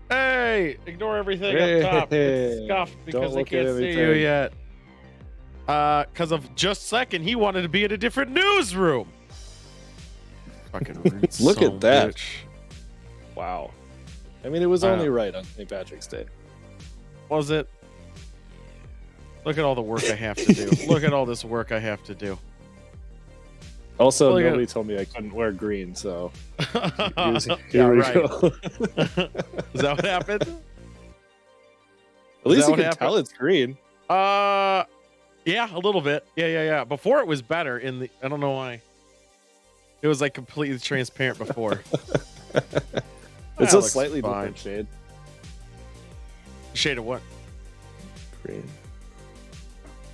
Hey, ignore everything Hey, up top. It's scuffed because they can't see you yet. Because of just a second, he wanted to be in a different newsroom. Fucking rude Look at that. bitch. Wow. I mean, it was only right on St. Patrick's Day. Was it? Look at all the work I have to do. Look at all this work I have to do. Also, Look nobody told me I couldn't wear green, so here we go. Is that what happened? At least you can tell it's green. Yeah, a little bit. Yeah. Before it was better I don't know why. It was like completely transparent before. It's a slightly different shade. Shade of what? Green.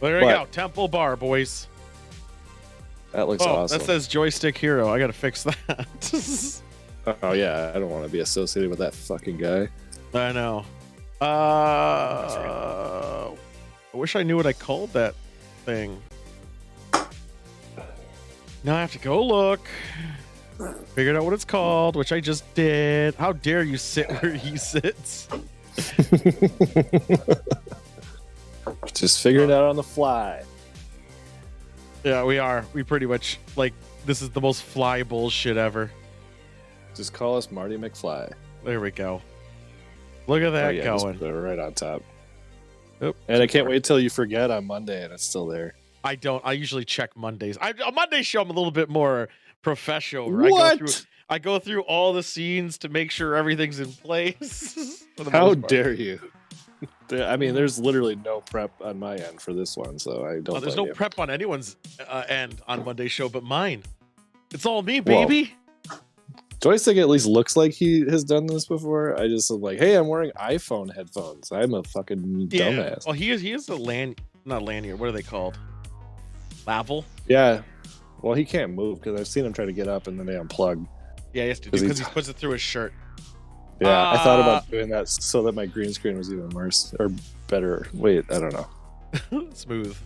Well, there you go. Temple Bar, boys. That looks awesome. That says Joystick Hero. I gotta fix that. Oh yeah, I don't want to be associated with that fucking guy. I know. I wish I knew what I called that thing. Now I have to go look. Figured out what it's called, which I just did. How dare you sit where he sits? Just figuring it out on the fly. Yeah, we are. We pretty much, like, this is the most fly bullshit ever. Just call us Marty McFly. There we go. Look at that going. Just put it right on top. Oop, and I can't wait till you forget on Monday and it's still there. I don't. I usually check Mondays. On Monday show, I'm a little bit more professional. What? I go through all the scenes to make sure everything's in place. How dare you? I mean, there's literally no prep on my end for this one, so I don't. There's no prep on anyone's end on Monday show but mine. It's all me, baby. Well, Joystick at least looks like he has done this before. I just am like, hey, I'm wearing iPhone headphones. I'm a fucking dumbass. Well, he is a not lanyard. What are they called? Lavel? Yeah. Well, he can't move because I've seen him try to get up and then they unplug. Yeah, he has to do because he puts it through his shirt. Yeah, I thought about doing that so that my green screen was even worse or better. Wait, I don't know. Smooth.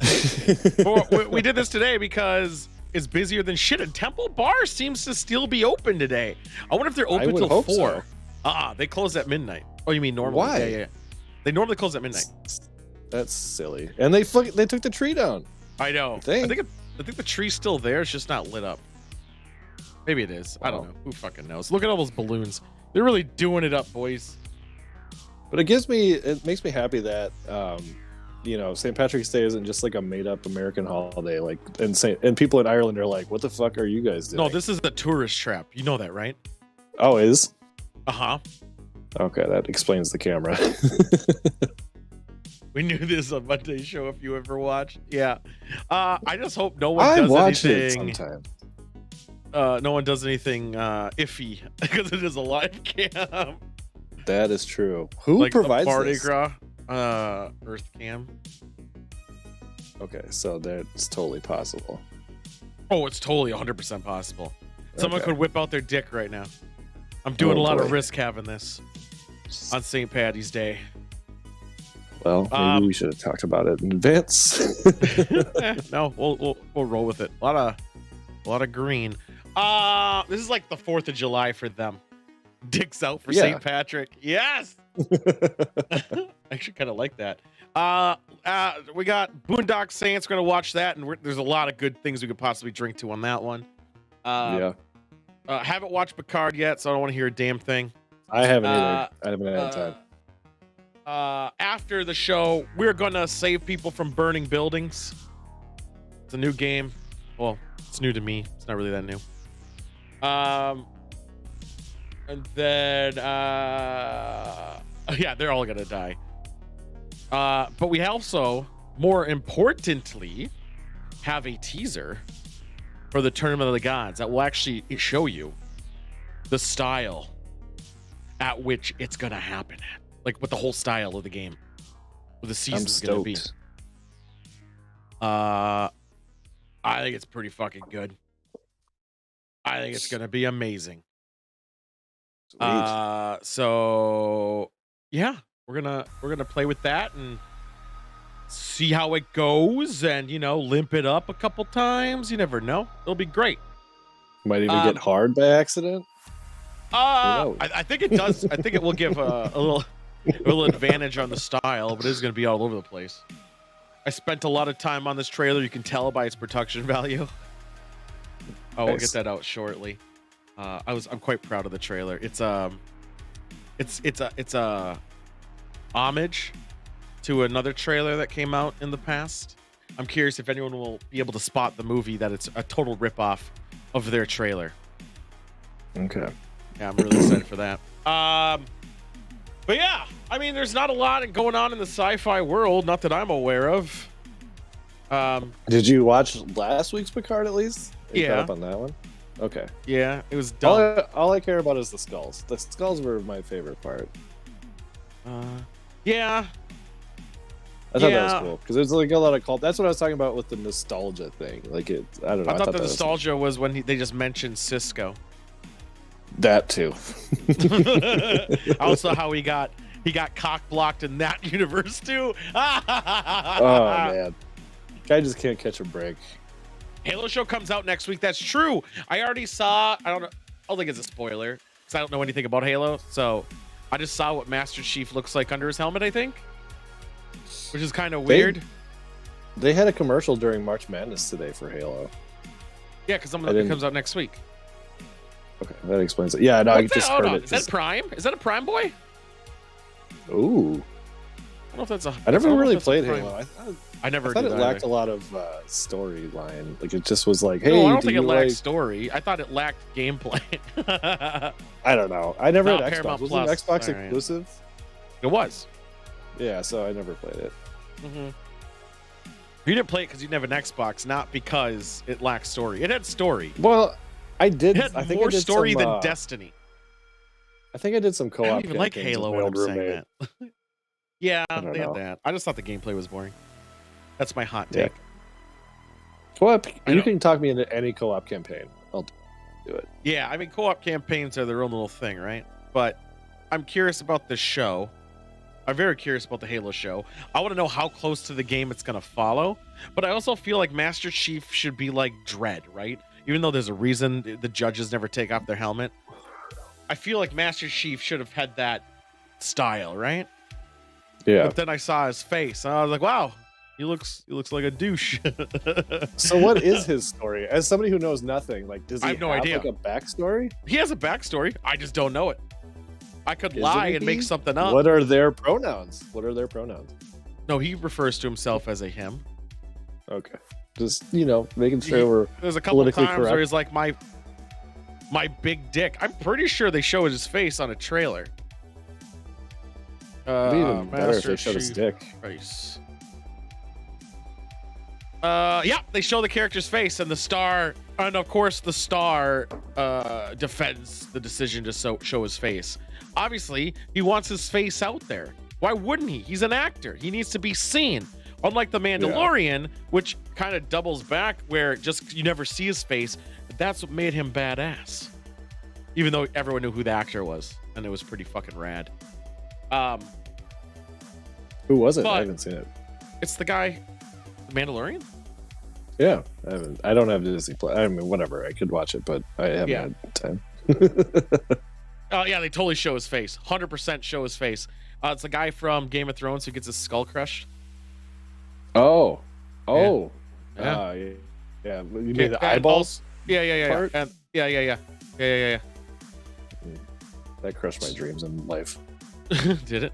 We did this today because it's busier than shit, and Temple Bar seems to still be open today. I wonder if they're open till 4. So. They close at midnight. Oh, you mean normally? Why? Yeah. They normally close at midnight. That's silly. And they took the tree down. I know. I think the tree's still there. It's just not lit up. Maybe it is. I don't know. Who fucking knows? Look at all those balloons. They're really doing it up, boys. But it makes me happy that St. Patrick's Day isn't just like a made-up American holiday. Like, and people in Ireland are like, "What the fuck are you guys doing?" No, this is the tourist trap. You know that, right? Oh, is? Uh-huh. Okay, that explains the camera. We knew this on Monday's show if you ever watched. Yeah. I just hope no one does anything. It sometime. No one does anything iffy because it is a live cam. That is true. Who provides Mardi this? Gras Earth Cam. Okay, so that's totally possible. Oh, it's totally 100% possible. Someone could whip out their dick right now. I'm doing a lot of risk having this on St. Paddy's Day. Well, maybe we should have talked about it in advance. No, we'll roll with it. A lot of green. This is like the 4th of July for them. Dicks out for St. Patrick. Yes. I actually kind of like that. We got Boondock Saints. We're gonna watch that, and there's a lot of good things we could possibly drink to on that one. Haven't watched Picard yet, so I don't want to hear a damn thing. I haven't either. I haven't had time. After the show, we're gonna save people from burning buildings. It's a new game. Well, it's new to me. It's not really that new. And then they're all gonna die. But we also, more importantly, have a teaser for the Tournament of the Gods that will actually show you the style at which it's gonna happen at. Like what the whole style of the game, what the season's gonna be. I think it's pretty fucking good. I think it's gonna be amazing. So yeah, we're gonna play with that and see how it goes, and limp it up a couple times. You never know. It'll be great. Might even get hard by accident. I think it does. I think it will give a little advantage on the style, but it is going to be all over the place. I spent a lot of time on this trailer. You can tell by its production value. Oh, nice. We'll get that out shortly. I'm quite proud of the trailer. It's a homage to another trailer that came out in the past. I'm curious if anyone will be able to spot the movie that it's a total ripoff of their trailer. Okay. Yeah, I'm really excited for that. But yeah, I mean, there's not a lot going on in the sci-fi world, not that I'm aware of. Did you watch last week's Picard at least? Yeah. Up on that one? Okay. Yeah, it was dumb. All I care about is the skulls. The skulls were my favorite part. Yeah. I thought that was cool because there's like a lot of cult. That's what I was talking about with the nostalgia thing. Like I don't know. I thought the nostalgia was when they just mentioned Cisco. That too. Also, how he got cock blocked in that universe too. Oh man, guy just can't catch a break. Halo show comes out next week. That's true. I already saw. I don't think it's a spoiler because I don't know anything about Halo. So I just saw what Master Chief looks like under his helmet. I think, which is kind of weird. They had a commercial during March Madness today for Halo. Yeah, because it comes out next week. Okay, that explains it. Yeah, no, I just heard it. Is that Prime? Is that a Prime boy? Ooh. I don't know if that's a. I never really played Halo. I never. I thought it lacked a lot of storyline. Like it just was like, hey. No, I don't think it lacked story. I thought it lacked gameplay. I don't know. I never had Xbox. Was it an Xbox right. exclusive? It was. Yeah, so I never played it. Mm-hmm. You didn't play it because you didn't have an Xbox, not because it lacked story. It had story. Well, I did. It had more story than Destiny. I think I did some co-op. I don't even like Halo when I'm saying that. Yeah, they had that. I just thought the gameplay was boring. That's my hot take. Yeah. Co-op. You can talk me into any co-op campaign. I'll do it. Yeah, I mean, co-op campaigns are their own little thing, right? But I'm curious about the show. I'm very curious about the Halo show. I want to know how close to the game it's going to follow. But I also feel like Master Chief should be like Dredd, right? Even though there's a reason the judges never take off their helmet. I feel like Master Chief should have had that style, right? Yeah. But then I saw his face, and I was like, wow, he looks like a douche. So what is his story? As somebody who knows nothing, like, does he have no idea. Like a backstory? He has a backstory. I just don't know it. I could lie and make something up. What are their pronouns? No, he refers to himself as a him. Okay. Just, making sure we're There's a couple of times where he's like, my big dick. I'm pretty sure they showed his face on a trailer. It'd be even better if they showed his dick. Face. Yeah, they show the character's face and the star, and of course the star defends the decision to show his face. Obviously, he wants his face out there. Why wouldn't he? He's an actor. He needs to be seen. Unlike the Mandalorian, which kind of doubles back where just you never see his face. That's what made him badass. Even though everyone knew who the actor was, and it was pretty fucking rad. Who was it? I haven't seen it. It's the guy, the Mandalorian. Yeah, I don't have Disney Plus. I mean, whatever. I could watch it, but I haven't had time. Oh yeah, they totally show his face. 100% show his face. It's the guy from Game of Thrones who gets his skull crushed. Oh. Yeah. You mean the eyeballs? Yeah. Part? Yeah. That crushed my dreams in life. Did it?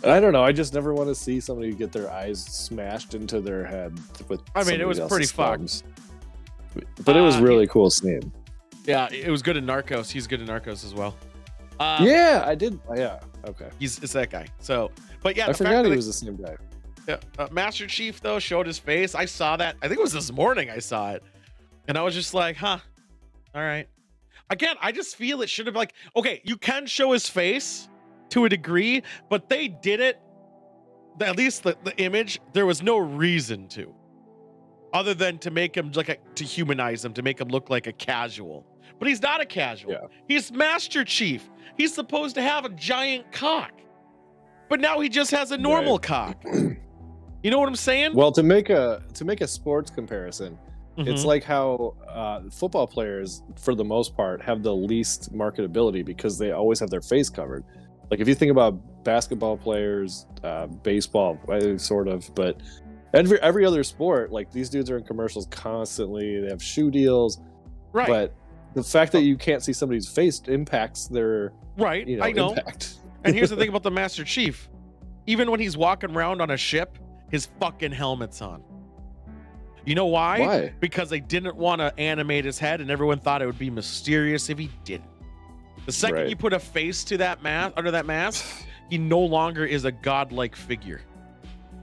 I don't know. I just never want to see somebody get their eyes smashed into their head with. I mean, it was pretty fucked. But it was really cool scene. Yeah, it was good in Narcos. He's good in Narcos as well. Yeah, I did. Yeah, okay. It's that guy. So, but yeah, I forgot he was the same guy. Yeah, Master Chief though showed his face. I saw that. I think it was this morning. I saw it, and I was just like, "Huh, all right." Again, I just feel it should have like, okay, you can show his face to a degree, but they did it. At least the image, there was no reason to, other than to make him to humanize him, to make him look like a casual. But he's not a casual. Yeah. He's Master Chief. He's supposed to have a giant cock, but now he just has a normal cock. You know what I'm saying? Well, to make a sports comparison, It's like how football players, for the most part, have the least marketability because they always have their face covered. Like if you think about basketball players, baseball, sort of, but every other sport, like these dudes are in commercials constantly. They have shoe deals, right? But the fact that you can't see somebody's face impacts their I know. Impact. And here's the thing about the Master Chief: even when he's walking around on a ship, his fucking helmet's on. You know why? Why? Because they didn't want to animate his head, and everyone thought it would be mysterious if he didn't. The second you put a face to that mask, under that mask, he no longer is a godlike figure.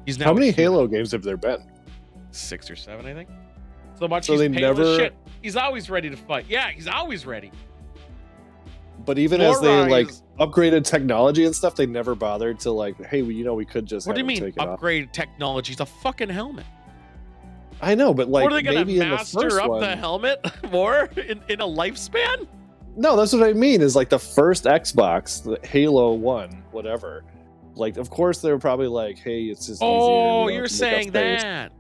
He's now. How many Halo games have there been? 6 or 7, I think. So much. So they never. Shit. He's always ready to fight. Yeah, he's always ready. But even as they like upgraded technology and stuff, they never bothered to like, hey, we could just. What do you mean upgrade technology? It's a fucking helmet. I know, but like, or are they gonna maybe master in the first up the helmet more in a lifespan? No, that's what I mean. Is like the first Xbox, the Halo 1, whatever. Like, of course, they were probably like, "Hey, it's just." Oh, you're saying that?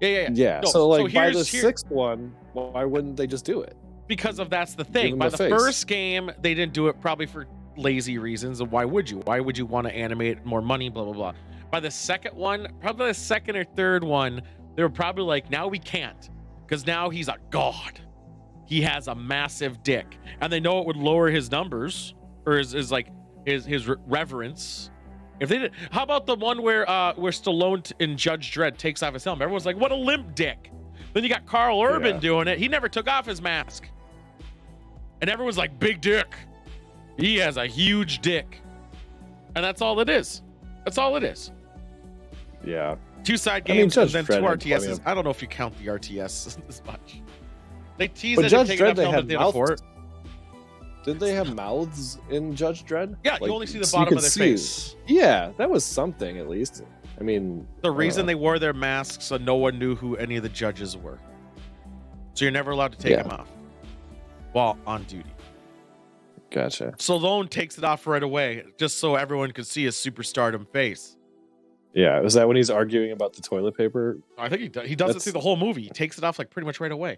Yeah. No, so like, by the sixth one, why wouldn't they just do it? Because that's the thing. By the first game, they didn't do it probably for lazy reasons. And why would you? Why would you want to animate more money? Blah blah blah. By the second one, probably the second or third one, they were probably like, now we can't, because now he's a god. He has a massive dick, and they know it would lower his numbers or his reverence. If they did, how about the one where Stallone in Judge Dredd takes off his helmet? Everyone's like, what a limp dick. Then you got Carl Urban doing it. He never took off his mask, and everyone's like, big dick. He has a huge dick, and that's all it is. That's all it is. Yeah. 2 side games and then 2 RTSs. I don't know if you count the RTS as much. They tease it and take it up helmet they afford. Did they have mouths in Judge Dredd? Yeah, like, you only see the bottom of their face. Yeah, that was something at least. I mean, the reason they wore their masks so no one knew who any of the judges were. So you're never allowed to take them off while on duty. Gotcha. Stallone takes it off right away just so everyone could see his superstardom face. Yeah, was that when he's arguing about the toilet paper? I think he does it through the whole movie. He takes it off like pretty much right away.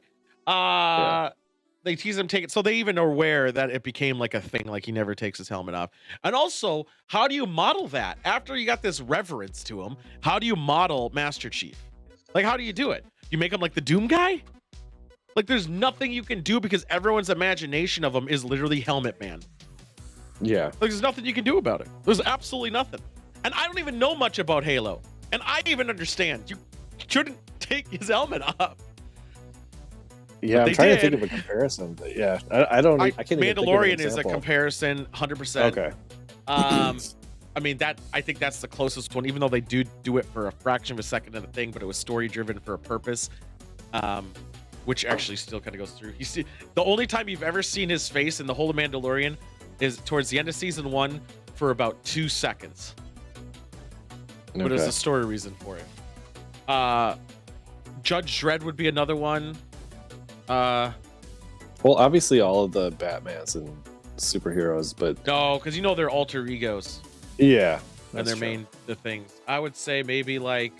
They tease him take it, so they even are aware that it became like a thing, like he never takes his helmet off. And also, how do you model that after you got this reverence to him? How do you model Master Chief? Like, how do you do it? You make him like the Doom guy? Like, there's nothing you can do because everyone's imagination of him is literally Helmet Man. Yeah, like, there's nothing you can do about it. There's absolutely nothing. And I don't even know much about Halo. And I even understand you shouldn't take his helmet off. Yeah, I'm trying to think of a comparison. But yeah, I can't even think of an Mandalorian is a comparison, 100%. Okay. I mean, I think that's the closest one, even though they do it for a fraction of a second of the thing, but it was story driven for a purpose, which actually still kind of goes through. The only time you've ever seen his face in the whole of Mandalorian is towards the end of season 1 for about 2 seconds. But there's a story reason for it. Judge Dredd would be another one. Well, obviously all of the Batmans and superheroes, but no, because they're alter egos. Yeah, and their the things. I would say maybe like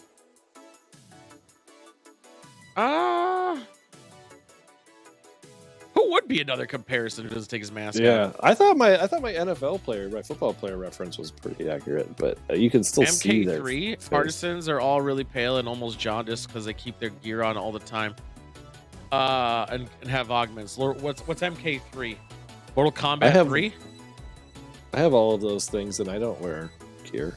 who would be another comparison who doesn't take his mask off? Yeah, I thought my NFL player, my football player reference was pretty accurate, but you can still see their MK3 artisans are all really pale and almost jaundiced because they keep their gear on all the time. And have augments. What's MK3? Mortal Kombat 3? I have all of those things and I don't wear gear.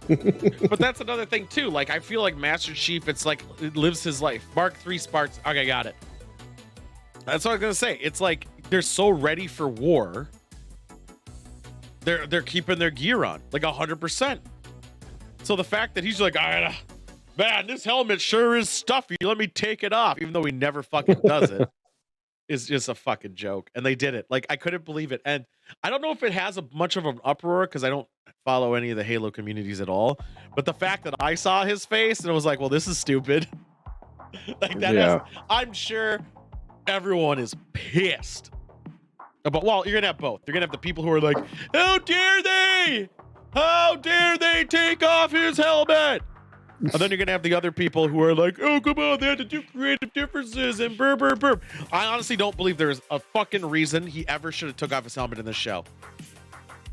But that's another thing too. Like, I feel like Master Chief, it's like it lives his life. Mark 3 Sparks. Okay, got it. That's what I was gonna say. It's like they're so ready for war. They're keeping their gear on like 100%. So the fact that he's like, man, this helmet sure is stuffy. Let me take it off, even though he never fucking does it. Is just a fucking joke. And they did it. Like, I couldn't believe it. And I don't know if it has much of an uproar because I don't follow any of the Halo communities at all. But the fact that I saw his face and it was like, well, this is stupid. Like that I'm sure everyone is pissed. But well, you're gonna have both. You're gonna have the people who are like, how dare they? How dare they take off his helmet? And then you're gonna have the other people who are like, oh, come on, they had to do creative differences and burp, burp, burp. I honestly don't believe there's a fucking reason he ever should have took off his helmet in this show.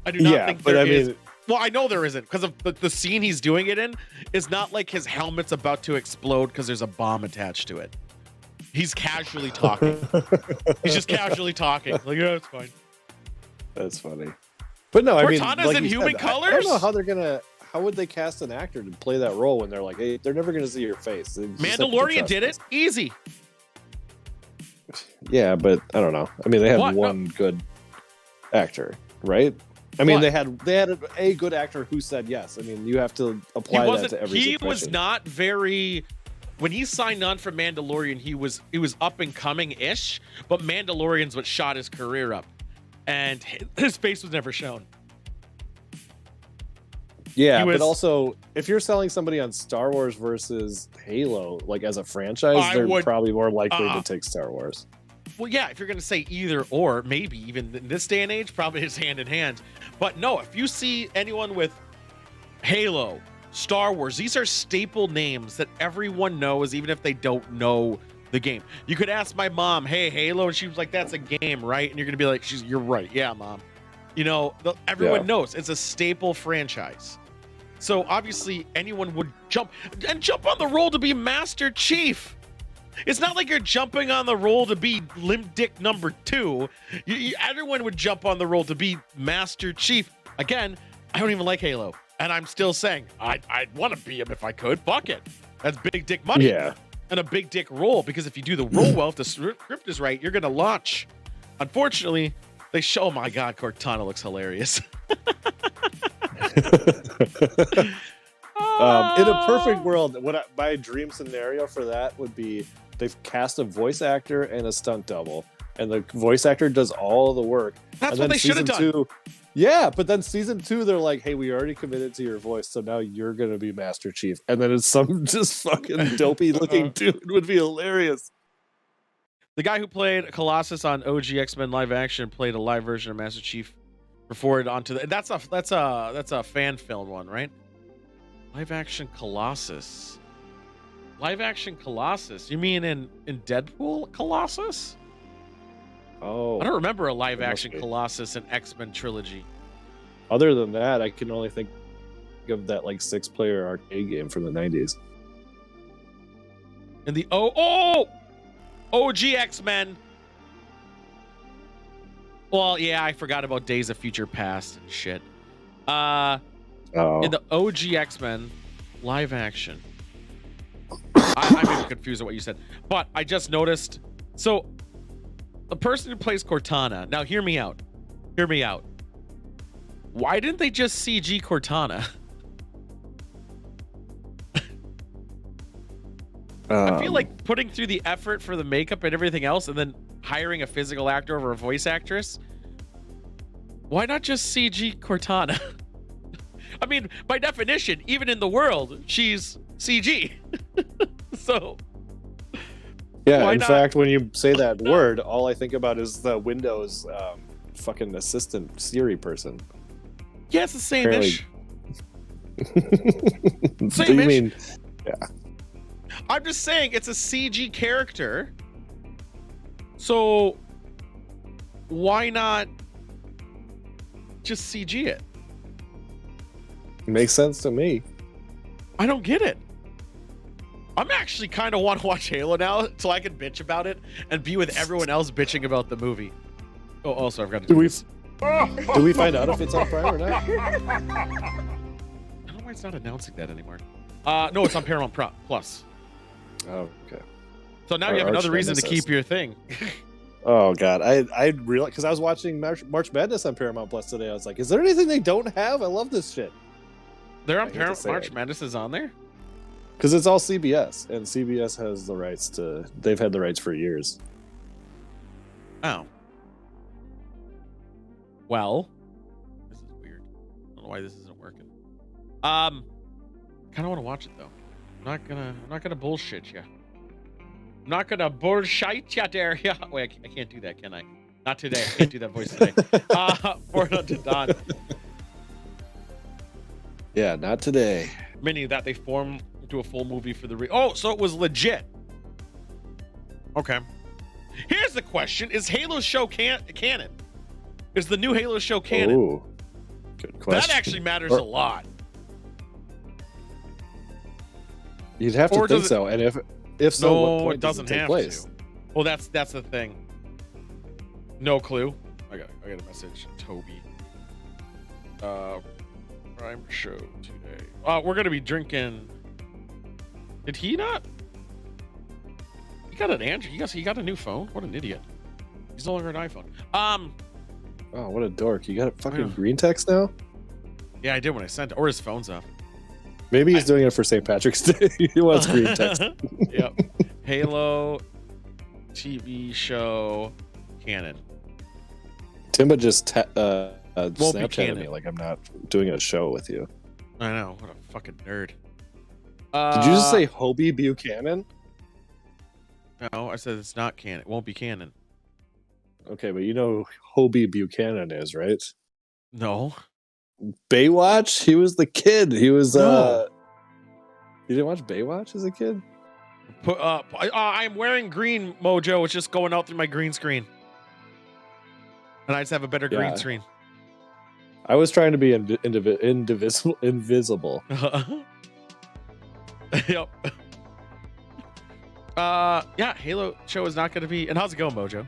I do not think there is. Well, I know there isn't, because of the scene he's doing it in is not like his helmet's about to explode because there's a bomb attached to it. He's casually talking. He's just casually talking. Like, yeah, it's fine. That's funny. But no, I mean, Cortana's like in human colors? I don't know how they're gonna. How would they cast an actor to play that role when they're like, hey, they're never gonna see your face? Mandalorian did it easy. Yeah, but I don't know. I mean, they had one good actor, right? I mean, they had a good actor who said yes. I mean, you have to apply that to every situation. He was not very. When he signed on for Mandalorian, he was up and coming ish, but Mandalorian's what shot his career up, and his face was never shown. Yeah, but also, if you're selling somebody on Star Wars versus Halo, like as a franchise, they're probably more likely to take Star Wars. Well, yeah, if you're going to say either or, maybe even in this day and age, probably it's hand in hand. But no, if you see anyone with Halo, Star Wars, these are staple names that everyone knows, even if they don't know the game. You could ask my mom, hey, Halo, and she was like, that's a game, right? And you're going to be like, you're right. Yeah, Mom. You know, everyone knows it's a staple franchise. So obviously anyone would jump on the role to be Master Chief. It's not like you're jumping on the role to be Limp Dick number 2. Everyone would jump on the role to be Master Chief. Again, I don't even like Halo. And I'm still saying, I'd want to be him if I could. Fuck it. That's big dick money. Yeah. And a big dick role. Because if you do the role well, if the script is right, you're going to launch. Unfortunately, they show, oh my God, Cortana looks hilarious. In a perfect world, my dream scenario for that would be they've cast a voice actor and a stunt double, and the voice actor does all the work. That's what they should have done. Yeah, but then season 2, they're like, hey, we already committed to your voice, so now you're going to be Master Chief. And then it's some just fucking dopey looking dude. Would be hilarious. The guy who played Colossus on OG X-Men live action played a live version of Master Chief before it onto the. That's a fan film one, right? Live action Colossus. Live action Colossus. You mean in Deadpool Colossus? Oh, I don't remember a live action Colossus in X-Men trilogy. Other than that, I can only think of that like 6-player arcade game from the 90s. And the OG X-Men. Well, yeah, I forgot about Days of Future Past and shit. In the OG X-Men live action. I may be confused with what you said, but I just noticed. So, the person who plays Cortana. Now, hear me out. Hear me out. Why didn't they just CG Cortana? I feel like putting through the effort for the makeup and everything else, and then hiring a physical actor over a voice actress. Why not just CG Cortana? I mean, by definition, even in the world, she's CG. So, yeah. In fact, when you say that word, all I think about is the Windows fucking assistant Siri person. Yeah, it's the same-ish. Same-ish. Mean, yeah. I'm just saying it's a CG character. So why not just CG it? Makes sense to me. I don't get it. I'm actually kind of want to watch Halo now so I can bitch about it and be with everyone else bitching about the movie. Oh, also, I've got to do this. Do we find out if it's on Prime or not? I don't know why it's not announcing that anymore. No, it's on Paramount Plus. Oh, okay. So now you have another reason to keep your thing. Oh God, I realized because I was watching March Madness on Paramount Plus today. I was like, is there anything they don't have? I love this shit. They're on Paramount. March Madness is on there because it's all CBS, and CBS has the rights to. They've had the rights for years. Oh. Well, this is weird. I don't know why this isn't working. Kind of want to watch it though. I'm not gonna bullshit you. I'm not gonna bullshit you there. Yeah. Wait, I can't do that, can I? Not today. I can't do that voice today. Forward on to Don. Yeah, not today. Meaning that they formed to a full movie for the so it was legit. Okay. Here's the question: is Halo show canon? Is the new Halo show canon? Ooh, good question. That actually matters a lot. You'd have to think so, and if so, what point it doesn't take have place? to. Well, that's the thing. No clue. I got a message, Toby. Prime show today. We're gonna be drinking. Did he not? He got an Android. He got a new phone. What an idiot. He's no longer an iPhone. Oh, what a dork! You got a fucking green text now? Yeah, I did when I sent it. Or his phone's off. Maybe he's doing it for St. Patrick's Day. He wants green text. Yep. Halo TV show canon. Timba just Snapchatted me like I'm not doing a show with you. I know. What a fucking nerd. Did you just say Hobie Buchanan? No, I said it's not canon. It won't be canon. Okay, but you know who Hobie Buchanan is, right? No. Baywatch? He was the kid. He was No. You didn't watch Baywatch as a kid? I'm wearing green, Mojo. It's just going out through my green screen. And I just have a better green screen. I was trying to be invisible. Yep. Yeah, Halo show is not going to be. And how's it going, Mojo?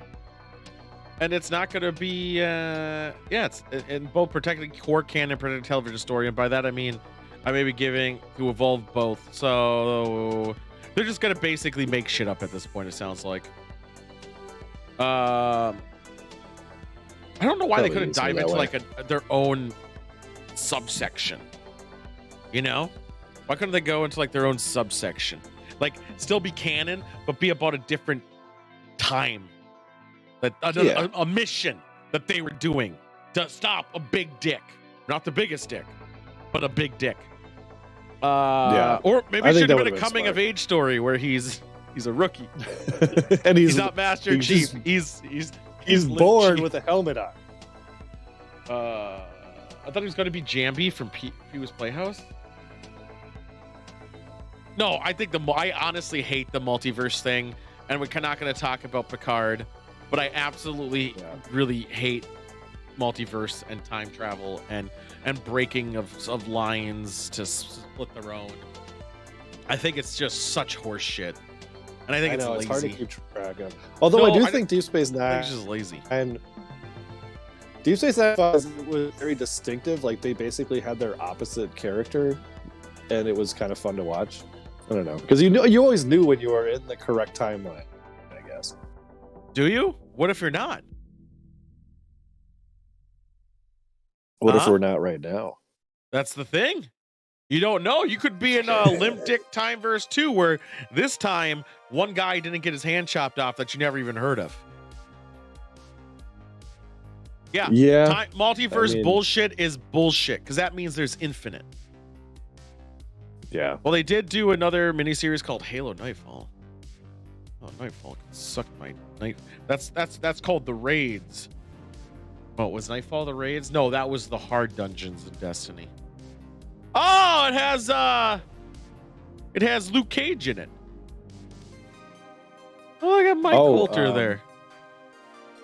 And it's not going to be. It's in both protecting core canon and protecting television story. And by that I mean, I may be giving to evolve both. So they're just going to basically make shit up at this point. It sounds like. I don't know why they couldn't dive into like their own subsection. You know, why couldn't they go into like their own subsection? Like still be canon, but be about a different time. That a mission that they were doing to stop a big dick, not the biggest dick, but a big dick. Or maybe it should have been a coming of age story where he's a rookie and he's not Master Chief. He's born with a helmet on. I thought he was going to be Jambi from Pee-wee's Playhouse. No, I honestly hate the multiverse thing, and we're not going to talk about Picard, but I absolutely really hate multiverse and time travel and breaking of lines to split their own. I think it's just such horse shit. And I think it's lazy. It's hard to keep track of. Although I think Deep Space Nine is just lazy. And Deep Space Nine was very distinctive. Like they basically had their opposite character, and it was kind of fun to watch. I don't know, because you always knew when you were in the correct timeline, I guess. Do you? What if you're not? What if we're not right now? That's the thing. You don't know. You could be in Limp Dick Time Verse 2, where this time one guy didn't get his hand chopped off that you never even heard of. Yeah. Multiverse bullshit is bullshit because that means there's infinite. Yeah. Well, they did do another miniseries called Halo Nightfall. Oh, Nightfall can suck my night. That's called the Raids. Oh, was Nightfall the Raids? No, that was the hard dungeons in Destiny. Oh, it has Luke Cage in it. Oh, I got Mike Coulter there.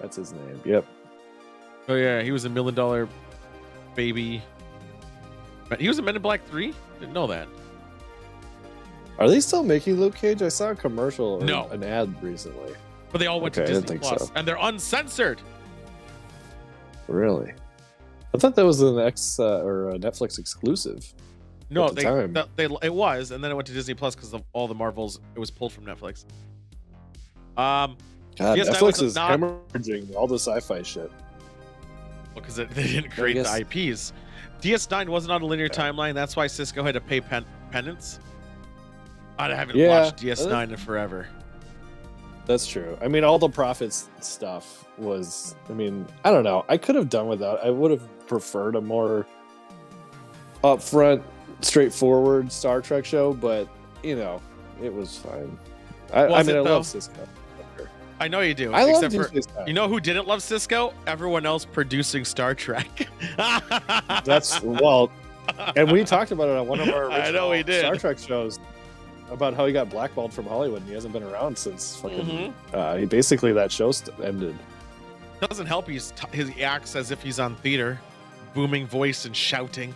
That's his name. Yep. Oh yeah, he was a $1 Million Baby. But he was in Men in Black 3? Didn't know that. Are they still making Luke Cage? I saw a commercial or an ad recently. But they all went to Disney Plus, and they're uncensored. Really? I thought that was an or a Netflix exclusive. No, it was, and then it went to Disney Plus because of all the Marvels. It was pulled from Netflix. God, Netflix is hemorrhaging all the sci-fi shit. Because they didn't create the IPs. DS9 wasn't on a linear timeline. That's why Cisco had to pay penance. I haven't watched DS9 in forever. That's true. I mean, all the Prophets stuff was... I mean, I don't know. I could have done without. I would have preferred a more upfront, straightforward Star Trek show, but, you know, it was fine. I love Cisco. I know you do. I except love for, you know who didn't love Cisco? Everyone else producing Star Trek. And we talked about it on one of our original Star Trek shows. about how he got blackballed from Hollywood and he hasn't been around since fucking. He basically that show ended. Doesn't help. He acts as if he's on theater, booming voice and shouting.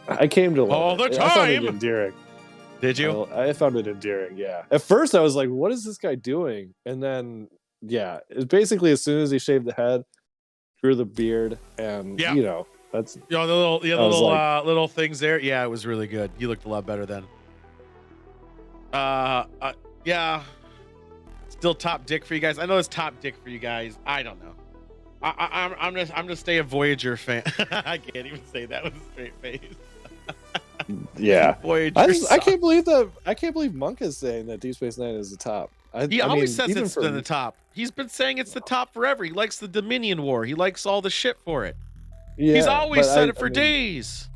I came to all the time. I found it endearing. Did you? I found it endearing. Yeah. At first, I was like, "What is this guy doing?" And then, yeah, it's basically as soon as he shaved the head, grew the beard, and you know, that's the little things there. Yeah, it was really good. You looked a lot better then. Yeah. Still top dick for you guys. I know it's top dick for you guys. I don't know. I'm just stay a Voyager fan. I can't even say that with a straight face. Yeah, Voyager. I can't believe that. I can't believe Monk is saying that Deep Space Nine is the top. He always says it's the top. He's been saying it's the top forever. He likes the Dominion War. He likes all the shit for it. Yeah, he's always said it for days.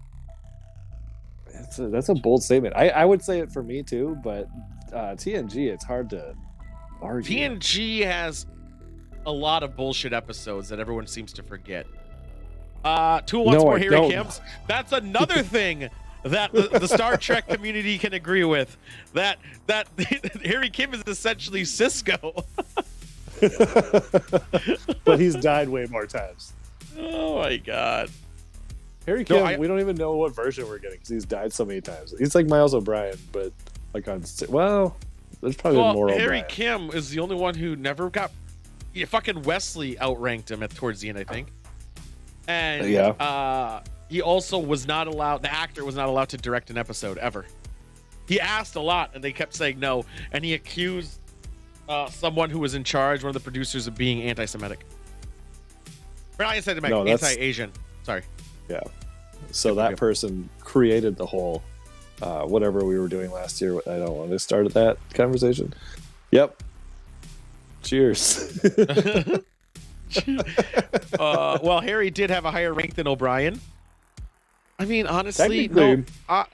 That's a bold statement. I would say it for me too, but TNG, it's hard to argue. TNG has a lot of bullshit episodes that everyone seems to forget. 201 more Harry Kims. That's another thing that the Star Trek community can agree with. That Harry Kim is essentially Cisco. But he's died way more times. Oh my god. Harry Kim, we don't even know what version we're getting because he's died so many times. He's like Miles O'Brien, but like on there's probably more Harry O'Brien. Kim is the only one who never got. Yeah, fucking Wesley outranked him towards the end, I think. And he also was not allowed. The actor was not allowed to direct an episode ever. He asked a lot, and they kept saying no. And he accused someone who was in charge, one of the producers, of being anti-Semitic. Or not anti-Semitic, anti-Asian. Sorry. Yeah. So that person created the whole whatever we were doing last year. I don't want to start that conversation. Yep. Cheers. Well, Harry did have a higher rank than O'Brien. I mean, honestly,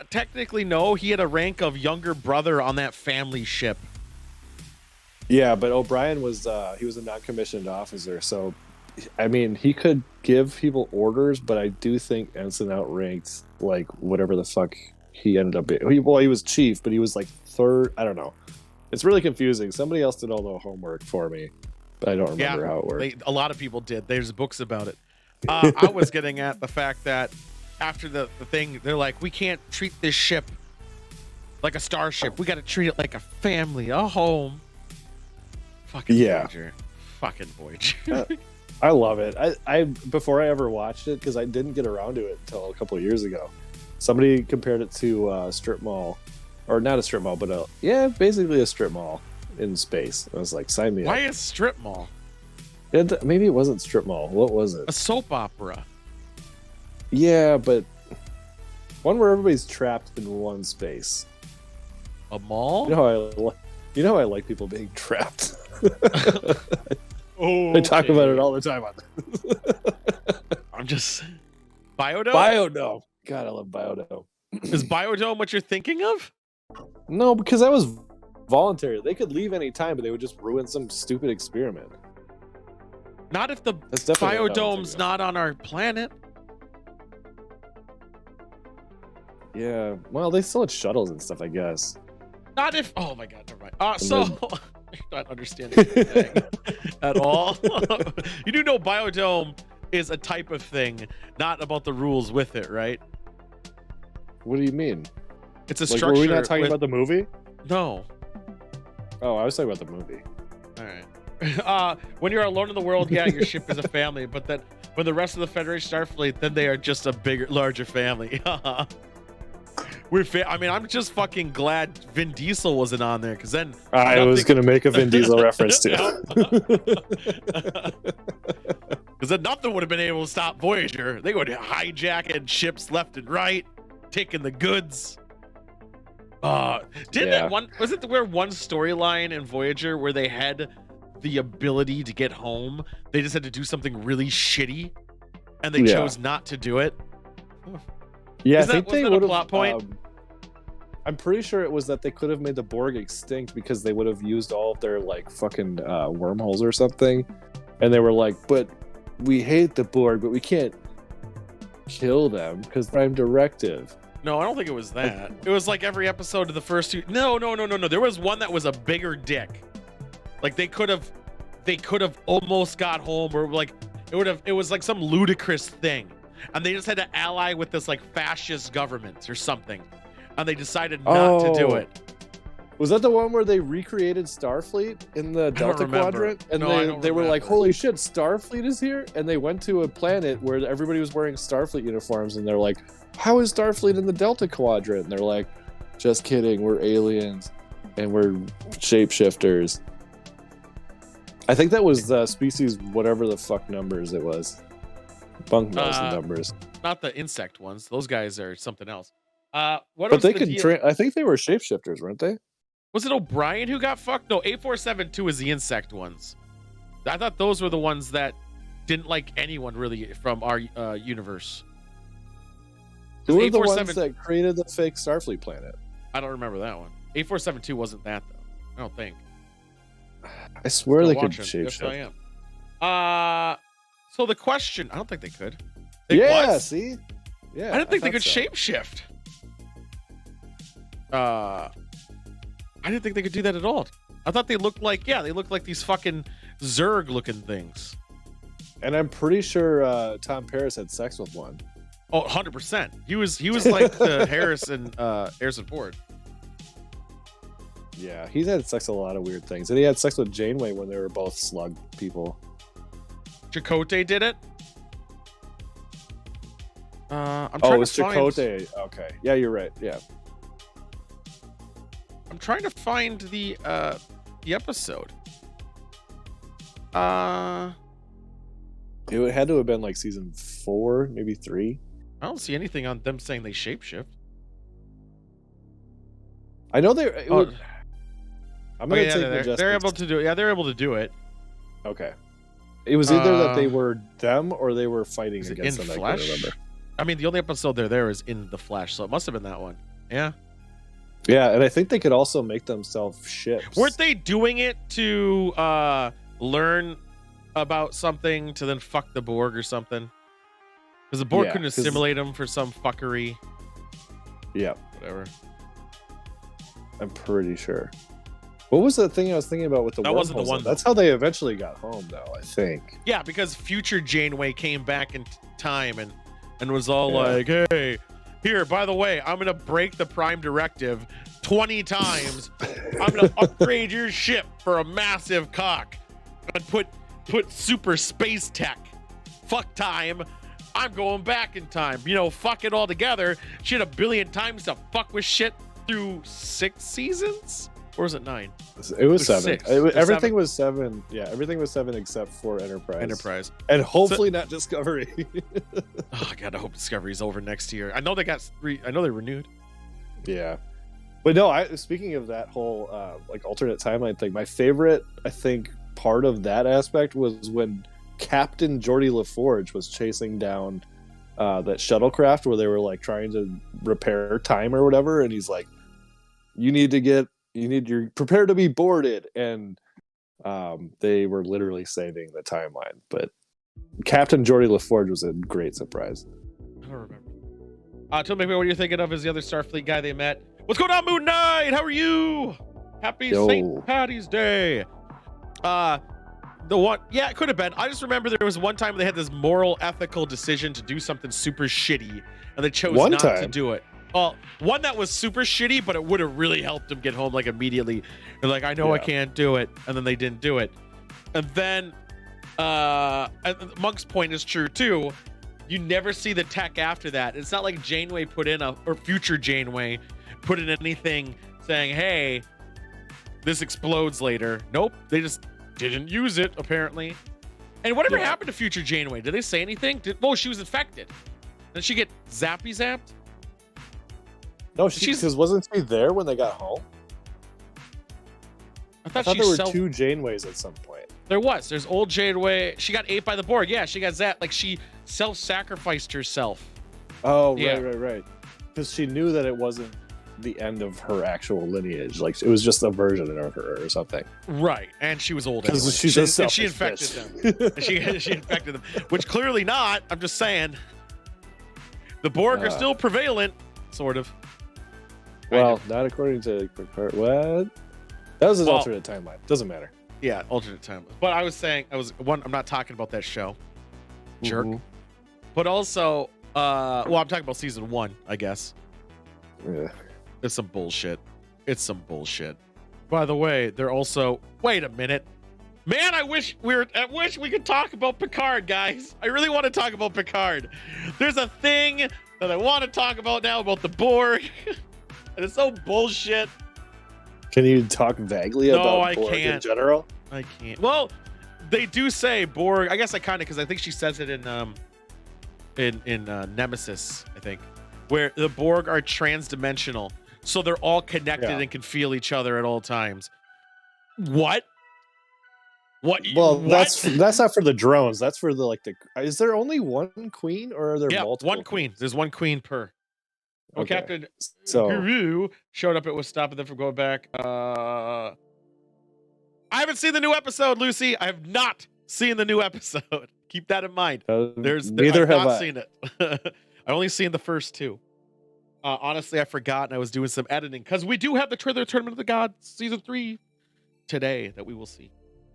technically, no. He had a rank of younger brother on that family ship. Yeah, but O'Brien was he was a non-commissioned officer, so I mean, he could give people orders, but I do think Ensign outranked like whatever the fuck he ended up being. He was chief, but he was like third. I don't know. It's really confusing. Somebody else did all the homework for me, but I don't remember how it worked. A lot of people did. There's books about it. I was getting at the fact that after the thing, they're like, we can't treat this ship like a starship. We got to treat it like a family, a home. Fucking Voyager. Fucking Voyager. I love it. I before I ever watched it, because I didn't get around to it until a couple of years ago. Somebody compared it to a strip mall, or not a strip mall, but basically a strip mall in space. I was like, sign me up. Why a strip mall? Maybe it wasn't strip mall. What was it? A soap opera. Yeah, but one where everybody's trapped in one space. A mall? You know how I like people being trapped. I talk about it all the time on I'm just Biodome? Biodome. God, I love Biodome. Is Biodome what you're thinking of? No, because that was voluntary. They could leave any time, but they would just ruin some stupid experiment. Not if the Biodome's not on our planet. Yeah, well, they still had shuttles and stuff, I guess. Not if. Oh my god, never mind. You're not understanding anything at all. You do know Biodome is a type of thing, not about the rules with it, right? What do you mean? It's a structure. Were we not talking about the movie? No. Oh, I was talking about the movie. All right. When you're alone in the world, yeah, your ship is a family, but then when the rest of the Federation Starfleet, then they are just a larger family. I'm just fucking glad Vin Diesel wasn't on there, because then I was gonna make a Vin Diesel reference too. Because then nothing would have been able to stop Voyager. They would have hijacking ships left and right, taking the goods. Where one storyline in Voyager where they had the ability to get home, they just had to do something really shitty, and they chose not to do it? Yeah, was that a plot point? I'm pretty sure it was that they could have made the Borg extinct because they would have used all of their like fucking wormholes or something, and they were like, "But we hate the Borg, but we can't kill them because Prime Directive." No, I don't think it was that. It was like every episode of the first two. No. There was one that was a bigger dick. Like they could have almost got home, or like it was like some ludicrous thing. And they just had to ally with this like fascist government or something. And they decided not to do it. Was that the one where they recreated Starfleet in the Delta Quadrant? And they were like, holy shit, Starfleet is here? And they went to a planet where everybody was wearing Starfleet uniforms, and they're like, how is Starfleet in the Delta Quadrant? And they're like, just kidding, we're aliens and we're shapeshifters. I think that was the species whatever the fuck numbers it was. Bunk knows the numbers. Not the insect ones. Those guys are something else. But they could train. I think they were shapeshifters, weren't they? Was it O'Brien who got fucked? No, 8472 is the insect ones. I thought those were the ones that didn't like anyone really from our universe. Who were the ones that created the fake Starfleet planet? I don't remember that one. 8472 wasn't that though. I don't think. I swear they could shapeshift. So the question, I don't think they could. See? Yeah. I didn't think they could shapeshift. I didn't think they could do that at all. I thought they looked like, these fucking Zerg looking things. And I'm pretty sure Tom Paris had sex with one. Oh, 100%. He was like the Harrison Ford. Yeah, he's had sex with a lot of weird things. And he had sex with Janeway when they were both slug people. Chakotay did it? I'm trying to find... Chakotay. Okay. Yeah, you're right. Yeah. I'm trying to find the episode. It had to have been like season 4, maybe 3. I don't see anything on them saying they shapeshift. I know they're. I'm gonna take they're able to do it. Yeah, they're able to do it. Okay. It was either that they were them or they were fighting against them. Flesh? I can't remember. I mean, the only episode they're there is in the Flesh, so it must have been that one. Yeah. Yeah, and I think they could also make themselves ships. Weren't they doing it to learn about something to then fuck the Borg or something? Because the Borg couldn't assimilate them for some fuckery. Yeah. Whatever. I'm pretty sure. What was the thing I was thinking about with the That wasn't the one. That's how they eventually got home, though, I think. Yeah, because future Janeway came back in time and was all like, hey, here, by the way, I'm going to break the Prime Directive 20 times. I'm going to upgrade your ship for a massive cock and put super space tech. Fuck time. I'm going back in time. You know, fuck it all together. She had 1 billion times to fuck with shit through 6 seasons? Or was it 9? It was 7. Everything was 7. Yeah, everything was 7 except for Enterprise. And hopefully not Discovery. Oh god, I hope Discovery's over next year. I know they renewed. Yeah. But no, speaking of that whole like alternate timeline thing, my favorite, I think, part of that aspect was when Captain Geordi LaForge was chasing down that shuttlecraft where they were like trying to repair time or whatever, and he's like, you're prepared to be boarded, and they were literally saving the timeline. But Captain Geordi LaForge was a great surprise. I don't remember. Tell me what you're thinking of as the other Starfleet guy they met. What's going on, Moon Knight? How are you? Happy St. Paddy's Day. The one, yeah, it could have been. I just remember there was one time they had this moral, ethical decision to do something super shitty, and they chose not to do it. Well, one that was super shitty, but it would have really helped them get home like immediately. They're like, I know I can't do it, and then they didn't do it. And then, and Monk's point is true too. You never see the tech after that. It's not like Janeway or future Janeway put in anything saying, hey, this explodes later. Nope, they just didn't use it apparently. And whatever happened to future Janeway? Did they say anything? She was infected. Did she get zapped? No, because wasn't she there when they got home? I thought there were 2 Janeways at some point. There was. There's old Janeway. She got ate by the Borg. Yeah, she got zapped. Like she self-sacrificed herself. Oh, right. Because she knew that it wasn't the end of her actual lineage. Like it was just a version of her or something. Right, and she was old anyway. She infected them. she infected them, which clearly not. I'm just saying. The Borg are still prevalent. sort of. Well, not according to what? That was his alternate timeline. Doesn't matter. Yeah, alternate timeline. But I was saying, I'm not talking about that show, jerk. Mm-hmm. But also, I'm talking about season 1, I guess. Yeah. It's some bullshit. By the way, they're also. Wait a minute, man! I wish we could talk about Picard, guys. I really want to talk about Picard. There's a thing that I want to talk about now about the Borg, and it's so bullshit. Can you talk vaguely about Borg in general? I can't. Well, they do say Borg. I guess I kind of, because I think she says it in Nemesis, I think, where the Borg are transdimensional, so they're all connected and can feel each other at all times. What? Well, that's not for the drones. That's for the Is there only one queen, or are there multiple? One queen. There's one queen per. Well, okay. Captain Guru showed up. It was stopping them from going back. I haven't seen the new episode, Lucy. I have not seen the new episode. Keep that in mind. Neither have I. Seen it. I only seen the first 2. Honestly, I forgot, and I was doing some editing because we do have the trailer Tournament of the Gods season 3 today that we will see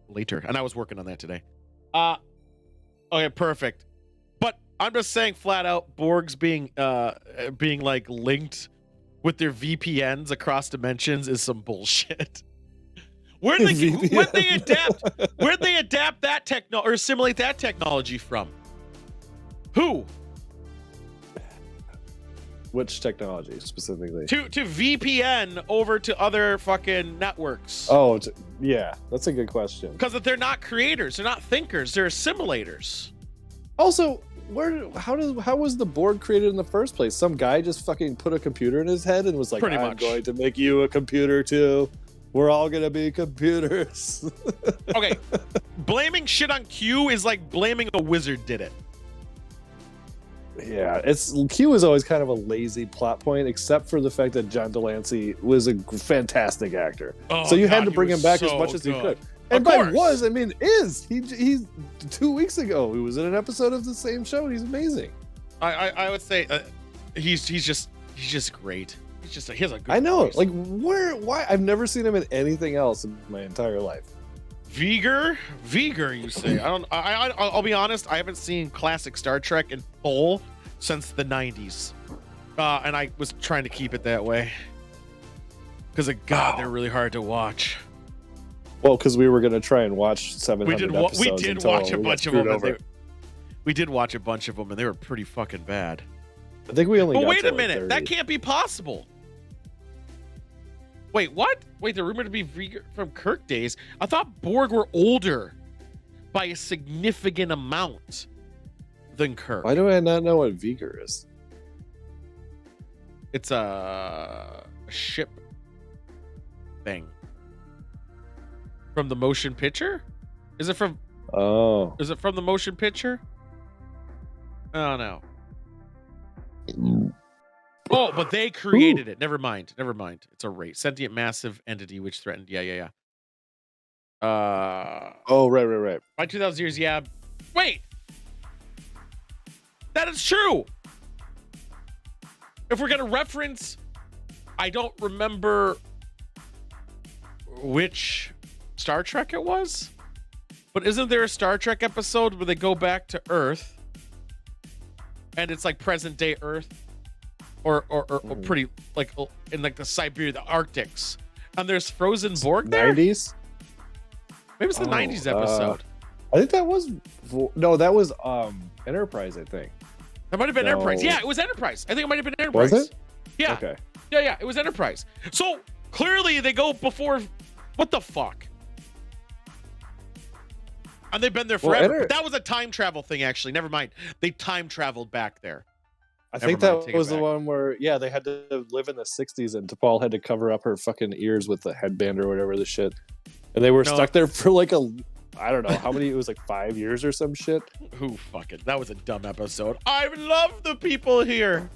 later, and I was working on that today. Okay, perfect. But I'm just saying flat out, Borgs being like linked with their VPNs across dimensions is some bullshit. Where'd they adapt that technology or assimilate that technology from? Who? Which technology specifically? To VPN over to other fucking networks. Oh, yeah, that's a good question. Because they're not creators, they're not thinkers, they're assimilators. Also, how was the Borg created in the first place? Some guy just fucking put a computer in his head and was like, I'm going to make you a computer too. We're all gonna be computers. Okay, blaming shit on Q is like blaming a wizard did it. Yeah, Q is always kind of a lazy plot point, except for the fact that John Delancey was a fantastic actor. So you had to bring him back as much as you could. And he's 2 weeks ago he was in an episode of the same show and he's amazing. I would say he's just great. He has a good I know, voice. Why? I've never seen him in anything else in my entire life. Viger, you say? I'll be honest. I haven't seen classic Star Trek in full since the 90s, and I was trying to keep it that way because they're really hard to watch. Well, because we were gonna try and watch 700 episodes. We did watch a bunch of them. We did watch a bunch of them, and they were pretty fucking bad. I think we only. But wait a minute, that can't be possible. Wait, what? Wait, they're rumored to be from Kirk days. I thought Borg were older by a significant amount than Kirk. Why do I not know what Viger is? It's a ship thing from the motion picture. Is it from? Oh, is it from the motion picture? Oh no. Oh, but they created it. Never mind. It's a race. Sentient massive entity which threatened. Yeah. Oh, right. By 2,000 years, yeah. Wait. That is true. If we're going to reference, I don't remember which Star Trek it was, but isn't there a Star Trek episode where they go back to Earth and it's like present day Earth? Or pretty like in like the Siberia, the Arctics, and there's frozen Borg there. 90s? Maybe it's the 90s episode. I think that was that was Enterprise. I think that might have been Enterprise. Yeah, it was Enterprise. I think it might have been Enterprise. Was it? Yeah. Okay. Yeah, it was Enterprise. So clearly they go before. What the fuck? And they've been there forever. But that was a time travel thing, actually. Never mind. They time traveled back there. I think that was the one where, they had to live in the 60s and T'Pol had to cover up her fucking ears with the headband or whatever the shit. And they were stuck there for I don't know how many, it was 5 years or some shit. Who fucking, that was a dumb episode. I love the people here.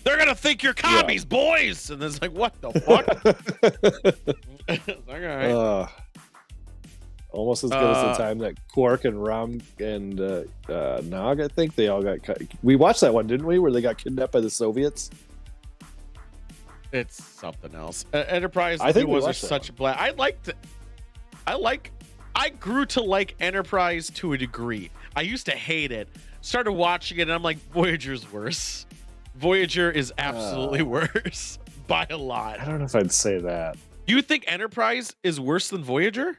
They're going to think you're commies, boys. And it's like, what the fuck? All right. Almost as good as the time that Quark and Ram and Nog, I think they all got cut. We watched that one, didn't we? Where they got kidnapped by the Soviets. It's something else. Enterprise I think was such a blast. I grew to like Enterprise to a degree. I used to hate it. Started watching it, and I'm like, Voyager's worse. Voyager is absolutely worse by a lot. I don't know if I'd say that. You think Enterprise is worse than Voyager?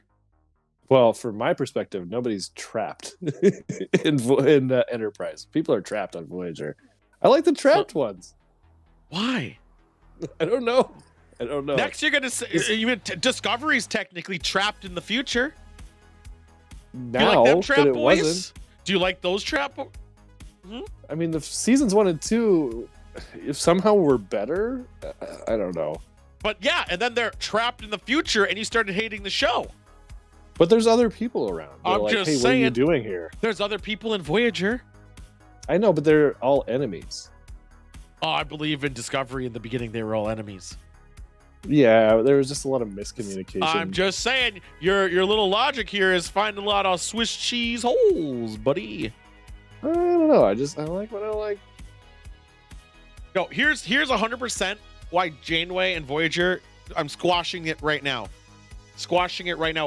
Well, from my perspective, nobody's trapped in Enterprise. People are trapped on Voyager. I like the trapped ones. Why? I don't know. Next, you're gonna say even Discovery's technically trapped in the future. Now, Do you like them trap but it boys? wasn't. Do you like those trap? I mean, the seasons 1 and 2, if somehow were better, I don't know. But yeah, and then they're trapped in the future, and you started hating the show. But there's other people around. They're I'm like, just hey, saying. what are you doing here? There's other people in Voyager. I know, but they're all enemies. Oh, I believe in Discovery in the beginning they were all enemies. Yeah, there was just a lot of miscommunication. I'm just saying, your little logic here is finding a lot of Swiss cheese holes, buddy. I don't know. I like what I like. No, here's 100% why Janeway and Voyager. I'm squashing it right now. Why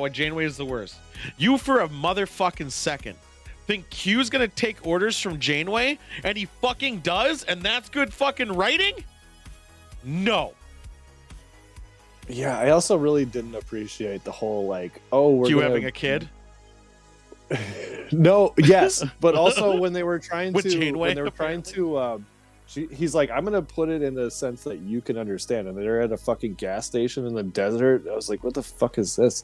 Janeway is the worst. You for a motherfucking second think Q's gonna take orders from Janeway, and he fucking does, and that's good fucking writing? No. Yeah, I also really didn't appreciate the whole like, oh, we're Q having a kid. No, yes, but also when they were trying With to, Janeway, when they were trying to, he's like, I'm gonna put it in a sense that you can understand, and they're at a fucking gas station in the desert. I was like, what the fuck is this?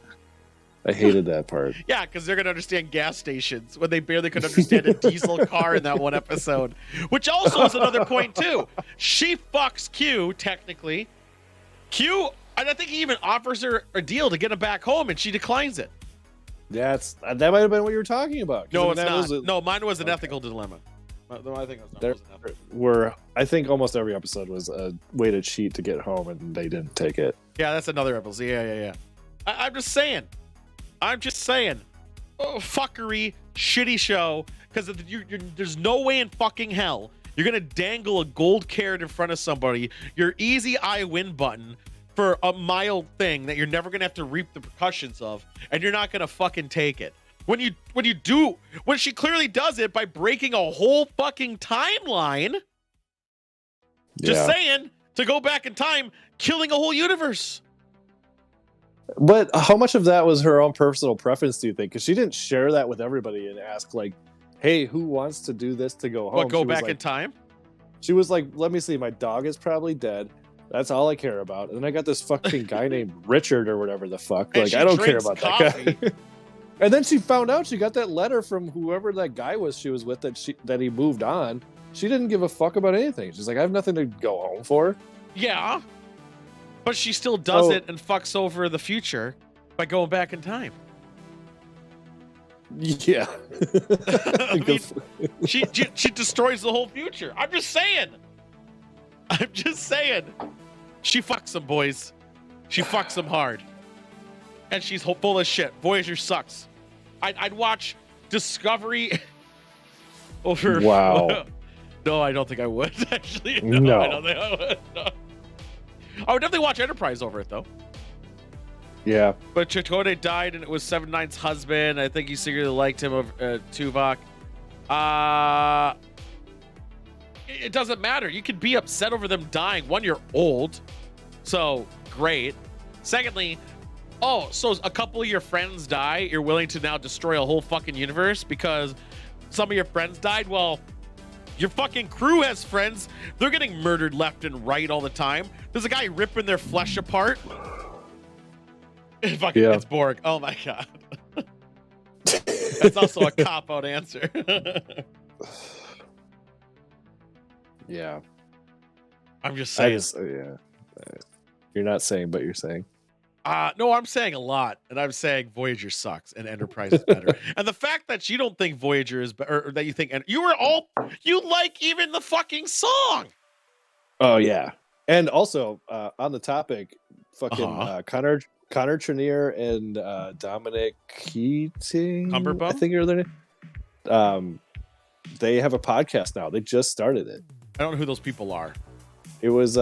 I hated that part. Yeah, because they're gonna understand gas stations when they barely could understand a diesel car in that one episode. Which also is another point too. She fucks Q technically. Q, and I think he even offers her a deal to get him back home, and she declines it. That might have been what you were talking about. No, it's not. No, mine was an ethical dilemma. I think it was I think almost every episode was a way to cheat to get home, and they didn't take it. Yeah, that's another episode. Yeah. I'm just saying. Oh, fuckery, shitty show. Because there's no way in fucking hell you're gonna dangle a gold carrot in front of somebody. Your easy I win button for a mild thing that you're never gonna have to reap the repercussions of, and you're not gonna fucking take it. When she clearly does it by breaking a whole fucking timeline. Just saying, to go back in time, killing a whole universe. But how much of that was her own personal preference, do you think? Because she didn't share that with everybody and ask, like, hey, who wants to do this to go home? What, go back in time? She was like, let me see, my dog is probably dead. That's all I care about. And then I got this fucking guy named Richard or whatever the fuck. And like, I don't care about coffee. that guy. And then she found out she got that letter from whoever that guy was she was with that he moved on. She didn't give a fuck about anything. She's like, I have nothing to go home for. Yeah. But she still does it and fucks over the future by going back in time. Yeah. I mean, she destroys the whole future. I'm just saying. She fucks them, boys. She fucks them hard. And she's full of shit. Voyager sucks. I'd watch Discovery over... Wow. No, I don't think I would, actually. No. I don't think I would. No. I would definitely watch Enterprise over it, though. Yeah. But Chakotay died, and it was Seven Nine's husband. I think he secretly liked him of Tuvok. It doesn't matter. You can be upset over them dying. One, you're old. So, great. Secondly, so a couple of your friends die. You're willing to now destroy a whole fucking universe because some of your friends died? Well, your fucking crew has friends. They're getting murdered left and right all the time. There's a guy ripping their flesh apart. It's Borg. Oh my god. That's also a cop-out answer. Yeah. I'm just saying. You're not saying, but you're saying. No, I'm saying a lot, and I'm saying Voyager sucks and Enterprise is better. And the fact that you don't think Voyager is better, or that you think you like even the fucking song. Oh yeah, and also on the topic, fucking Connor Trenier and Dominic Keating, Cumberbatch? I think are their name. They have a podcast now. They just started it. I don't know who those people are. It was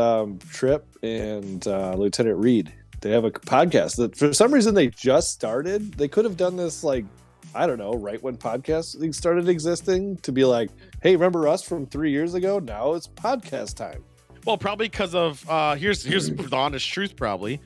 Trip and Lieutenant Reed. They have a podcast that for some reason they just started. They could have done this like, I don't know, right when podcasting started existing, to be like, hey, remember us from 3 years ago? Now it's podcast time. Well, probably because of here's the honest truth, probably.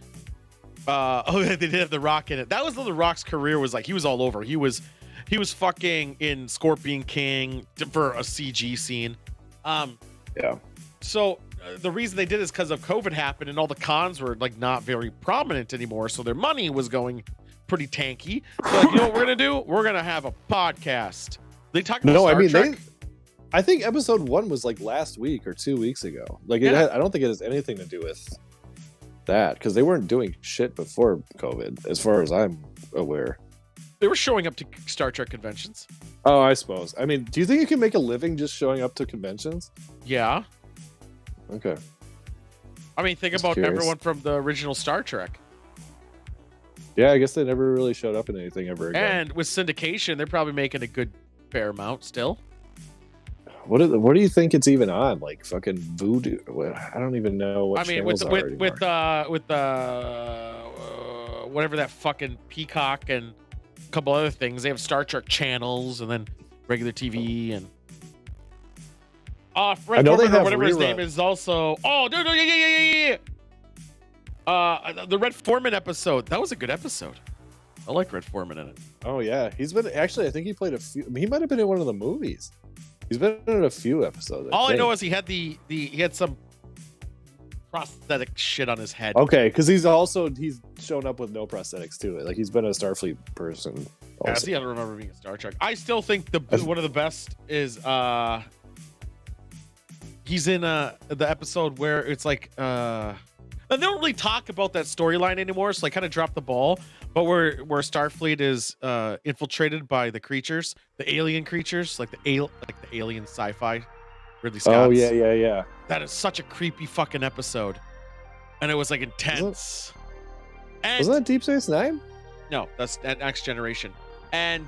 They did have The Rock in it. That was when The Rock's career was like, he was all over. He was fucking in Scorpion King for a CG scene. Yeah. So the reason they did is because of COVID happened and all the cons were like not very prominent anymore. So their money was going pretty tanky. So like, you know what we're gonna do? We're gonna have a podcast. They talked about Star Trek. I think episode 1 was like last week or 2 weeks ago. Like, I don't think it has anything to do with that, because they weren't doing shit before COVID, as far as I'm aware. They were showing up to Star Trek conventions. Oh, I suppose. I mean, do you think you can make a living just showing up to conventions? Yeah. Okay. I mean, think about everyone from the original Star Trek. Yeah, I guess they never really showed up in anything ever again. And with syndication, they're probably making a good fair amount still. What do you think it's even on? Like fucking Voodoo? I don't even know what. I mean, with whatever that fucking Peacock and a couple other things, they have Star Trek channels and then regular TV and. Fred Foreman, or whatever his name is, also. Oh, no, yeah. The Red Foreman episode. That was a good episode. I like Red Foreman in it. Oh yeah, he's been actually. I think he played a few. He might have been in one of the movies. He's been in a few episodes. All I know is he had he had some prosthetic shit on his head. Okay, because he's shown up with no prosthetics too. Like he's been a Starfleet person. Yeah, I don't remember being a Star Trek. I still think one of the best is he's in the episode where it's like and they don't really talk about that storyline anymore, so I kind of dropped the ball. But where Starfleet is infiltrated by the creatures, the alien creatures, like the alien sci-fi Ridley Scott's. Oh yeah. That is such a creepy fucking episode, and it was like intense. Wasn't that Deep Space Nine? No, that's Next Generation. And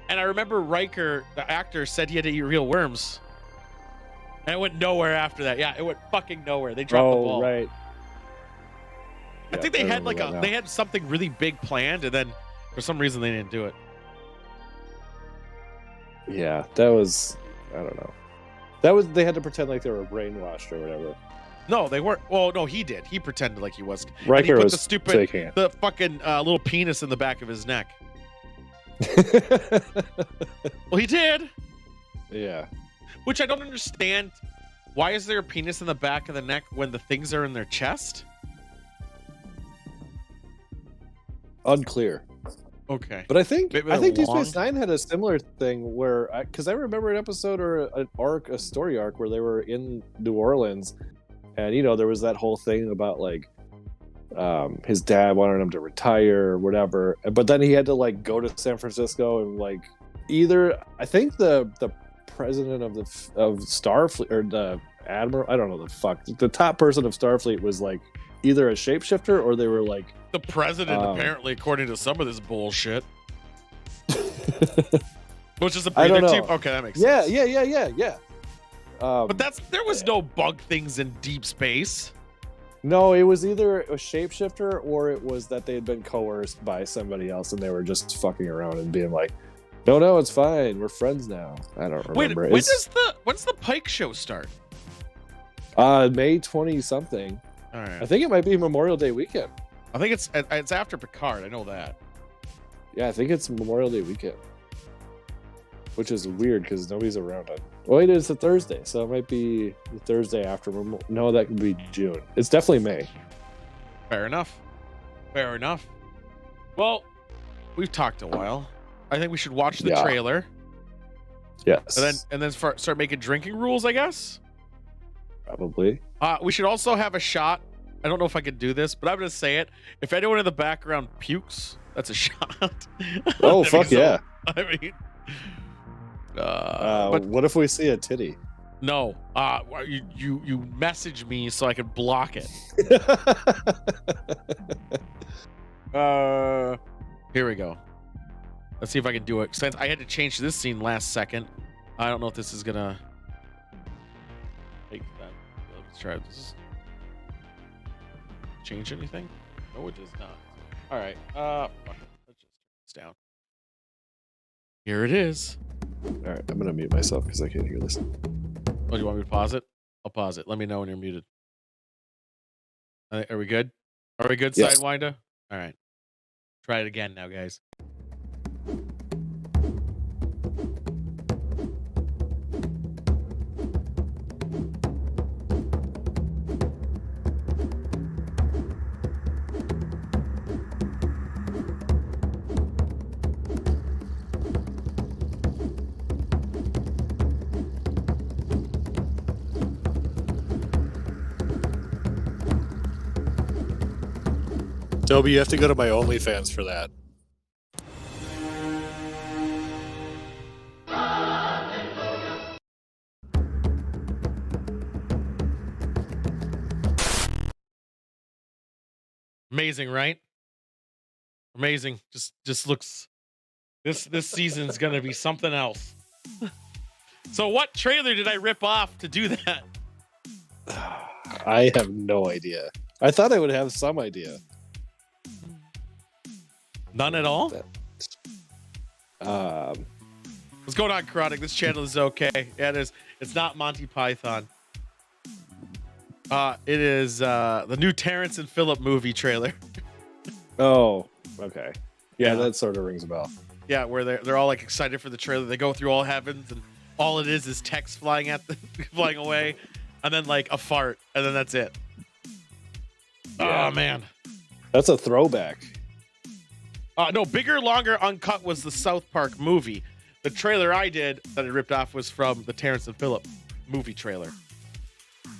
I remember Riker, the actor, said he had to eat real worms, and it went nowhere after that. Yeah, it went fucking nowhere. They dropped the ball. Right. I think they had they had something really big planned, and then for some reason they didn't do it. Yeah, that was, I don't know. They had to pretend like they were brainwashed or whatever. No, they weren't. Well, no, he did. He pretended like he was. Riker and he put was the fucking little penis in the back of his neck. Well, he did. Yeah. Which I don't understand. Why is there a penis in the back of the neck when the things are in their chest? Unclear. Okay. But I think Deep Space Nine had a similar thing where, because I remember an episode or a story arc where they were in New Orleans, and there was that whole thing about like his dad wanted him to retire or whatever, but then he had to like go to San Francisco and like I think the president of Starfleet or the admiral, I don't know the top person of Starfleet was like either a shapeshifter or they were like the president, apparently, according to some of this bullshit. Which is a breather too. Okay, that makes sense. Yeah. But there was no bug things in deep space. No, it was either a shapeshifter or it was that they had been coerced by somebody else and they were just fucking around and being like, no, it's fine. We're friends now. I don't remember. Wait, when's the Pike show start? May 20 something. All right. I think it might be Memorial Day weekend. I think it's after Picard. I know that. Yeah, I think it's Memorial Day weekend, which is weird because nobody's around on. Well, it is a Thursday, so it might be the Thursday after. No, that could be June. It's definitely May. Fair enough. Well, we've talked a while. I think we should watch the trailer. Yes. And then start making drinking rules, I guess. Probably. We should also have a shot. I don't know if I can do this, but I'm going to say it. If anyone in the background pukes, that's a shot. Oh, fuck yeah. I mean, but what if we see a titty? No. You message me so I can block it. Here we go. Let's see if I can do it. Since I had to change this scene last second, I don't know if this is going to take that. Let's try this. Change anything? No, it does not. All right. Fuck it. Let's just turn this down. Here it is. All right, I'm gonna mute myself because I can't hear this. Oh, do you want me to pause it? I'll pause it. Let me know when you're muted. Are we good? Are we good, Yes. Sidewinder? All right. Try it again now, guys. Toby, you have to go to my OnlyFans for that. Amazing, right? Amazing. Just looks. This season's gonna be something else. So, what trailer did I rip off to do that? I have no idea. I thought I would have some idea. None at all. What's going on, Chronic? This channel is okay. Yeah, it is. It's not Monty Python. It is the new Terrence and Phillip movie trailer. Oh, okay. Yeah, that sort of rings a bell. Yeah, where they're all like excited for the trailer. They go through all heavens, and all it is text flying flying away, and then like a fart, and then that's it. Yeah. Oh man, that's a throwback. No, Bigger, Longer, Uncut was the South Park movie. The trailer I did that I ripped off was from the Terrence and Phillip movie trailer.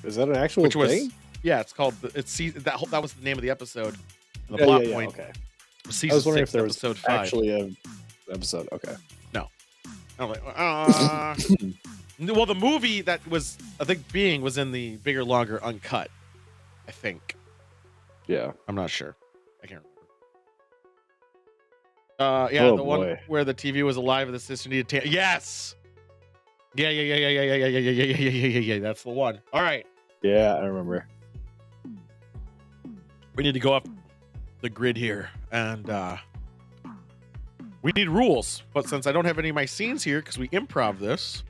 Is that an actual thing? Yeah, it's called. That was the name of the episode. The plot point. Okay. Season I was wondering 6, if there was episode 5. actually an episode. Okay. No. I'm like, well, the movie that was I think was in the Bigger, Longer, Uncut. I think. Yeah. I'm not sure. I can't remember. Yeah, the one where the TV was alive and the sister needed yes. Yeah. That's the one. All right. Yeah, I remember. We need to go up the grid here, and we need rules. But since I don't have any of my scenes here because we improv this,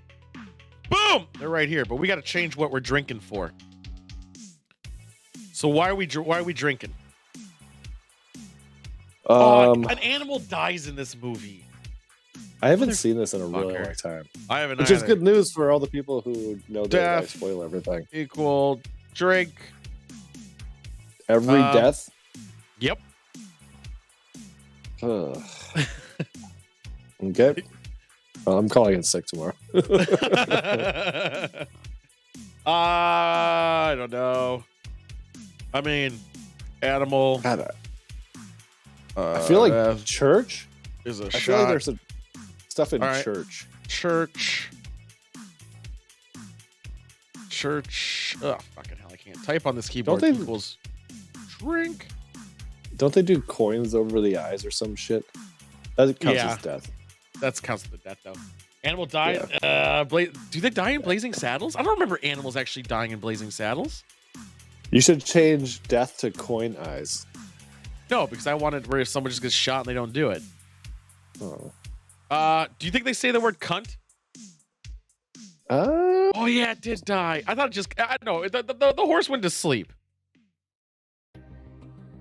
boom, they're right here. But we got to change what we're drinking for. So why are we drinking? An animal dies in this movie. I haven't seen this in a really long time. I haven't. Which is good news for all the people who know that I spoil everything. Equal drink. Every death. Yep. Okay. Well, I'm calling in sick tomorrow. I don't know. I mean, animal. God, I feel like church is a I shot. feel like there's some stuff in church. Church. Oh, fucking hell. I can't type on this keyboard. Equals drink. Don't they do coins over the eyes or some shit? That counts as death. That counts as the death, though. Animal die. Yeah. Do they die in Blazing Saddles? I don't remember animals actually dying in Blazing Saddles. You should change death to coin eyes. No, because I wanted where someone just gets shot and they don't do it. Oh. Do you think they say the word cunt? Oh yeah, it did die. I thought no, the horse went to sleep.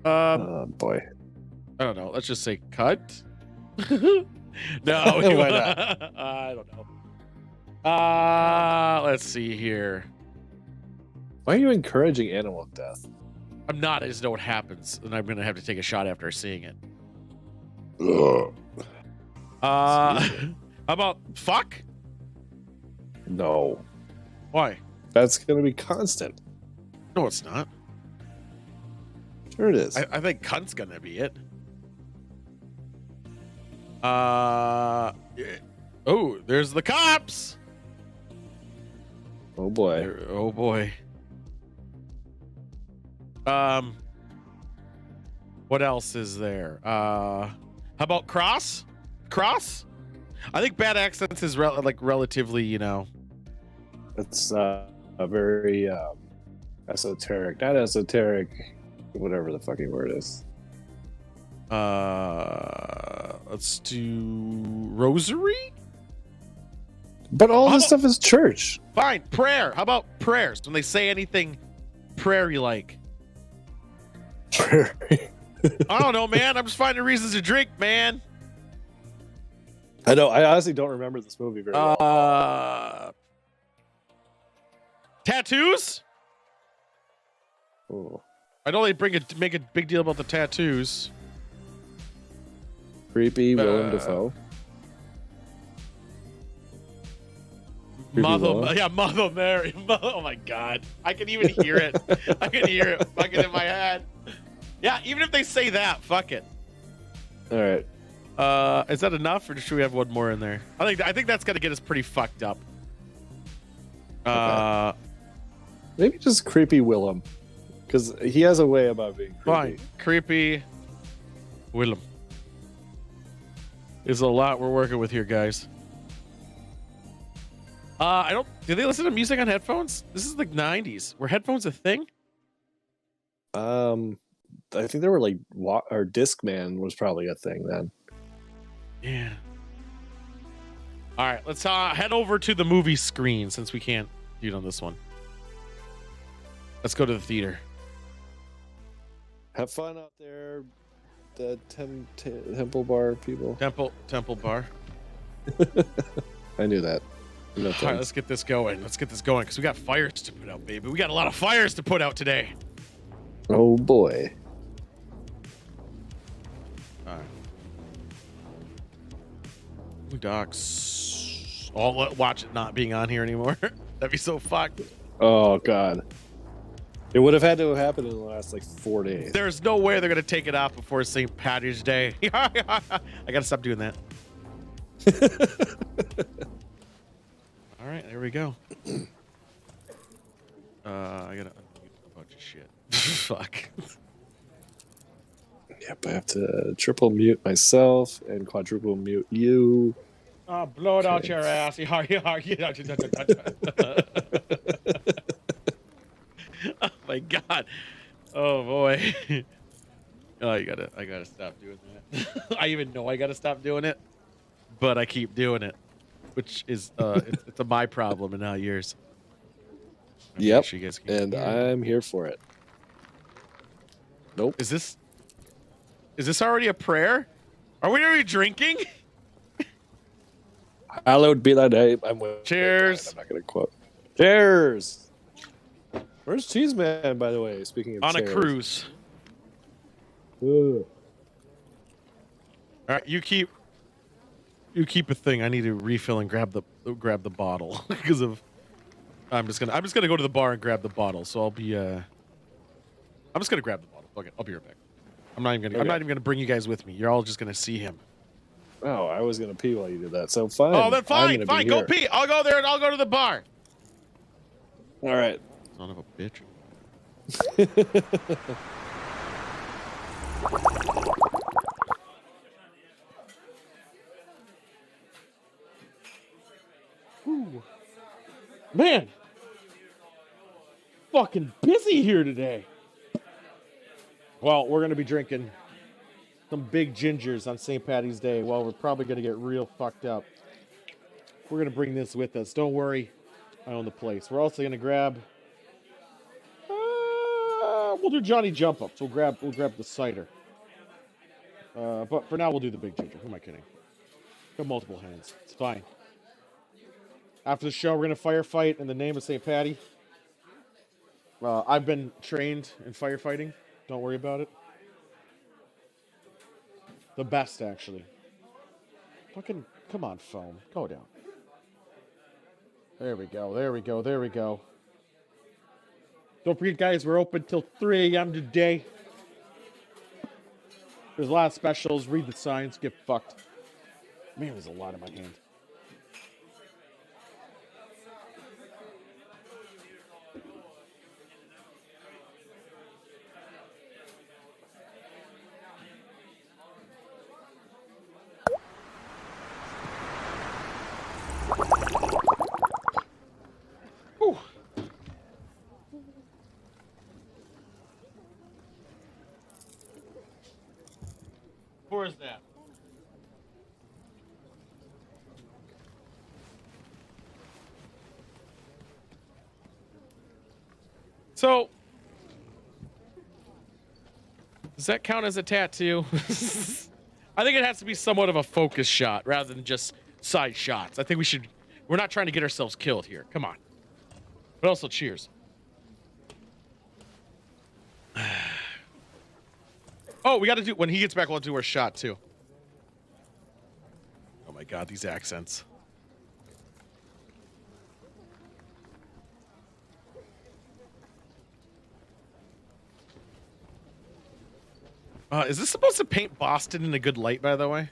Oh boy. I don't know. Let's just say cut. No, why not? I don't know. Let's see here. Why are you encouraging animal death? I'm not. I just know what happens, and I'm gonna have to take a shot after seeing it. How about fuck? No. Why? That's gonna be constant. No, it's not. Sure it is. I think cunt's gonna be it. Oh, there's the cops. Oh boy. Oh boy. What else is there? How about cross? Cross? I think bad accents is relatively, It's a very Esoteric, not esoteric, whatever the fucking word is. Let's do rosary. But all this stuff is church. Fine, prayer. How about prayers? When they say anything prayer-y like. Prayer. I don't know, man. I'm just finding reasons to drink, man. I know. I honestly don't remember this movie very well. Tattoos? Ooh. I know they make a big deal about the tattoos. Creepy Willem Dafoe. Mother Mary. Oh my God. I can even hear it. I can hear it fucking in my head. Yeah, even if they say that, fuck it. All right. Is that enough, or should we have one more in there? I think that's gonna get us pretty fucked up. Okay. Maybe just creepy Willem, because he has a way about being creepy. Fine, creepy Willem. There's a lot we're working with here, guys. Do they listen to music on headphones? This is the 90s. Were headphones a thing? I think they were like, or Discman was probably a thing then. Yeah. All right, let's head over to the movie screen since we can't do it on this one. Let's go to the theater. Have fun out there, the Temple Bar people. Temple Bar. I knew that. All right, let's get this going. Because we got fires to put out, baby. We got a lot of fires to put out today. Oh, boy. All right. Boondocks. Oh, watch it not being on here anymore. That'd be so fucked. Oh, God. It would have had to have happened in the last, 4 days. There's no way they're going to take it off before St. Paddy's Day. I got to stop doing that. All right, there we go. I got to unmute a bunch of shit. Fuck. Yep, I have to triple mute myself and quadruple mute you. Oh, blow it out your ass. Oh my God. Oh boy. Oh, I gotta stop doing that. I even know I gotta stop doing it, but I keep doing it, which is it's my problem and not yours. Yep. Sure you guys can I'm here for it. Nope. Is this already a prayer? Are we already drinking? Hallowed be thy name. Cheers. I'm not gonna quote. Cheers. Where's Cheese Man, by the way? Speaking of on chairs. A cruise. Ugh. All right, you keep a thing. I need to refill and grab the bottle because of. I'm just gonna go to the bar and grab the bottle. So I'll be. I'm just gonna grab the bottle. Okay, I'll be right back. I'm not even gonna bring you guys with me. You're all just gonna see him. Oh, I was gonna pee while you did that. So fine. Oh, then fine. Go pee. I'll go there and I'll go to the bar. All right. Son of a bitch. Ooh. Man, fucking busy here today. Well, we're gonna be drinking some big gingers on St. Paddy's Day. Well, we're probably gonna get real fucked up. We're gonna bring this with us. Don't worry, I own the place. We're also gonna grab. We'll do Johnny Jump Ups. We'll grab the cider. But for now, we'll do the big ginger. Who am I kidding? Got multiple hands. It's fine. After the show, we're gonna firefight in the name of St. Paddy. I've been trained in firefighting. Don't worry about it. The best, actually. Fucking come on, phone. Go down. There we go. Don't forget, guys, we're open till 3 a.m. today. There's a lot of specials. Read the signs. Get fucked. Man, there's a lot in my hand. Where's that? So, does that count as a tattoo? I think it has to be somewhat of a focus shot rather than just side shots. I think we're not trying to get ourselves killed here. Come on. But also, cheers. Oh, we got to do, when he gets back, we'll do our shot too. Oh my God, these accents. Is this supposed to paint Boston in a good light, by the way?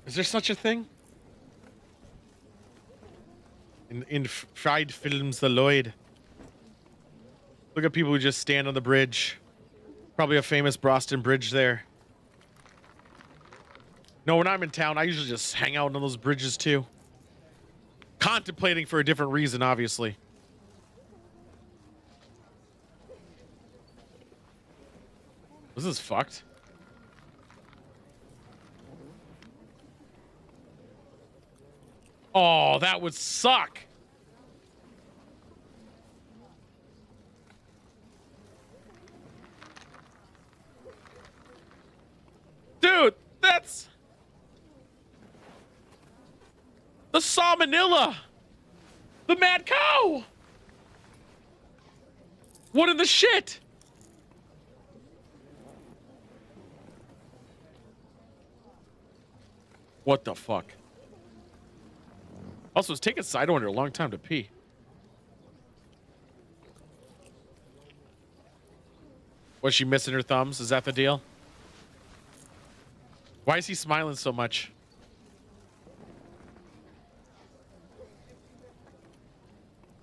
Is there such a thing? In fried films, the Lloyd. Look at people who just stand on the bridge. Probably a famous Boston Bridge there. No, when I'm in town, I usually just hang out on those bridges too. Contemplating for a different reason, obviously. This is fucked. Oh, that would suck. Dude, that's the salmonella. The mad cow. What in the shit? What the fuck? Also, it's taking Sidewinder a long time to pee. Was she missing her thumbs? Is that the deal? Why is he smiling so much?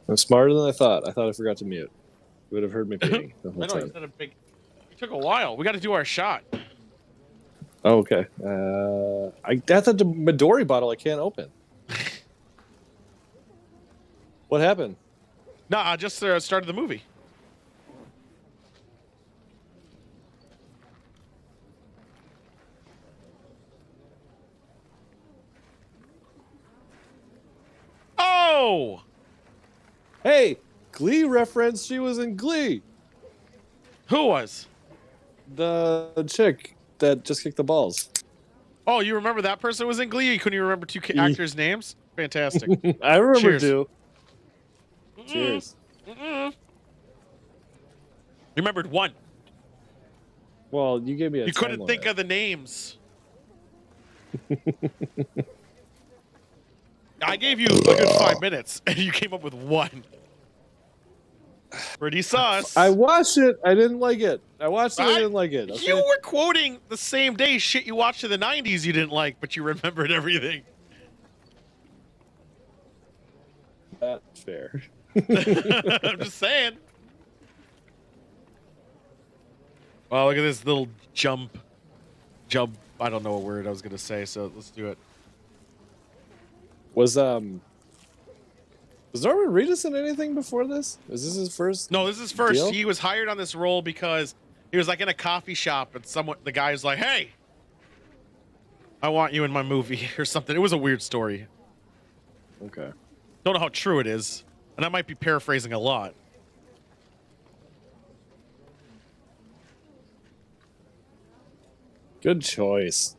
I'm smarter than I thought. I thought I forgot to mute. You would have heard me peeing the whole I know, time. you said it took a while. We got to do our shot. Oh, okay. That's a Midori bottle I can't open. What happened? No, I just started the movie. Oh! Hey, Glee reference. She was in Glee. Who was? The chick that just kicked the balls. Oh, you remember that person was in Glee? You couldn't even remember two actors' names? Fantastic. I remember Cheers. too. Cheers. You remembered one. Well, you gave me a You couldn't time think limit. of the names. I gave you a good 5 minutes, and you came up with one. Pretty sus. I watched it. I didn't like it. I watched it. I didn't like it. Okay? You were quoting the same day shit you watched in the 90s you didn't like, but you remembered everything. That's fair. I'm just saying. Well, look at this little jump. I don't know what word I was going to say, so let's do it. Was Norman Reedus in anything before this? Is this his first? No, this is first. deal? He was hired on this role because he was like in a coffee shop and the guy was like, "Hey, I want you in my movie," or something. It was a weird story. Okay. Don't know how true it is, and I might be paraphrasing a lot. Good choice.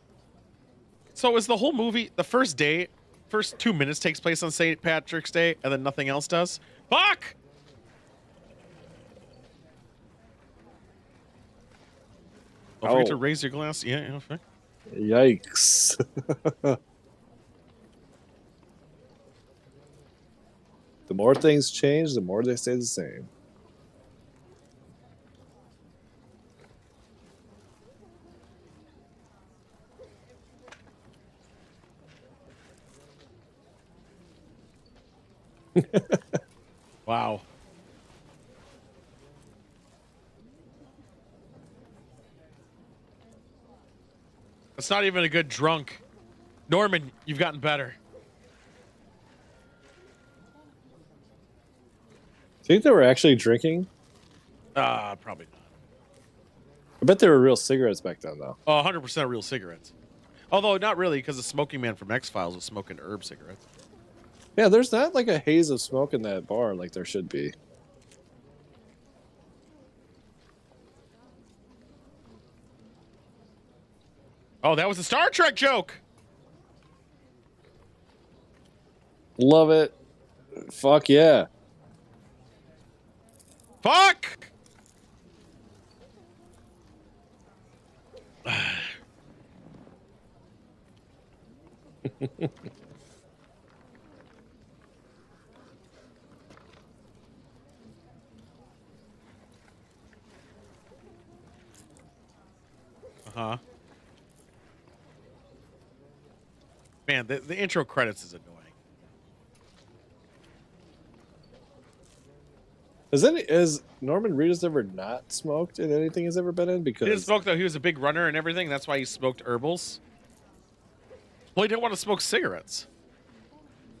So is the whole movie, the first 2 minutes takes place on St. Patrick's Day, and then nothing else does? Fuck! Don't forget to raise your glass. Yeah, okay. Yikes. The more things change, the more they stay the same. Wow. That's not even a good drunk. Norman, you've gotten better. Think they were actually drinking? Probably not. I bet they were real cigarettes back then, though. 100% real cigarettes. Although not really, because the smoking man from X-Files was smoking herb cigarettes. Yeah, there's not like a haze of smoke in that bar like there should be. Oh, that was a Star Trek joke. Love it. Fuck yeah. Fuck. Uh-huh. Man, the intro credits is annoying. Has Norman Reedus ever not smoked in anything he's ever been in? Because He didn't smoke, though. He was a big runner and everything. That's why he smoked herbals. Well, he didn't want to smoke cigarettes.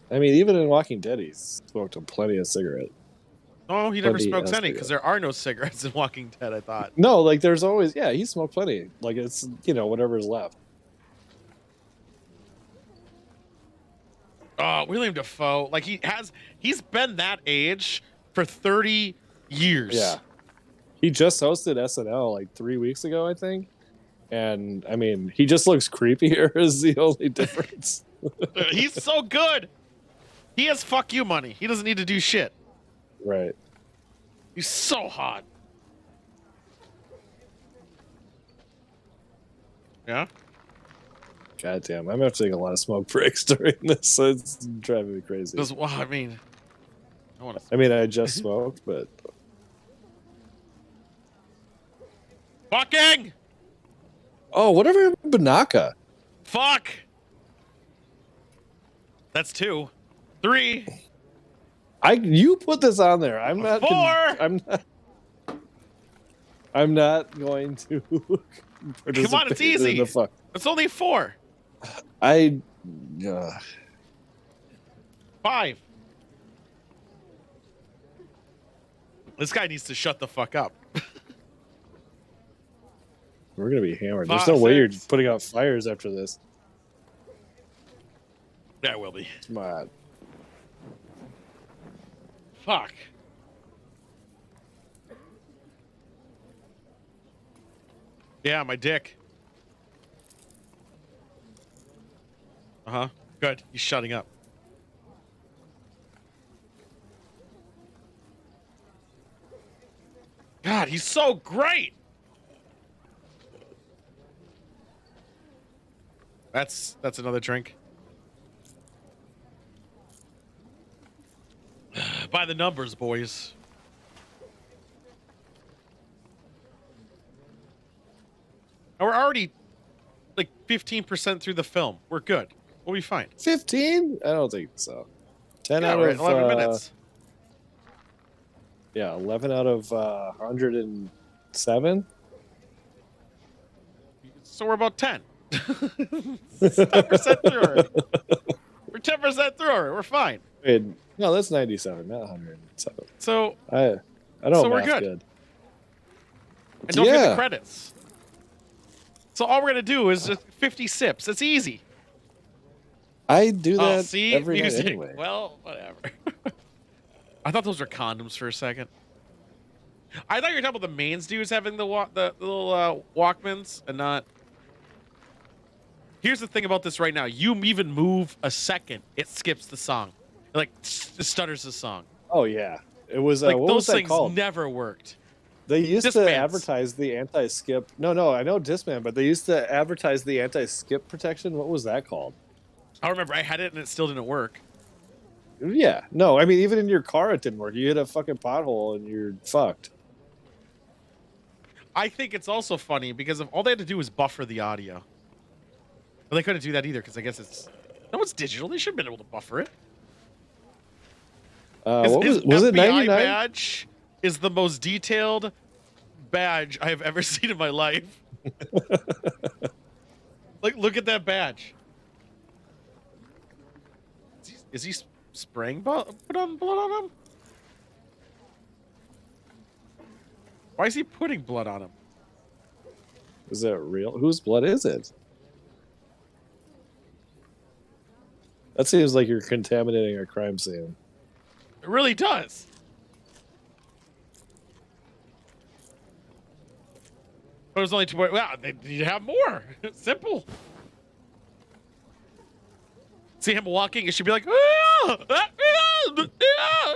I mean, even in Walking Dead, he's smoked plenty of cigarette. No, he never smokes any because there are no cigarettes in Walking Dead, I thought. No, like there's always, yeah, he smoked plenty. Like it's, whatever's left. William Dafoe, like he's been that age for 30 years. Yeah. He just hosted SNL like 3 weeks ago, I think. And I mean, he just looks creepier is the only difference. He's so good. He has fuck you money. He doesn't need to do shit. Right. He's so hot. Yeah? God damn. I'm going to have to take a lot of smoke breaks during this. So it's driving me crazy. Well, I mean, I just smoked, but. Fucking! Oh, whatever Banaka. Fuck! That's 2. 3. You put this on there. I'm not 4. I'm not going to. Come on, it's easy. It's only 4. 5. This guy needs to shut the fuck up. We're gonna be hammered. There's no way you're putting out fires after this. Yeah, will be. Come on. Fuck. Yeah, my dick. Uh-huh. Good. He's shutting up. God, he's so great. That's another drink. By the numbers, boys. And we're already like 15% through the film. We're good. We'll be fine. 15? I don't think so. 10 out of 11 minutes. Yeah, 11 out of 107. So we're about 10. 10% through already. We're 10% through already. We're fine. Wait, no, that's 97, not 107. So I don't. So we're good. And don't forget the credits. So all we're gonna do is just 50 sips. It's easy. I do that every music. night anyway. Well, whatever. I thought those were condoms for a second. I thought you were talking about the mains dudes having the little Walkmans and not. Here's the thing about this right now. You even move a second, it skips the song. It, like, it stutters the song. Oh, yeah. It was, like, what those was that things called? never worked. They used Discmans. to advertise the anti-skip. No, I know Discman, but they used to advertise the anti-skip protection. What was that called? I remember I had it and it still didn't work. Yeah. No, I mean, even in your car, it didn't work. You hit a fucking pothole and you're fucked. I think it's also funny because all they had to do was buffer the audio. But they couldn't do that either because I guess it's digital. They should have been able to buffer it. Was it 99? Badge is the most detailed badge I have ever seen in my life. Like, look at that badge. Is he spraying blood on him? Why is he putting blood on him? Is that real? Whose blood is it? That seems like you're contaminating a crime scene. It really does. But it was only 2. Wow, they need to have more. Simple. See him walking, it should be like, ah, ah, ah, ah.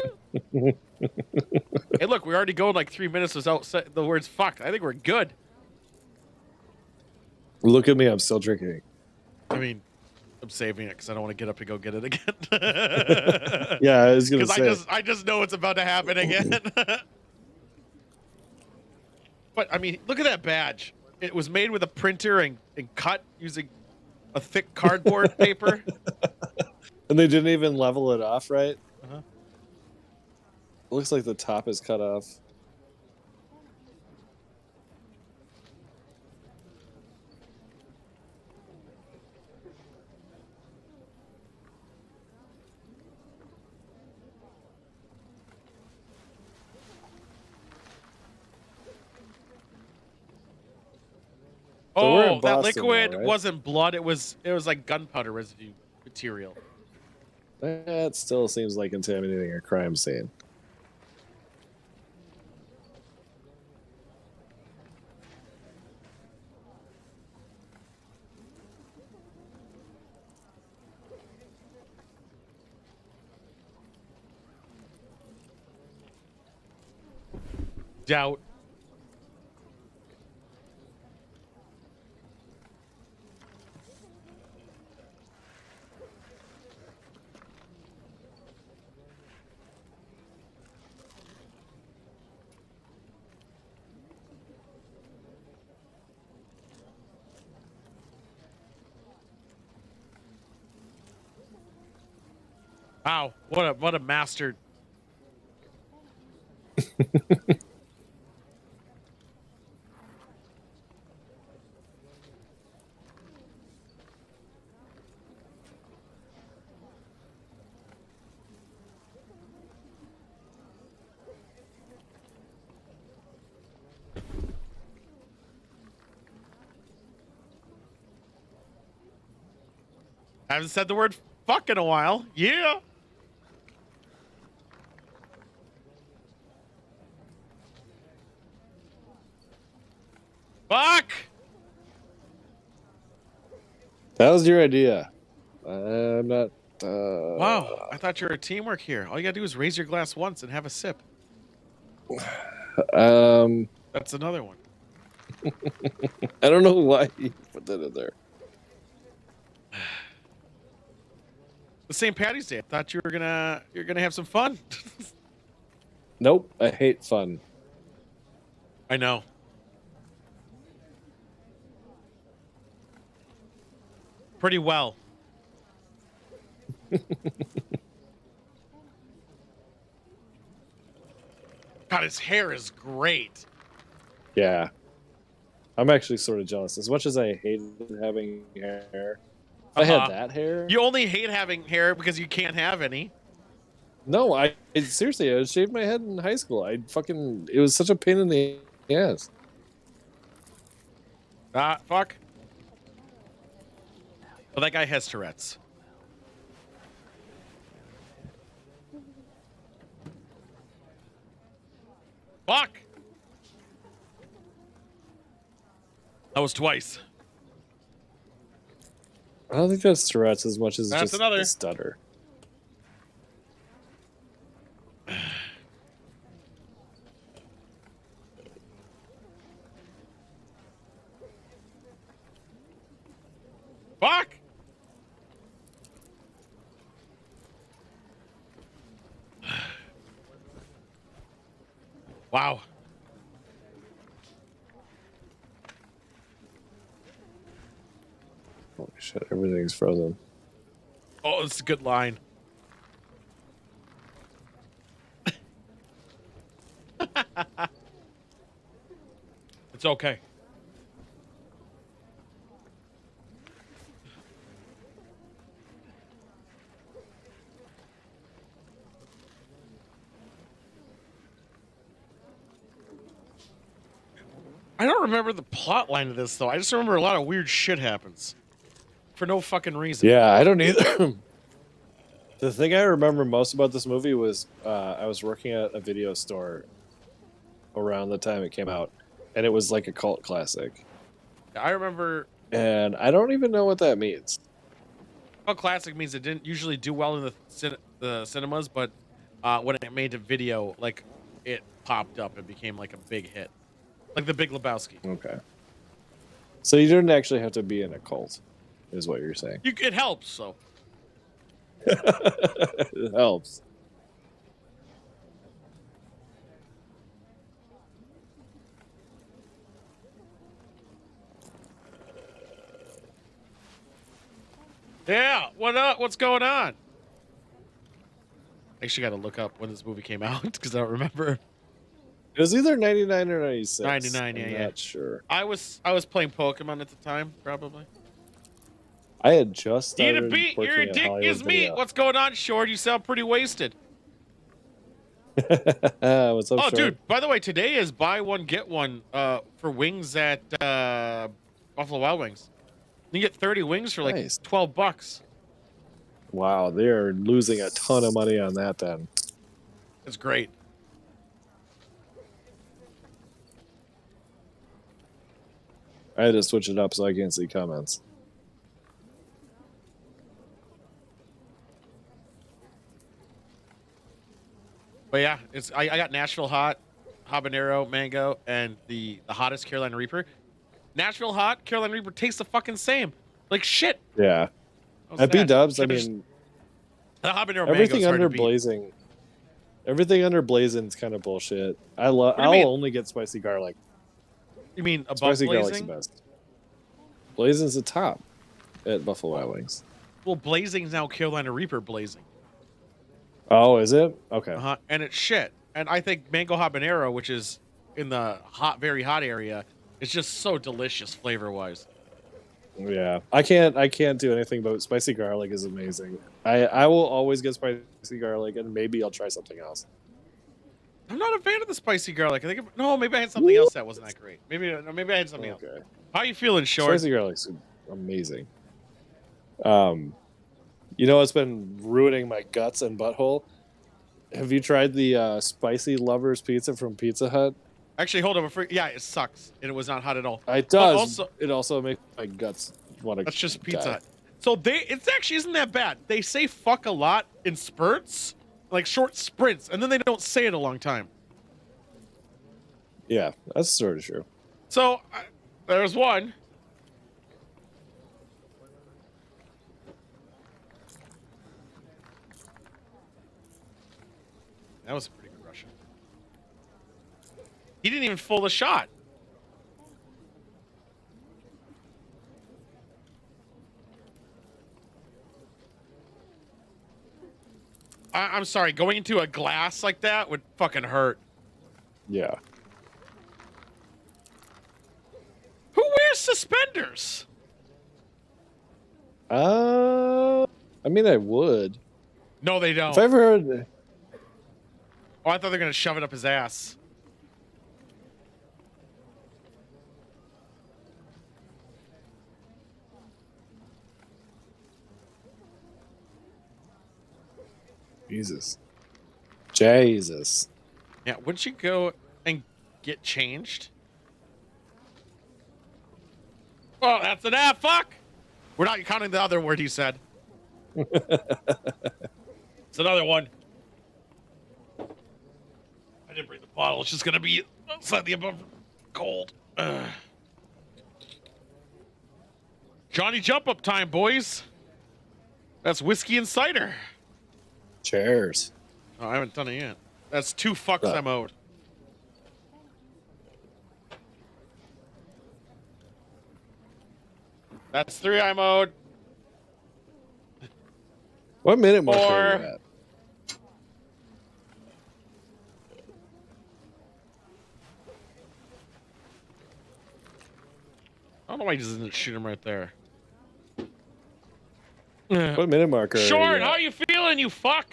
Hey, look, we're already going like 3 minutes without the words fuck. I think we're good. Look at me, I'm still drinking. I mean, I'm saving it because I don't want to get up and go get it again. Yeah, I was gonna say. Because I just know it's about to happen again. But I mean, look at that badge. It was made with a printer and cut using a thick cardboard paper. And they didn't even level it off, right? Uh-huh. It looks like the top is cut off. Oh, that liquid wasn't blood. It was like gunpowder residue material. That still seems like contaminating a crime scene. Doubt. Wow, what a master. I haven't said the word fuck in a while. Yeah. Fuck! That was your idea. I'm not. Wow, I thought you were teamwork here. All you gotta do is raise your glass once and have a sip. That's another one. I don't know why you put that in there. The St. Paddy's Day. I thought you're gonna have some fun. Nope, I hate fun. I know. Pretty well. God, his hair is great. Yeah. I'm actually sort of jealous. As much as I hated having hair, if I had that hair. You only hate having hair because you can't have any. No, I seriously, I shaved my head in high school. It was such a pain in the ass. Fuck. Well, that guy has Tourette's. Fuck. That was twice. I don't think that's Tourette's as much as That's just another. a stutter. Fuck. Wow. Holy shit, everything's frozen. Oh, it's a good line. It's okay. I don't remember the plot line of this though. I just remember a lot of weird shit happens for no fucking reason. Yeah, I don't either. The thing I remember most about this movie was I was working at a video store around the time it came out, and it was like a cult classic. I remember. And I don't even know what that means. Cult classic means it didn't usually do well in the cinemas, but when it made a video, like it popped up and became like a big hit, like The Big Lebowski. Okay. So you didn't actually have to be in a cult, is what you're saying. It helps, so. It helps. Yeah, what up? What's going on? I actually got to look up when this movie came out because I don't remember. It was either 99 or 96. 99, yeah, I'm not sure. I was playing Pokemon at the time, probably. I had just Eat started a beat, working your at dick Hollywood is meat. Video. What's going on, Short? You sound pretty wasted. What's up, Oh, Short? dude, by the way, today is buy one, get one for wings at Buffalo Wild Wings. You get 30 wings for like Nice. $12. Wow, they're losing a ton of money on that then. It's great. I had to switch it up so I can't see comments. But yeah, I got Nashville Hot, Habanero, Mango, and the hottest Carolina Reaper. Nashville Hot, Carolina Reaper tastes the fucking same. Like shit. Yeah. Oh, At snatch. B-dubs, I Should've mean, the Habanero everything Mango's hard under to beat. blazing, everything under blazing's kind of bullshit. I'll mean? only get spicy garlic. You mean above Spicy garlic's the blazing? best. Blazing's the top at Buffalo Wild Wings. Well, blazing's now Carolina Reaper blazing. Oh, is it? Okay. And it's shit. And I think Mango Habanero, which is in the hot, very hot area, is just so delicious flavor wise. Yeah, I can't do anything but spicy garlic is amazing. I will always get spicy garlic, and maybe I'll try something else. I'm not a fan of the spicy garlic. I think maybe I had something else that wasn't that great. Maybe I had something else. How you feeling, Short? Spicy garlic's amazing. You know what's been ruining my guts and butthole? Have you tried the spicy lovers pizza from Pizza Hut? Actually, hold on. Yeah, it sucks, and it was not hot at all. It does. It also makes my guts want to. That's just Pizza Hut. So it actually isn't that bad. They say fuck a lot in spurts, like short sprints, and then they don't say it a long time. Yeah, that's sort of true. So there's one. That was a pretty good Russian. He didn't even fool the shot. I'm sorry, going into a glass like that would fucking hurt. Yeah. Who wears suspenders? I mean, I would. No, they don't. If I ever heard. Oh, I thought they were gonna shove it up his ass. Jesus. Yeah, wouldn't you go and get changed? Oh, that's an F. Fuck. We're not counting the other word he said. It's another one. I didn't bring the bottle. It's just gonna be slightly above cold. Johnny jump up time, boys. That's whiskey and cider. Cheers. Oh, I haven't done it yet. That's 2 fucks I'm owed. That's 3 I'm owed. What minute mark are you at? I don't know why he doesn't shoot him right there. What minute marker? Short, how you feeling, you fuck?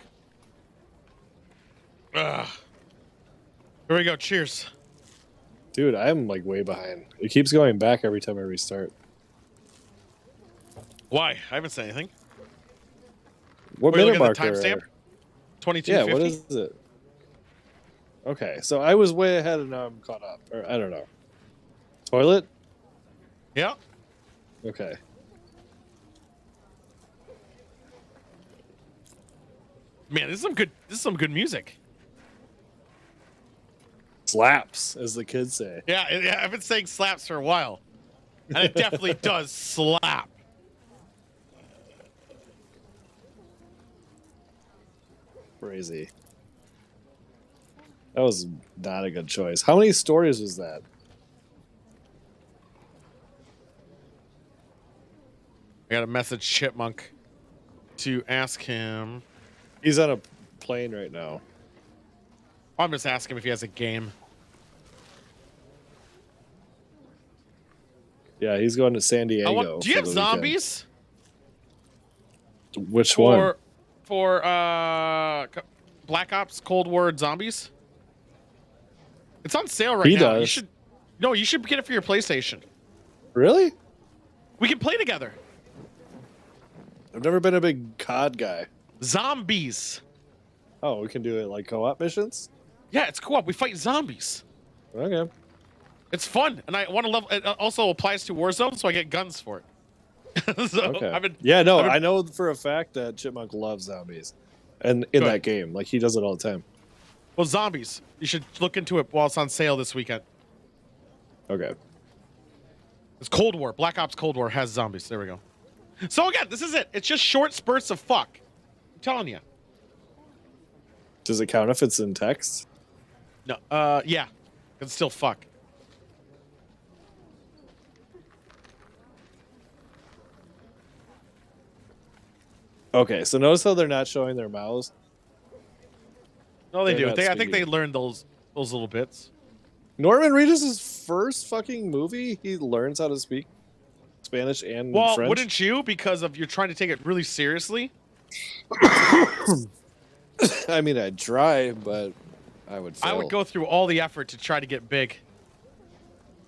Ugh. Here we go. Cheers. Dude, I'm like way behind. It keeps going back every time I restart. Why? I haven't said anything. What minute marker? Timestamp? 22:50. Yeah, what is it? Okay, so I was way ahead and now I'm caught up. Or I don't know. Toilet? Yeah. Okay. Man, this is some good music. Slaps, as the kids say. Yeah, I've been saying slaps for a while. And it definitely does slap. Crazy. That was not a good choice. How many stories was that? I got to message Chipmunk to ask him. He's on a plane right now. I'm just asking him if he has a game. Yeah, he's going to San Diego. Do you have zombies? Which one? For Black Ops Cold War Zombies? It's on sale right now. Does. You should get it for your PlayStation. Really? We can play together. I've never been a big COD guy. Zombies. Oh, we can do it like co-op missions? Yeah, it's co-op. We fight zombies. Okay. It's fun, and I want to level. It also applies to Warzone, so I get guns for it. So okay. I know for a fact that Chipmunk loves zombies, and in that game, like he does it all the time. Well, zombies. You should look into it while it's on sale this weekend. Okay. It's Cold War. Black Ops Cold War has zombies. There we go. So again, this is it. It's just short spurts of fuck. I'm telling you. Does it count if it's in text? No. Yeah. It's still fuck. Okay, so notice how they're not showing their mouths. No, they do. I think they learned those little bits. Norman Reedus' first fucking movie, he learns how to speak Spanish and French. Well, wouldn't you? Because you're trying to take it really seriously. I mean, I'd try, but I would fail. I would go through all the effort to try to get big,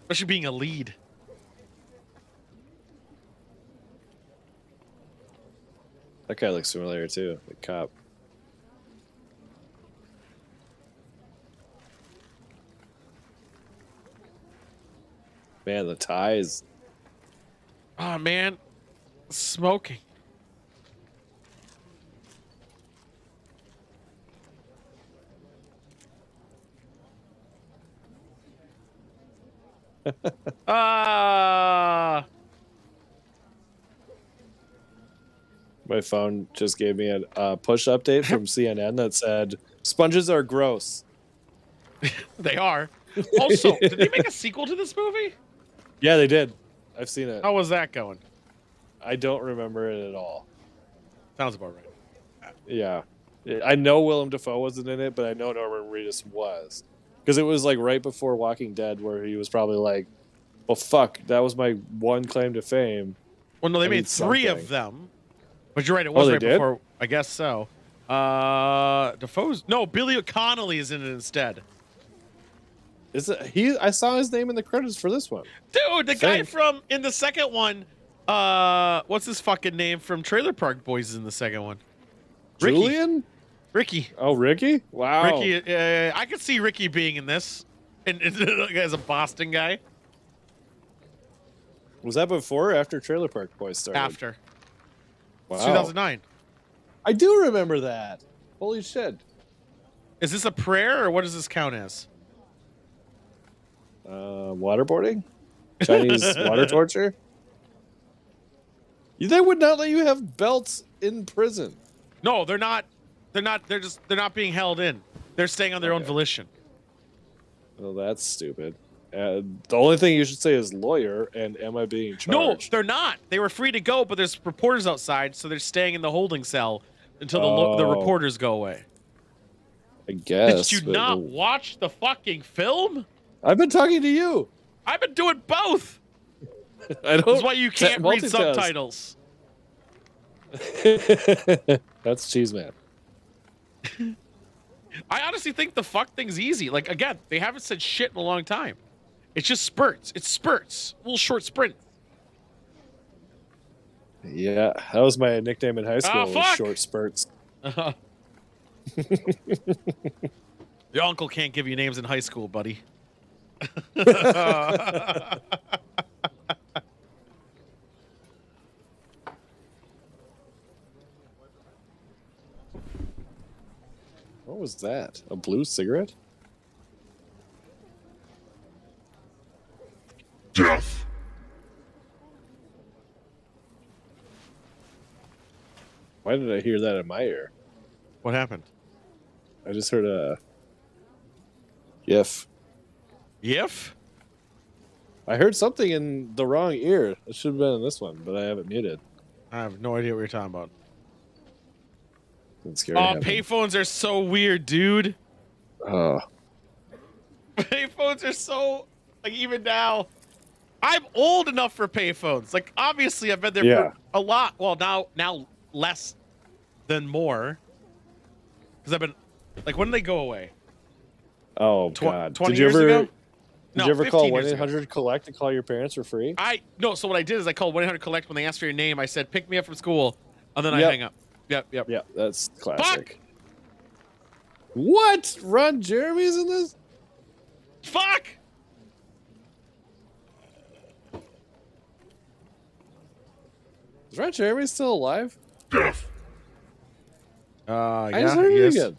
especially being a lead. That guy looks familiar too, the cop. Man, the ties. Oh man, smoking. My phone just gave me a push update from CNN that said sponges are gross. They are. Also, did they make a sequel to this movie? Yeah, they did. I've seen it. How was that going? I don't remember it at all. Sounds about right. Yeah. I know Willem Dafoe wasn't in it, but I know Norman Reedus was. Because it was like right before Walking Dead where he was probably like, well, fuck, that was my one claim to fame. Well, no, they made three of them. But you're right, it was right before. I guess so. Dafoe's... No, Billy Connolly is in it instead. Is it he? I saw his name in the credits for this one. Dude, the guy from in the second one. What's his fucking name from Trailer Park Boys is in the second one? Ricky. Julian? Ricky. Oh, Ricky? Wow. Ricky. I could see Ricky being in this, and as a Boston guy. Was that before or after Trailer Park Boys started? After. Wow. 2009. I do remember that. Holy shit. Is this a prayer or what does this count as? Waterboarding? Chinese water torture? They would not let you have belts in prison. No, they're not. They're not being held in. They're staying on their own volition. Well, that's stupid. The only thing you should say is lawyer and am I being charged? No, they're not. They were free to go, but there's reporters outside, so they're staying in the holding cell until the reporters go away. I guess. Did you not watch the fucking film? I've been talking to you. I've been doing both. I don't. That's why you can't read subtitles. That's cheese man. I honestly think the fuck thing's easy. Like, again, they haven't said shit in a long time. It's just spurts. It's spurts. Little short sprints. Yeah, that was my nickname in high school. Oh, fuck! Was short spurts. Your uncle can't give you names in high school, buddy. What was that? A blue cigarette? Death. Why did I hear that in my ear? What happened? I just heard a yiff. Yiff? I heard something in the wrong ear. It should have been in this one, but I have it muted. I have no idea what you're talking about. It's scary. Oh, payphones are so weird, dude. Oh. Payphones are so, like, even now. I'm old enough for payphones. Like, obviously, I've been there for a lot. Well, now less than more. Because I've been, like, when did they go away? Oh, God. 20 did you years ever, ago? Did you ever call 1-800-COLLECT to call your parents for free? No, so what I did is I called 1-800-COLLECT when they asked for your name. I said, pick me up from school. And then I hang up. Yep. Yeah, that's classic. Fuck! What? Ron Jeremy's in this? Fuck! Is Ron Jeremy still alive? Death. I Yeah, just heard he it is. again.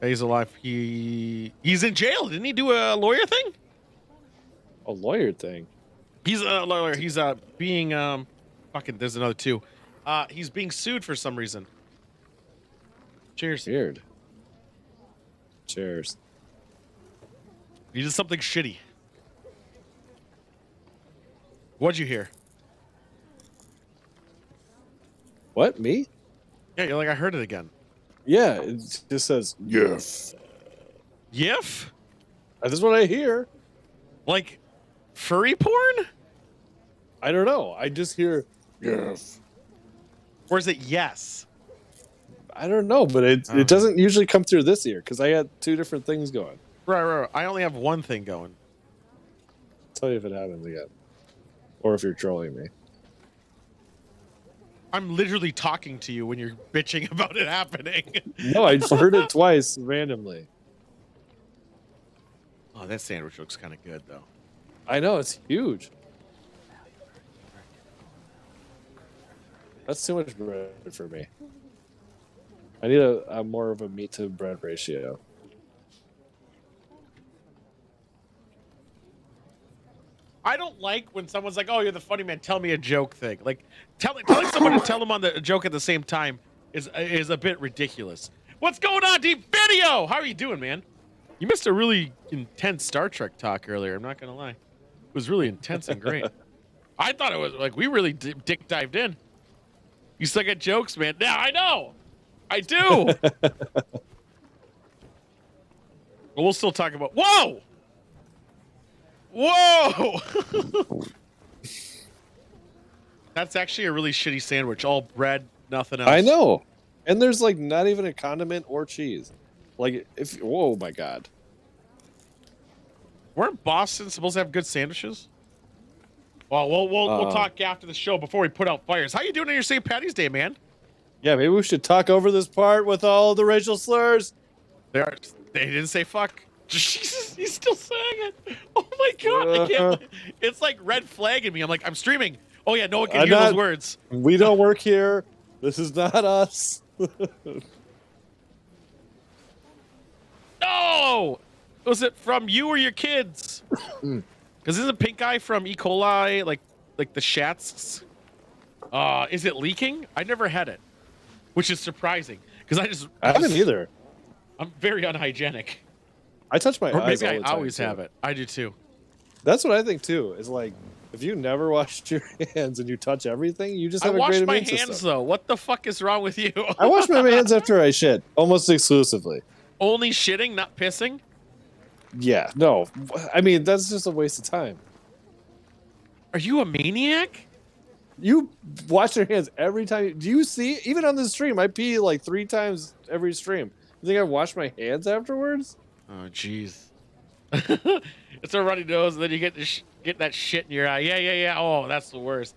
He's alive. He's in jail. Didn't he do a lawyer thing? A lawyer thing. He's a lawyer. He's being fucking. There's another two. He's being sued for some reason. Cheers. Weird. Cheers. He did something shitty. What'd you hear? What? Me? Yeah, you're like, I heard it again. Yeah, it just says yes. Yiff? That's what I hear. Like furry porn? I don't know. I just hear yes. Or is it yes? I don't know, but it doesn't usually come through this ear because I got two different things going. Right. I only have one thing going. I'll tell you if it happens again. Or if you're trolling me. I'm literally talking to you when you're bitching about it happening. No, I just heard it twice randomly. Oh, that sandwich looks kind of good, though. I know, it's huge. That's too much bread for me. I need a more of a meat to bread ratio. I don't like when someone's like, "Oh, you're the funny man. Tell me a joke." Thing like telling someone to tell them on the joke at the same time is a bit ridiculous. What's going on, Deep Video? How are you doing, man? You missed a really intense Star Trek talk earlier. I'm not gonna lie, it was really intense and great. I thought it was like we really dick dived in. You suck at jokes, man. Yeah, I know. I do. But we'll still talk about. Whoa. That's actually a really shitty sandwich. All bread, nothing else. I know. And there's like not even a condiment or cheese. Like if whoa my god. Weren't Boston supposed to have good sandwiches? Well, we'll talk after the show before we put out fires. How you doing on your St. Paddy's Day, man? Yeah, maybe we should talk over this part with all the racial slurs. They didn't say fuck. Jesus, he's still saying it. Oh my god, I can't. It's like red flagging me. I'm like, I'm streaming. Oh yeah, no one can hear those words. We don't work here. This is not us. No! Was it from you or your kids? Because isn't pink eye from E. coli like the shats? Is it leaking? I never had it, which is surprising because I haven't either. I'm very unhygienic. I touch my Or eyes maybe all the I time, always too. have it. I do too. That's what I think too. Is like if you never washed your hands and you touch everything, you just have a great immune system. I wash my hands though. What the fuck is wrong with you? I wash my hands after I shit, almost exclusively. Only shitting, not pissing? Yeah, no. I mean, that's just a waste of time. Are you a maniac? You wash your hands every time. Do you see? Even on the stream, I pee like 3 times every stream. You think I wash my hands afterwards? Oh, jeez. It's a runny nose, and then you get get that shit in your eye. Yeah, yeah, yeah. Oh, that's the worst.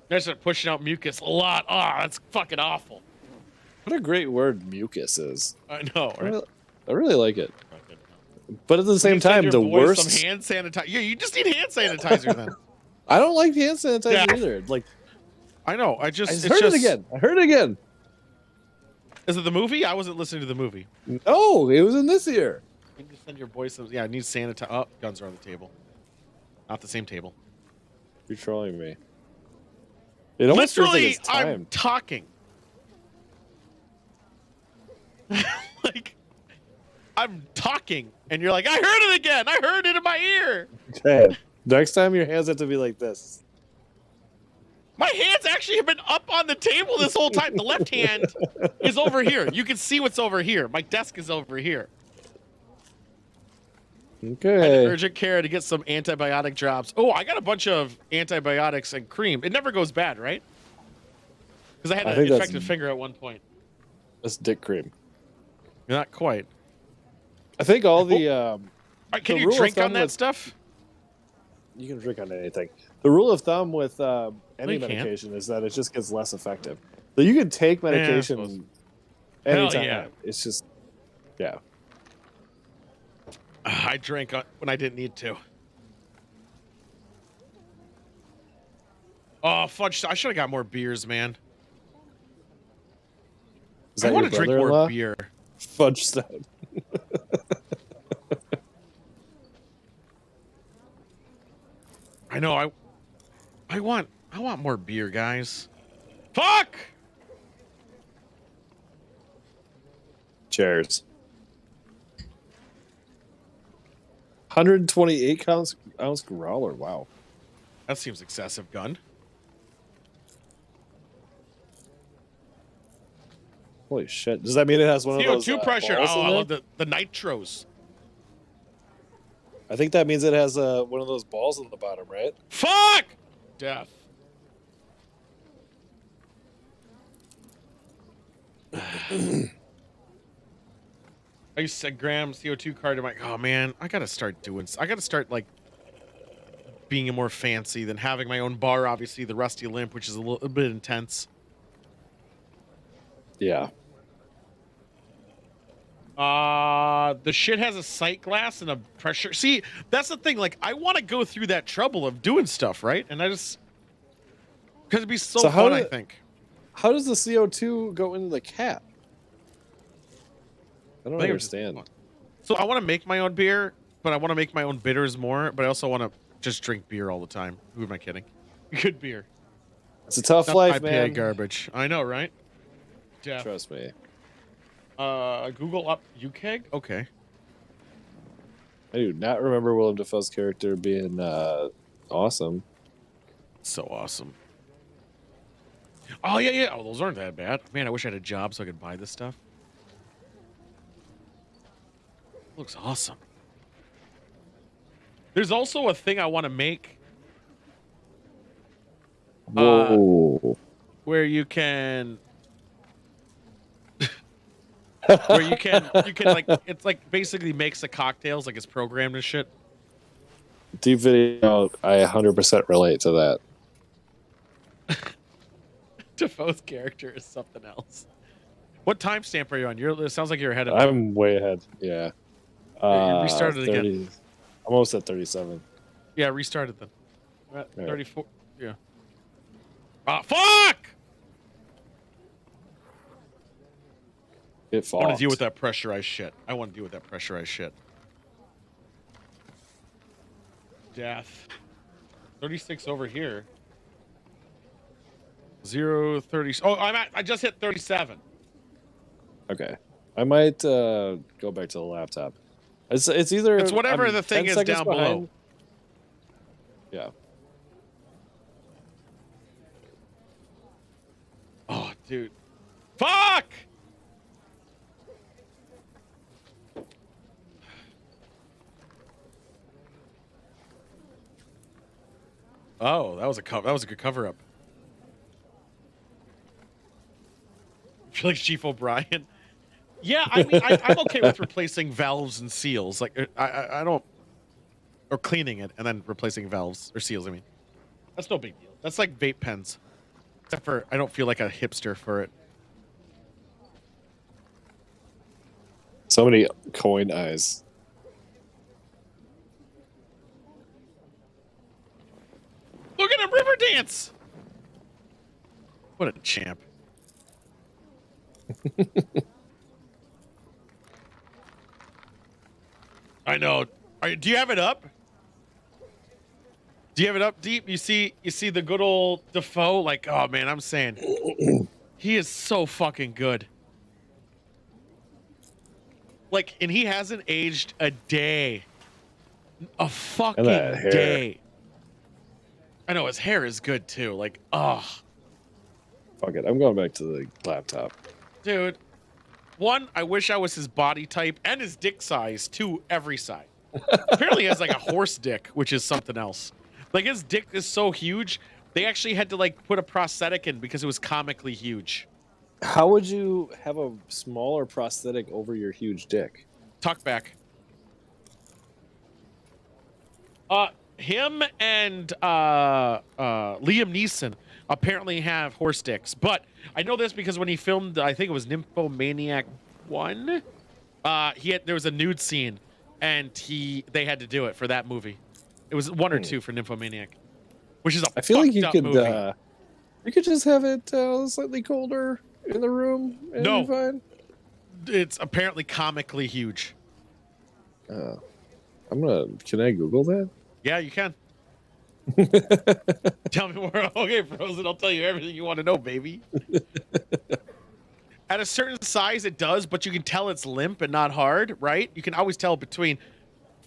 They start pushing out mucus a lot. Oh, that's fucking awful. What a great word mucus is. I know, right? I really like it. But at the same time, the worst. Some hand sanitizer. Yeah, you just need hand sanitizer then. I don't like hand sanitizer either. Like, I know. I heard it again. I heard it again. Is it the movie? I wasn't listening to the movie. No, it was in this year. You can just send your boy some. Yeah, I need sanitizer. Oh, guns are on the table. Not the same table. You're trolling me. It almost feels like it's timed. I'm talking. Like, I'm talking, and you're like, I heard it again. I heard it in my ear. Okay. Next time, your hands have to be like this. My hands actually have been up on the table this whole time. The left hand is over here. You can see what's over here. My desk is over here. Okay. I had urgent care to get some antibiotic drops. Oh, I got a bunch of antibiotics and cream. It never goes bad, right? Because I had an infected finger at one point. That's dick cream. Not quite. I think all the. Can you drink on that stuff? You can drink on anything. The rule of thumb with any medication is that it just gets less effective. So you can take medication anytime. Yeah. It's just, yeah. I drank when I didn't need to. Oh, fudge! I should have got more beers, man. I want to drink more beer. Fudge stout. I know. I want more beer, guys. Fuck! Cheers. 128 ounce growler. Wow. That seems excessive, gun. Holy shit. Does that mean it has one of those CO2 pressure? Oh, I love the nitros. I think that means it has one of those balls on the bottom, right? Fuck! Death. I used to gram CO2 card. I'm like, oh man, I gotta start like being more fancy than having my own bar. Obviously, the Rusty Limp, which is a little bit intense. Yeah. The shit has a sight glass and a pressure. See, that's the thing. Like, I want to go through that trouble of doing stuff, right? And I just because it'd be so fun. I think. How does the CO2 go into the cap? I don't understand. So I want to make my own beer, but I want to make my own bitters more. But I also want to just drink beer all the time. Who am I kidding? Good beer. It's a tough life, man. Garbage. I know, right? Yeah. Trust me. Google up UKEG? Okay. I do not remember Willem Dafoe's character being awesome. So awesome. Oh, yeah, yeah. Oh, those aren't that bad. Man, I wish I had a job so I could buy this stuff. Looks awesome. There's also a thing I want to make. Whoa. Where you can... where you can like it's like basically makes the cocktails like it's programmed and shit. Deep video, I 100% relate to that. Defoe's character is something else. What timestamp are you on? It sounds like you're ahead of me. I'm way ahead. Yeah. You restarted 30, again. I'm almost at 37. Yeah, restarted then. We're at 34. Yeah. Fuck! I want to deal with that pressurized shit. Death. 36 over here. 030. Oh, I just hit 37. Okay. I might go back to the laptop. It's either it's whatever the thing is down below. Yeah. Oh, dude. Fuck! Oh, that was a good cover up. I feel like Chief O'Brien. Yeah, I mean, I'm okay with replacing valves and seals. Like, I don't. or cleaning it and then replacing valves or seals. I mean, that's no big deal. That's like vape pens, except for I don't feel like a hipster for it. So many coin eyes. Look at him river dance. What a champ. I know. Do you have it up? Do you have it up deep? You see the good old Defoe? Like, oh man, I'm saying he is so fucking good. Like, and he hasn't aged a day. A fucking day. I know his hair is good too. Like, oh. Fuck it. I'm going back to the laptop. Dude. One, I wish I was his body type and his dick size too, every side. Apparently he has like a horse dick, which is something else. Like his dick is so huge, they actually had to like put a prosthetic in because it was comically huge. How would you have a smaller prosthetic over your huge dick? Tuck back. Him and Liam Neeson apparently have horse dicks, but I know this because when he filmed, I think it was Nymphomaniac 1, there was a nude scene, and they had to do it for that movie. It was 1 or 2 for Nymphomaniac, which is I feel like you could movie. You could just have it slightly colder in the room. And No, be fine. It's apparently comically huge. Can I Google that? Yeah, you can. Tell me more. Okay, Frozen, I'll tell you everything you want to know, baby. At a certain size, it does, but you can tell it's limp and not hard, right? You can always tell between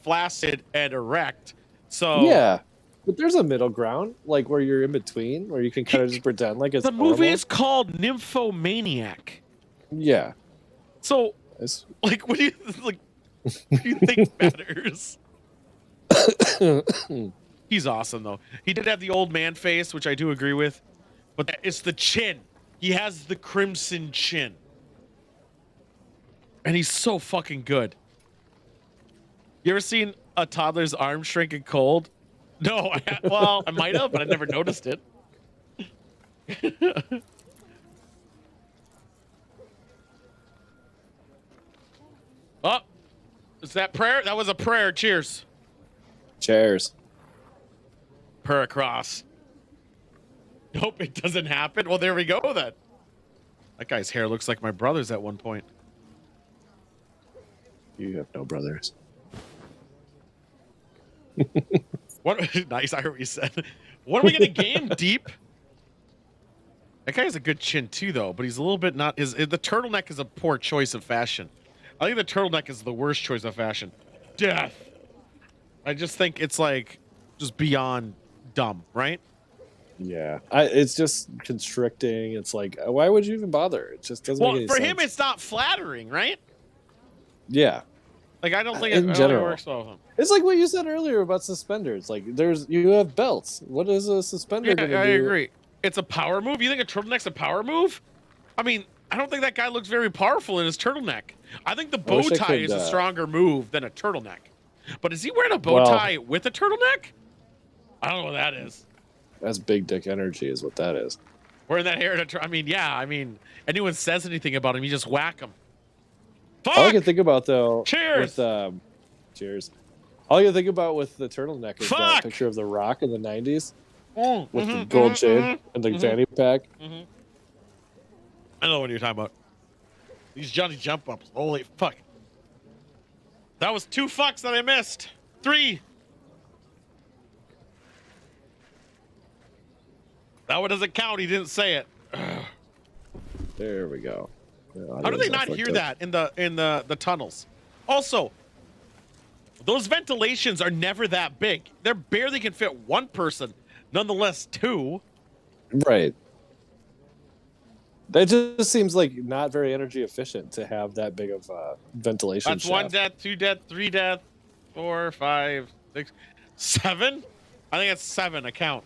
flaccid and erect. So yeah, but there's a middle ground, like where you're in between, where you can kind of just pretend like it's the normal. movie is called Nymphomaniac. Yeah. So, like, what do you think matters? He's awesome, though. He did have the old man face, which I do agree with, but it's the chin. He has the crimson chin. And he's so fucking good. You ever seen a toddler's arm shrinking cold? No, I might have, but I never noticed it. Oh, is that prayer? That was a prayer. Cheers. Cheers. Per across. Nope, it doesn't happen. Well, there we go then. That guy's hair looks like my brother's at one point. You have no brothers. What? Nice, I heard what you said. What are we gonna game deep? That guy has a good chin too, though, but he's a little bit not. The turtleneck is a poor choice of fashion. I think the turtleneck is the worst choice of fashion. Death. I just think it's like just beyond dumb, right? Yeah, it's just constricting. It's like, why would you even bother? It just doesn't make any sense. For him, it's not flattering, right? Yeah. Like, I don't think in general, it works well with him. It's like what you said earlier about suspenders. Like, you have belts. What is a suspender going to do? I agree. It's a power move. You think a turtleneck's a power move? I mean, I don't think that guy looks very powerful in his turtleneck. I think the bow tie is a stronger move than a turtleneck. But is he wearing a bow tie with a turtleneck? I don't know what that is. That's big dick energy is what that is. Wearing that hair, anyone says anything about him, you just whack him. Fuck! All I can think about, though... Cheers! Cheers. All I can think about with the turtleneck is that picture of The Rock in the 90s with the gold chain and the fanny pack. I know what you're talking about. These Johnny jump ups. Holy fuck. That was 2 fucks that I missed. 3. That one doesn't count. He didn't say it. There we go. How do they not hear that in the tunnels? Also, those ventilations are never that big. They barely can fit 1 person, nonetheless 2. Right. That just seems like not very energy efficient to have that big of ventilation. That's shaft. 1 death, 2 death, 3 death, 4, 5, 6, 7. I think that's 7. I count.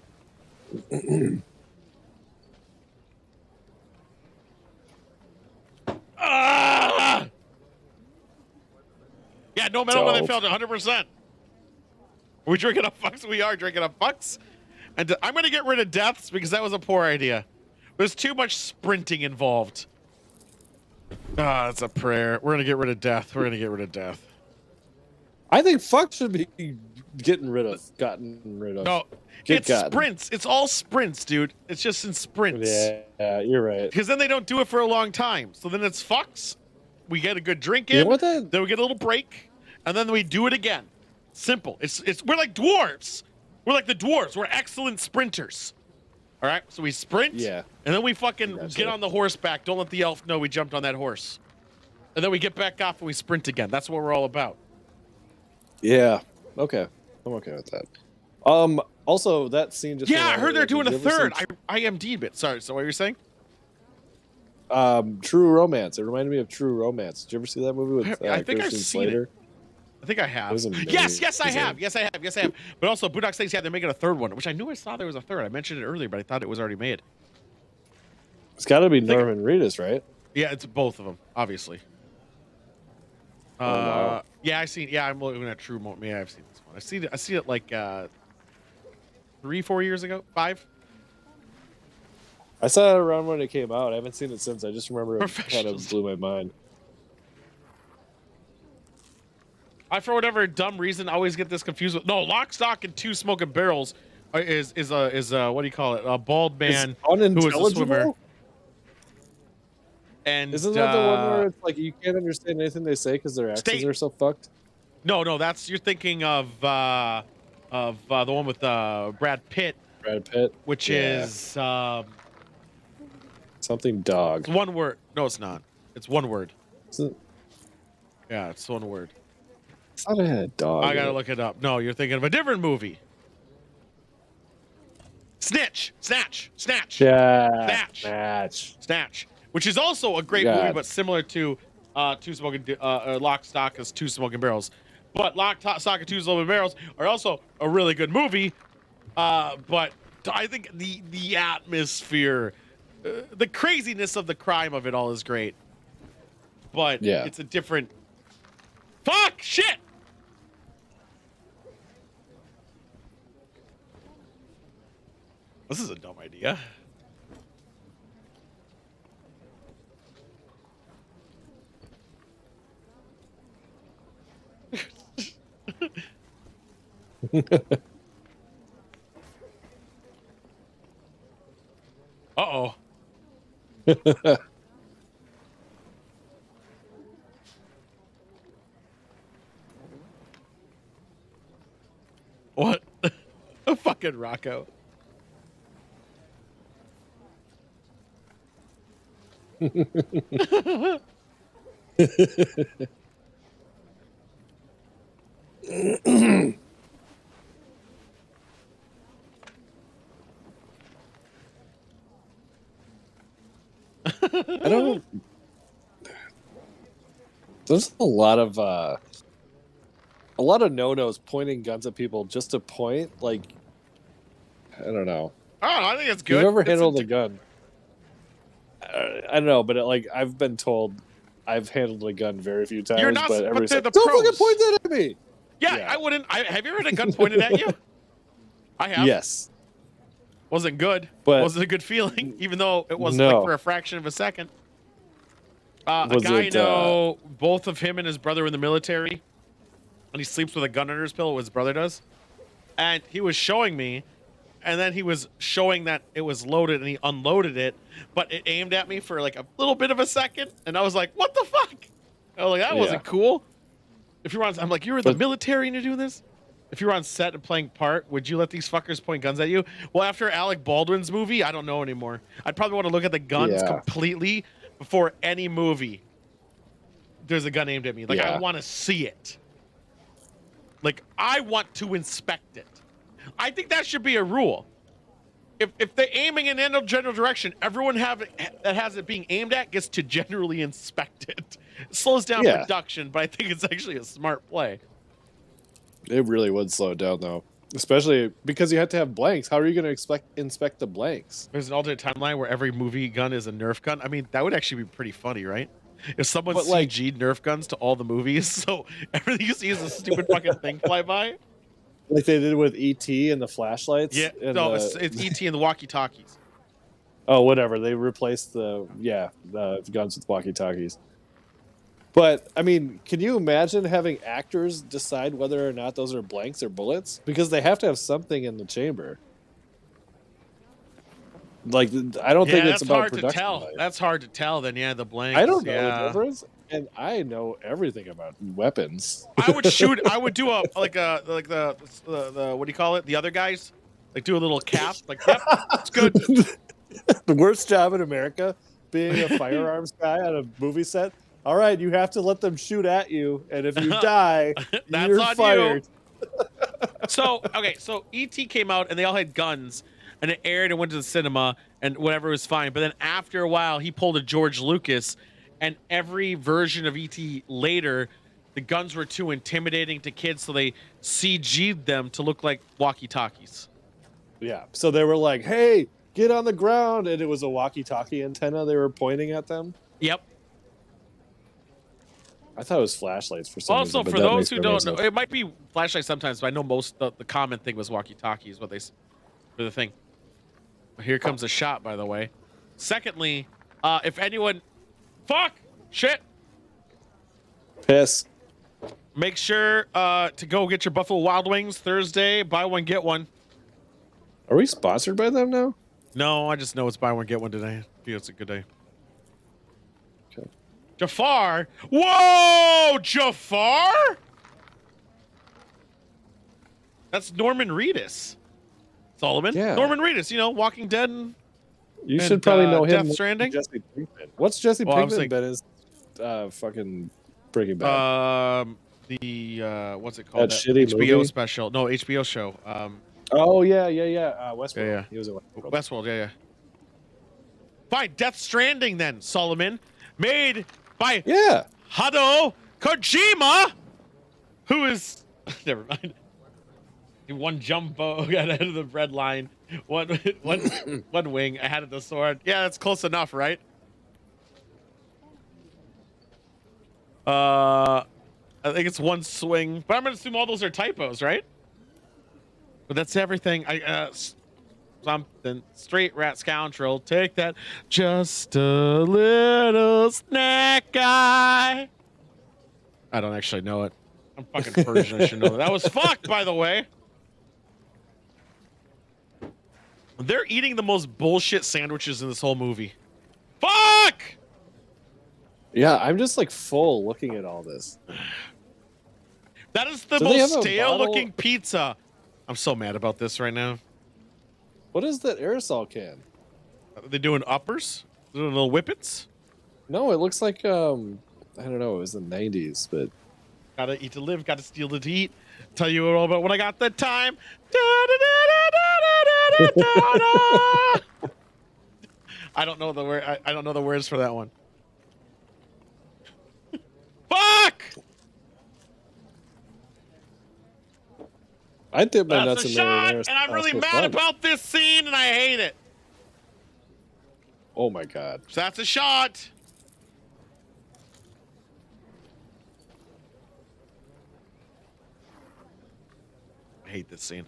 Yeah, no matter when they failed 100%. Are we drinking up fucks? We are drinking up fucks. And I'm going to get rid of deaths because that was a poor idea. There's too much sprinting involved. Ah, that's a prayer. We're going to get rid of death. We're going to get rid of death. I think fuck should be gotten rid of. No, it's sprints. It's all sprints, dude. It's just in sprints. Yeah, you're right. Because then they don't do it for a long time. So then it's fucks. We get a good drink in. You know what then we get a little break, and then we do it again. Simple. We're like dwarves. We're like the dwarves. We're excellent sprinters. All right. So we sprint. Yeah. And then we fucking get on the horseback. Don't let the elf know we jumped on that horse. And then we get back off and we sprint again. That's what we're all about. Yeah. Okay. I'm okay with that. Also, that scene just. Yeah, I heard they're doing a third. I IMDb'd it. Sorry. So what were you saying? True Romance. It reminded me of True Romance. Did you ever see that movie with I think I've seen Slater? it. I think I have. Yes, I have. Yes, I have. But also, Boondock Saints, they're making a third one, which I knew I saw there was a third. I mentioned it earlier, but I thought it was already made. It's got to be Norman Reedus, right? Yeah, it's both of them, obviously. Wow. Yeah, I seen. Yeah, I'm looking at True. Yeah, I've seen this one. I see it like 3-4 years ago, 5. I saw it around when it came out. I haven't seen it since. I just remember it kind of blew my mind. I, for whatever dumb reason, always get this confused with Lock, Stock, and Two Smoking Barrels is what do you call it? A bald man who is a swimmer. And isn't that the one where it's like you can't understand anything they say because their accents are so fucked? No, that's you're thinking of the one with Brad Pitt. Brad Pitt, which is something dog. It's one word. No, it's not. It's one word. Isn't... Yeah, it's one word. I thought I had a dog. I gotta look it up. No, you're thinking of a different movie. Snatch. Snatch. Which is also a great movie, but similar to Lock, Stock, as Two Smoking Barrels. But Lock, Stock, and Two Smoking Barrels are also a really good movie. But I think the atmosphere, the craziness of the crime of it all is great. But it's a different. Fuck! Shit! This is a dumb idea. Uh-oh. What? A fucking Rocco. I don't. There's a lot of no-nos pointing guns at people just to point. Like, I don't know. I think it's good. You've ever handled a gun? I don't know, but I've been told I've handled a gun very few times. You're not, but everybody's like, don't fucking point that at me. Yeah, I wouldn't. Have you ever had a gun pointed at you? I have. Yes. Wasn't good. But wasn't a good feeling, even though it was like for a fraction of a second. A guy I know, both of him and his brother were in the military, and he sleeps with a gun under his pillow, what his brother does. And he was showing me, and then he was showing that it was loaded, and he unloaded it, but it aimed at me for like a little bit of a second, and I was like, what the fuck? I was like, that wasn't cool. If you were on, I'm like, you were in the military and you're doing this? If you were on set and playing part, would you let these fuckers point guns at you? Well, after Alec Baldwin's movie, I don't know anymore. I'd probably want to look at the guns completely before any movie there's a gun aimed at me. Like, I want to see it. Like, I want to inspect it. I think that should be a rule. If they're aiming in any general direction, everyone that has it being aimed at gets to generally inspect it. It slows down production, but I think it's actually a smart play. It really would slow it down, though. Especially because you have to have blanks. How are you going to inspect the blanks? There's an alternate timeline where every movie gun is a Nerf gun. I mean, that would actually be pretty funny, right? If someone CG'd Nerf guns to all the movies, so everything you see is a stupid fucking thing fly by. Like they did with ET and the flashlights. Yeah, and no, it's ET and the walkie-talkies. Oh, whatever. They replaced the guns with walkie-talkies. But I mean, can you imagine having actors decide whether or not those are blanks or bullets? Because they have to have something in the chamber. Like I don't think it's about hard production. to tell. Value. That's hard to tell. Then the blanks. I don't know the difference, and I know everything about weapons. I would shoot. I would do the what do you call it? The other guys, like do a little cap. Like, yep, it's good. The worst job in America, being a firearms guy on a movie set. All right, you have to let them shoot at you, and if you die, you're fired. So E.T. came out, and they all had guns, and it aired and went to the cinema, and whatever was fine. But then after a while, he pulled a George Lucas, and every version of E.T. later, the guns were too intimidating to kids, so they CG'd them to look like walkie-talkies. Yeah, so they were like, "Hey, get on the ground," and it was a walkie-talkie antenna they were pointing at them. Yep. I thought it was flashlights for some reason. Also, for those who don't know, it might be flashlights sometimes, but I know most the common thing was walkie-talkies. What they for the thing. Here comes a shot, by the way. Secondly, if anyone, shit, piss. Make sure to go get your Buffalo Wild Wings Thursday. Buy one, get one. Are we sponsored by them now? No, I just know it's buy one, get one today. Yeah, it's a good day. Okay. Jafar. Whoa, Jafar? That's Norman Reedus. Solomon. Yeah. Norman Reedus, Walking Dead. You should probably know him. Death Stranding. Jesse Pinkman. What's Jesse Pinkman been as fucking Breaking Bad? What's it called? That shitty HBO movie? special. No, HBO show. Oh yeah. Westworld. Yeah. He was in Westworld. Yeah. Fine. Death Stranding then, Solomon, made by Hideo Kojima, who is never mind. One jumbo got ahead of the red line. One wing ahead of the sword. Yeah, that's close enough, right? I think it's one swing, but I'm gonna assume all those are typos, right? But that's everything. Something straight rat scoundrel. Take that, just a little snack guy. I don't actually know it. I'm fucking Persian. I should know that. That was fucked, by the way. They're eating the most bullshit sandwiches in this whole movie. Fuck! Yeah, I'm just like full looking at all this. That is the most stale looking pizza. I'm so mad about this right now. What is that aerosol can? Are they doing uppers? Doing little whippets? No, it looks like I don't know. It was the '90s, but gotta eat to live, gotta steal to eat. Tell you all about when I got the time. I don't know the word. I don't know the words for that one. Fuck! I dip my nuts in marinara, and I'm really mad about this scene, and I hate it. Oh my god! So that's a shot. I hate this scene.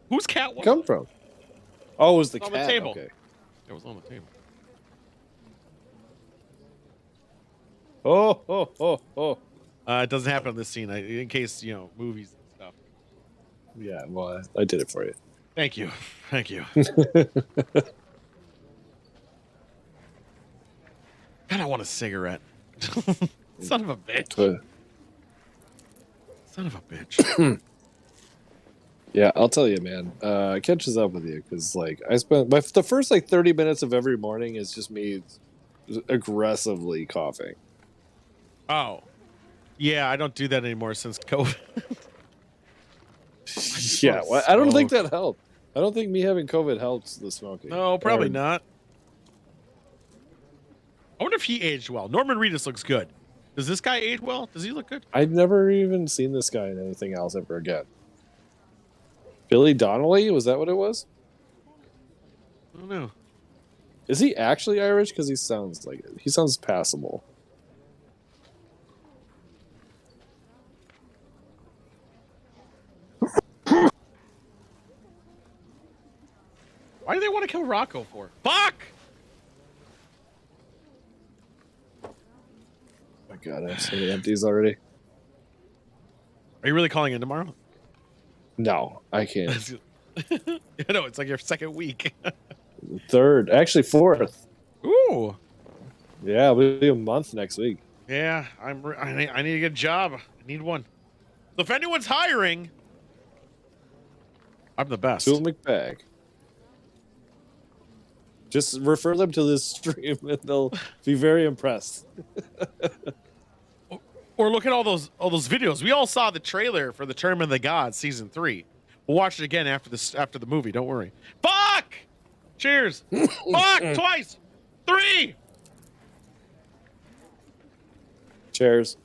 Whose cat was come from? Oh, it was the cat. On the table. Okay. It was on the table. Oh. It doesn't happen in this scene. In case movies and stuff. Yeah, well, I did it for you. Thank you. God, I want a cigarette. Son of a bitch. Son of a bitch. Yeah, I'll tell you, man. It catches up with you because, like, I spent the first 30 minutes of every morning is just me aggressively coughing. Oh, yeah, I don't do that anymore since COVID. Yeah, well, I don't think that helped. I don't think me having COVID helps the smoking. No, probably not. I wonder if he aged well. Norman Reedus looks good. Does this guy age well? Does he look good? I've never even seen this guy in anything else ever again. Billy Donnelly? Was that what it was? I don't know. Is he actually Irish? Because he sounds like it. He sounds passable. Why do they want to kill Rocco for? Fuck! Oh my god, I have so many empties already. Are you really calling in tomorrow? No, I can't. I know, it's like your second week. Third, actually fourth. Ooh. Yeah, we'll be a month next week. Yeah, I need to get a job. I need one. So if anyone's hiring, I'm the best. Tool McBag. Just refer them to this stream and they'll be very impressed. Or look at all those videos. We all saw the trailer for the Tournament of the Gods season 3. We'll watch it again after the movie. Don't worry. Fuck! Cheers. Fuck! Twice. 3. Cheers.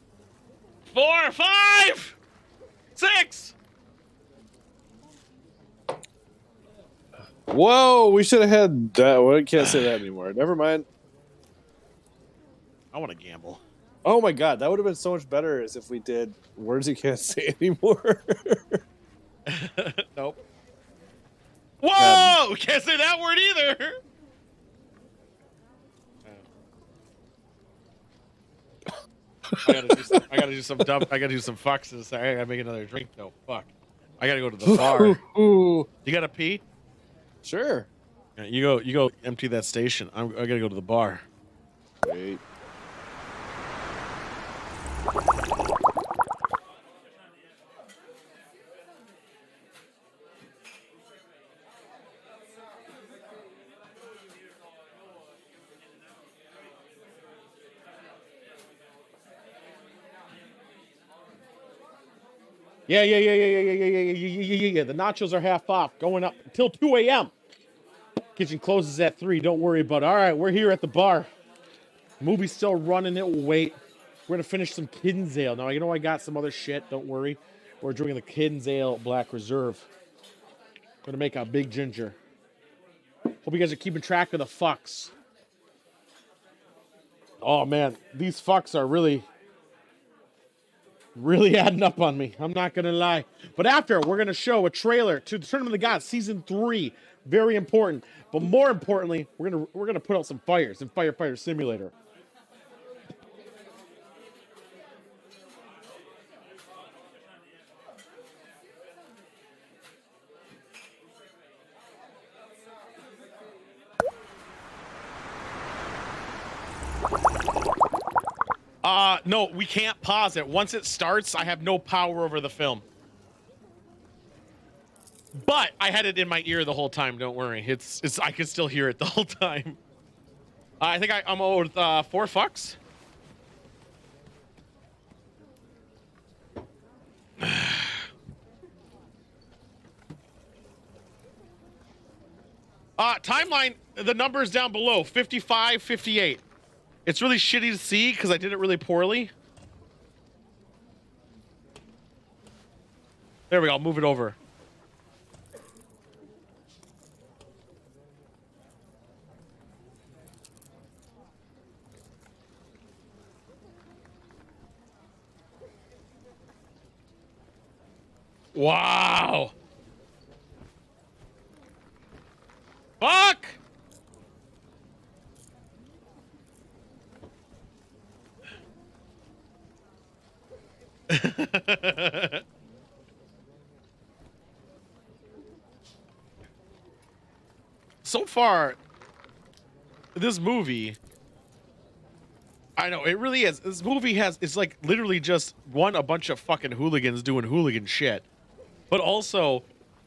4, 5, 6. Whoa, we should have had that. Well, I can't say that anymore. Never mind. I want to gamble. Oh my god, that would have been so much better as if we did words you can't say anymore. Nope. Whoa! We can't say that word either. I gotta do some dumb. I gotta do some foxes. I gotta make another drink though. Fuck. I gotta go to the bar. You gotta pee? Sure. Yeah, you go empty that station. I gotta go to the bar. Wait. Yeah. The nachos are half off, going up until 2 a.m. Kitchen closes at 3. Don't worry about it. All right, we're here at the bar. Movie's still running. It will wait. We're gonna finish some Kiddens Ale. Now, you know I got some other shit. Don't worry. We're drinking the Kiddens Ale Black Reserve. Gonna make a big ginger. Hope you guys are keeping track of the fucks. Oh man, these fucks are really adding up on me. I'm not gonna lie. But after, we're gonna show a trailer to the Tournament of the Gods season 3. Very important. But more importantly, we're gonna put out some fires in Firefighter Simulator. No, we can't pause it. Once it starts, I have no power over the film. But I had it in my ear the whole time. Don't worry. It's I can still hear it the whole time. I think I'm owed 4 fucks. Timeline, the numbers down below, 55, 58. It's really shitty to see because I did it really poorly. There we go. I'll move it over. Wow. Fuck. So far, this movie, I know it really is. This movie it's like literally just a bunch of fucking hooligans doing hooligan shit, but also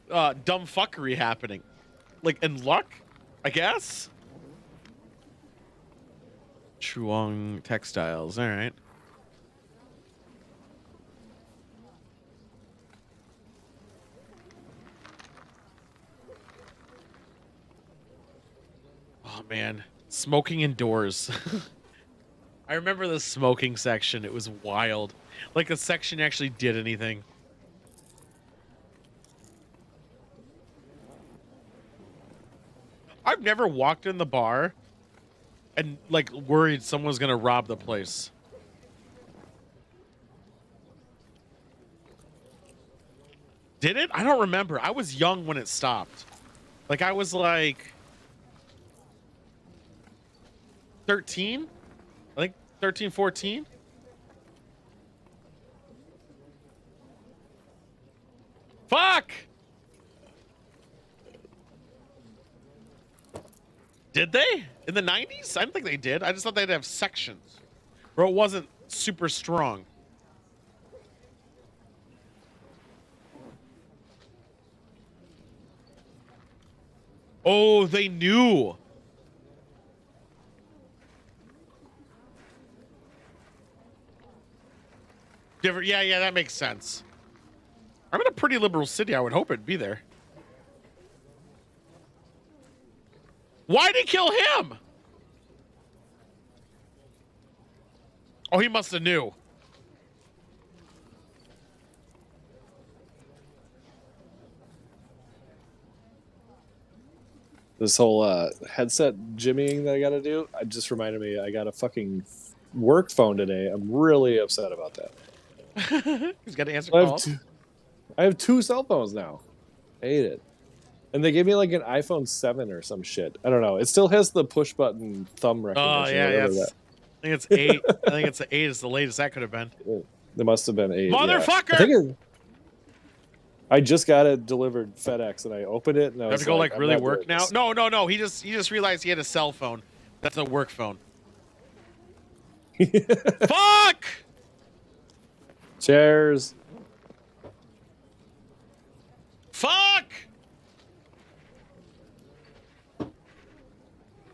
dumb fuckery happening, like in luck, I guess. Chuang Textiles, all right. Oh man, smoking indoors. I remember the smoking section. It was wild. Like the section actually did anything. I've never walked in the bar and like worried someone's gonna rob the place. Did it? I don't remember. I was young when it stopped. Like I was like 13, I think 13, 14. Fuck! Did they? In the 90s? I don't think they did. I just thought they'd have sections. Bro, it wasn't super strong. Oh, they knew. Different. Yeah, that makes sense. I'm in a pretty liberal city. I would hope it'd be there. Why'd he kill him? Oh, he must have knew. This whole headset jimmying that I got to do, it just reminded me I got a fucking work phone today. I'm really upset about that. He's got to answer calls. I have two cell phones now. I hate it. And they gave me like an iPhone 7 or some shit. I don't know. It still has the push button thumb recognition. Oh, yeah. I think it's 8. I think it's 8 is the latest that could have been. There must have been 8. Motherfucker! Yeah. I just got it delivered FedEx and I opened it and I was have to go like really work now? No. He just realized he had a cell phone. That's a work phone. Fuck! Chairs. Fuck!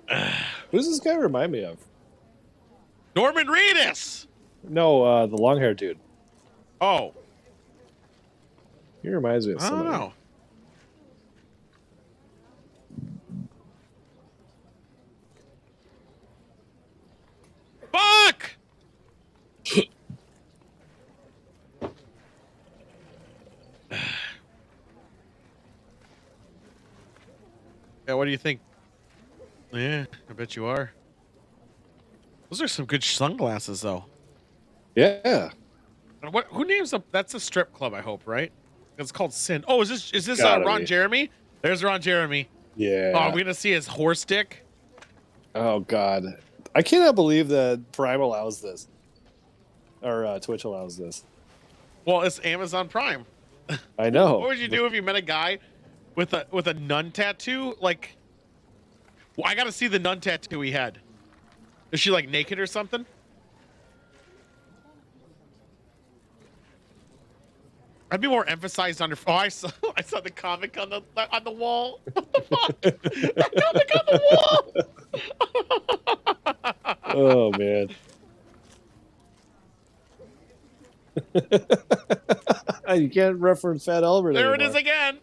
Who does this guy remind me of? Norman Reedus! No, the long hair dude. Oh. He reminds me of somebody. I don't know. Fuck! Yeah, what do you think? Yeah, I bet you are. Those are some good sunglasses, though. Yeah. What? Who names up? That's a strip club, I hope, right? It's called Sin. Oh, is this Ron Jeremy? There's Ron Jeremy. Yeah. Oh, are we gonna see his horse dick? Oh God, I cannot believe that Prime allows this, or Twitch allows this. Well, it's Amazon Prime. I know. What would you do if you met a guy with a nun tattoo? Like, well, I gotta see the nun tattoo he had. Is she like naked or something? I'd be more emphasized on her. Oh, I saw the comic on the wall. What the fuck? That comic on the wall. Oh man. You can't reference Fat Albert There anymore. it is again.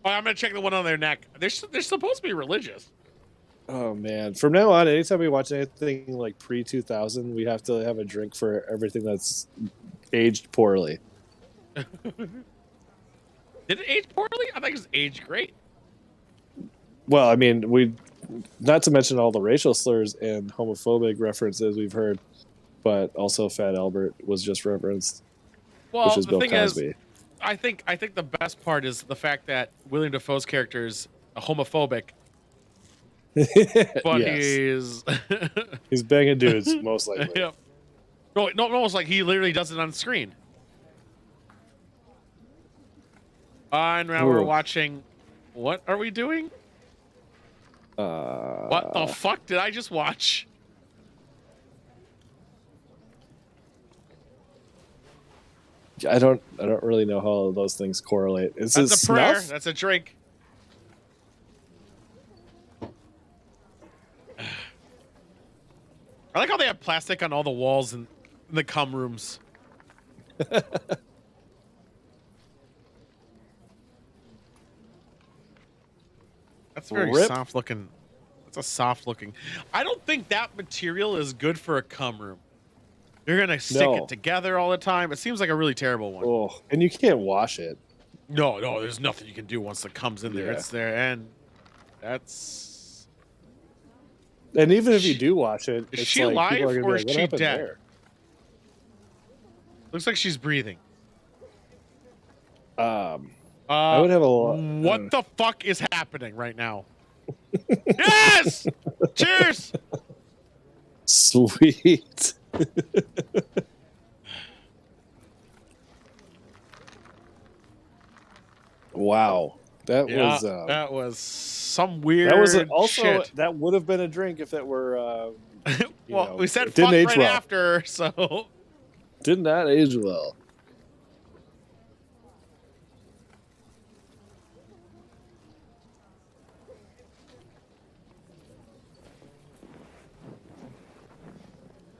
Oh, I'm gonna check the one on their neck. They're supposed to be religious. Oh man! From now on, anytime we watch anything like pre-2000, we have to have a drink for everything that's aged poorly. Did it age poorly? I think it was aged great. Well, I mean, not to mention all the racial slurs and homophobic references we've heard, but also Fat Albert was just referenced, which is Bill Cosby. Is, I think the best part is the fact that William Dafoe's character is homophobic. But yes. He's banging dudes most likely. Yep. No, almost like he literally does it on screen. And now we're watching. What are we doing? What the fuck did I just watch? I don't really know how those things correlate. Is That's this a prayer. snuff? That's a drink. I like how they have plastic on all the walls in the cum rooms. That's very soft looking. That's a soft looking. I don't think that material is good for a cum room. You're gonna stick it together all the time. It seems like a really terrible one. Oh, and you can't wash it. No, there's nothing you can do once it comes in there. It's there, and that's. And even if you do wash it, is it's she like, alive or is what she happened dead? there? Looks like she's breathing. I would have a lot. What the fuck is happening right now? Yes! Cheers! Sweet. Wow. That was some weird that was also shit. that would have been a drink if it were well, we said fuck right after, so did not age well.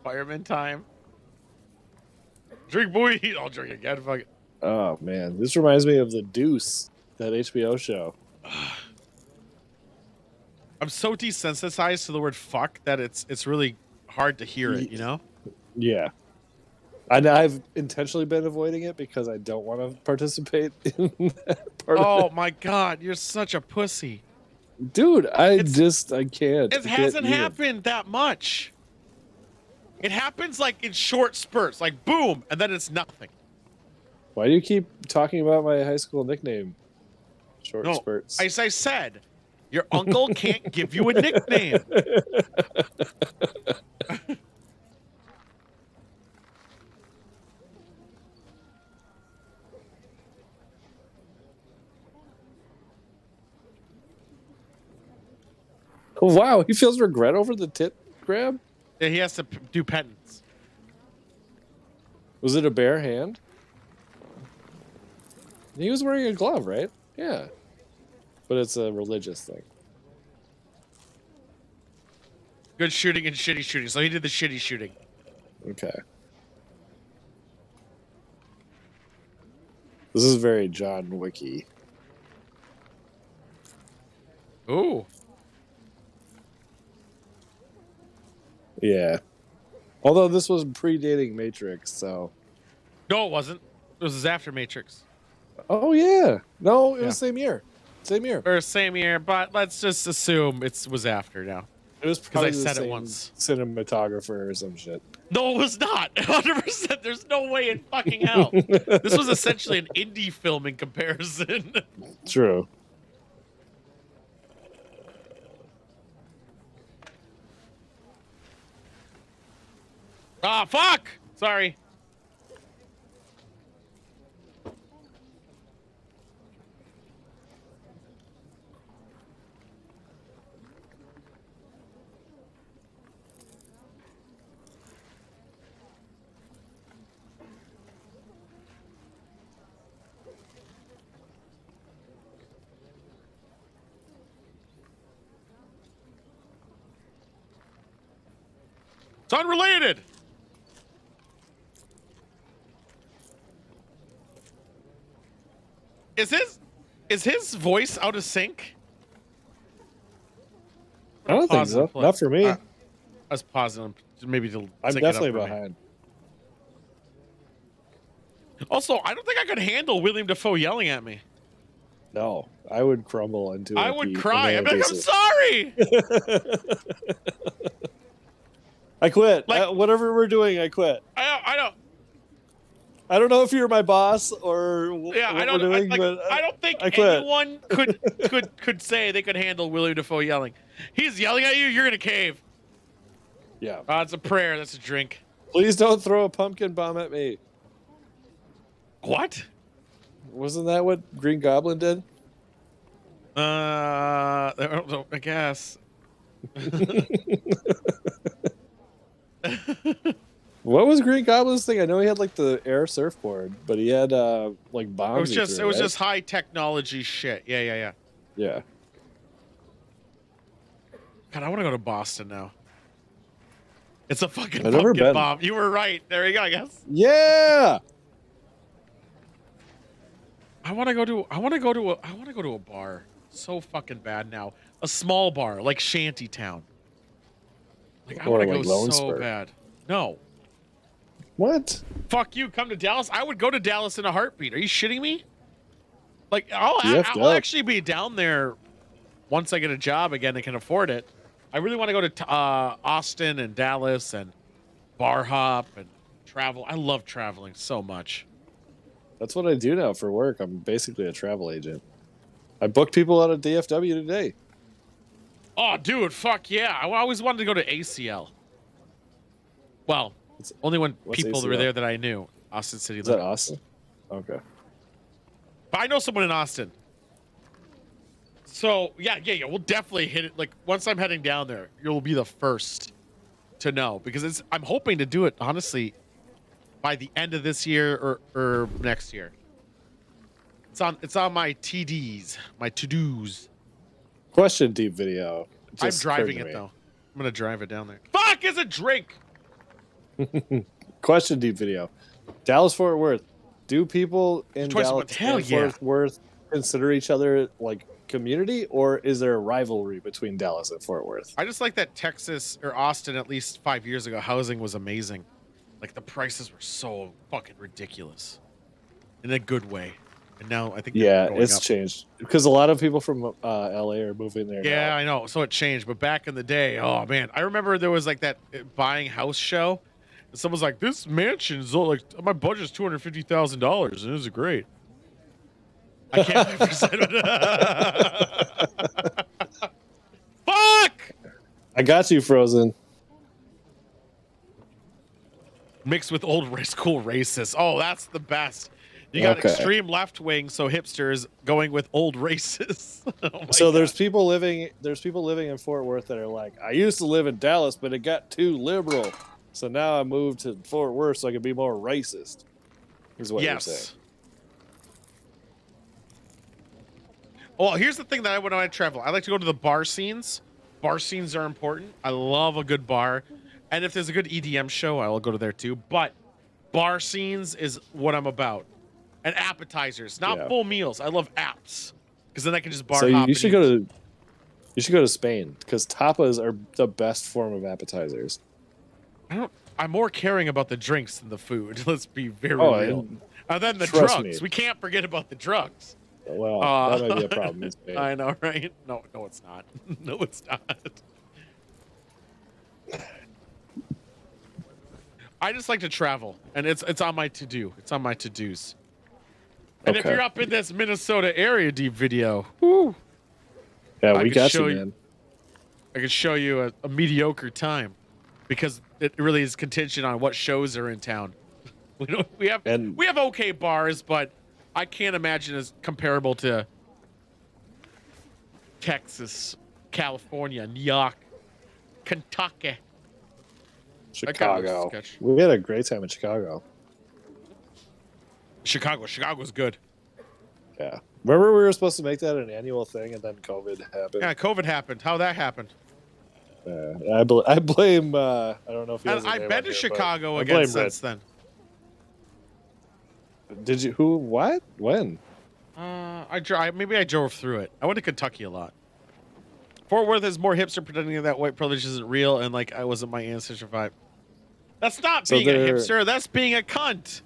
Fireman time. Drink, boy. I'll drink again. Fuck it. Oh man, this reminds me of The Deuce, that HBO show. I'm so desensitized to the word fuck that it's really hard to hear it, you know? Yeah. And I've intentionally been avoiding it because I don't want to participate in that part of it. My god, you're such a pussy. Dude, I can't. It hasn't happened that much. It happens like in short spurts, like boom, and then it's nothing. Why do you keep talking about my high school nickname? Short spurts. As I said, your uncle can't give you a nickname. Wow, he feels regret over the tit grab? Yeah, he has to do penance. Was it a bare hand? He was wearing a glove, right? Yeah. But it's a religious thing. Good shooting and shitty shooting. So he did the shitty shooting. Okay. This is very John Wicky. Ooh. Yeah. Although this was predating Matrix, so. No, it wasn't. It was after Matrix. Oh, yeah. No, it was same year. Same year. Or same year, but let's just assume it was after now. It was probably I said the it same once. Cinematographer or some shit. No, it was not. 100%. There's no way in fucking hell. This was essentially an indie film in comparison. True. Ah, fuck! Sorry. It's unrelated. Is his voice out of sync? I don't think so. Not for me. I was pausing maybe to. I'm definitely behind. Also, I don't think I could handle William Dafoe yelling at me. No, I would crumble into. I would cry. I'd be like, I'm sorry. I quit. Like, whatever we're doing, I quit. I don't know if you're my boss or what we're doing, but I don't think anyone could say they could handle William Dafoe yelling. He's yelling at you. You're gonna cave. Yeah. It's a prayer. That's a drink. Please don't throw a pumpkin bomb at me. What? Wasn't that what Green Goblin did? I guess. What was Green Goblin's thing? I know he had like the air surfboard, but he had like bombs. It was just high technology shit. Yeah. Yeah. God, I want to go to Boston now. It's a fucking pumpkin bomb. You were right. There you go, I guess. Yeah. I want to go to a bar. So fucking bad now. A small bar like Shantytown. Like I want to go so bad. No. What? Fuck you. Come to Dallas. I would go to Dallas in a heartbeat. Are you shitting me? Like I'll actually be down there once I get a job again and can afford it. I really want to go to Austin and Dallas and bar hop and travel. I love traveling so much. That's what I do now for work. I'm basically a travel agent. I booked people out of DFW today. Oh, dude, fuck yeah! I always wanted to go to ACL. Well, only when people ACL? were there that I knew. Austin City. Is that Austin? Okay. But I know someone in Austin. So yeah, we'll definitely hit it. Like once I'm heading down there, you'll be the first to know because I'm hoping to do it honestly by the end of this year or next year. It's on my TDs, my to-dos. Question deep video. I'm driving it though. I'm gonna drive it down there. Fuck is a drink. Question deep video. Dallas Fort Worth. Do people in Dallas and Fort Worth consider each other like community, or is there a rivalry between Dallas and Fort Worth? I just like that Texas or Austin, at least 5 years ago, housing was amazing. Like the prices were so fucking ridiculous in a good way. And now I think it's changed because a lot of people from LA are moving there. Yeah, now. I know. So it changed, but back in the day, oh man, I remember there was like that buying house show. And someone's like, "This mansion's like my budget's $250,000, and this is great." I can't Fuck! I got you, Frozen. Mixed with old school racists. Oh, that's the best. You got extreme left wing, so hipsters going with old racists. So there's people living in Fort Worth that are like, I used to live in Dallas, but it got too liberal. So now I moved to Fort Worth so I could be more racist. Is what you're saying. Well, here's the thing that when I travel, I like to go to the bar scenes. Bar scenes are important. I love a good bar. And if there's a good EDM show, I'll go to there too. But bar scenes is what I'm about. And appetizers, not full meals. I love apps because then I can just bar hop. You should go to Spain because tapas are the best form of appetizers. I'm more caring about the drinks than the food. Let's be very real. And then the drugs. We can't forget about the drugs. Well, that might be a problem in Spain. I know, right? No, it's not. No, it's not. I just like to travel, and it's on my to-do. It's on my to-dos. And if you're up in this Minnesota area, deep video, whoo, yeah, we got you, man. I could show you a mediocre time because it really is contingent on what shows are in town. We have okay bars, but I can't imagine as comparable to Texas, California, New York, Kentucky, Chicago. We had a great time in Chicago. Chicago's good. Yeah. Remember we were supposed to make that an annual thing, and then COVID happened. Yeah, COVID happened. How that happened? I blame. I don't know if I've been to Chicago again since then. Did you? Who? What? When? Maybe I drove through it. I went to Kentucky a lot. Fort Worth is more hipster, pretending that white privilege isn't real, and like I wasn't my ancestor vibe. That's not being a hipster. That's being a cunt.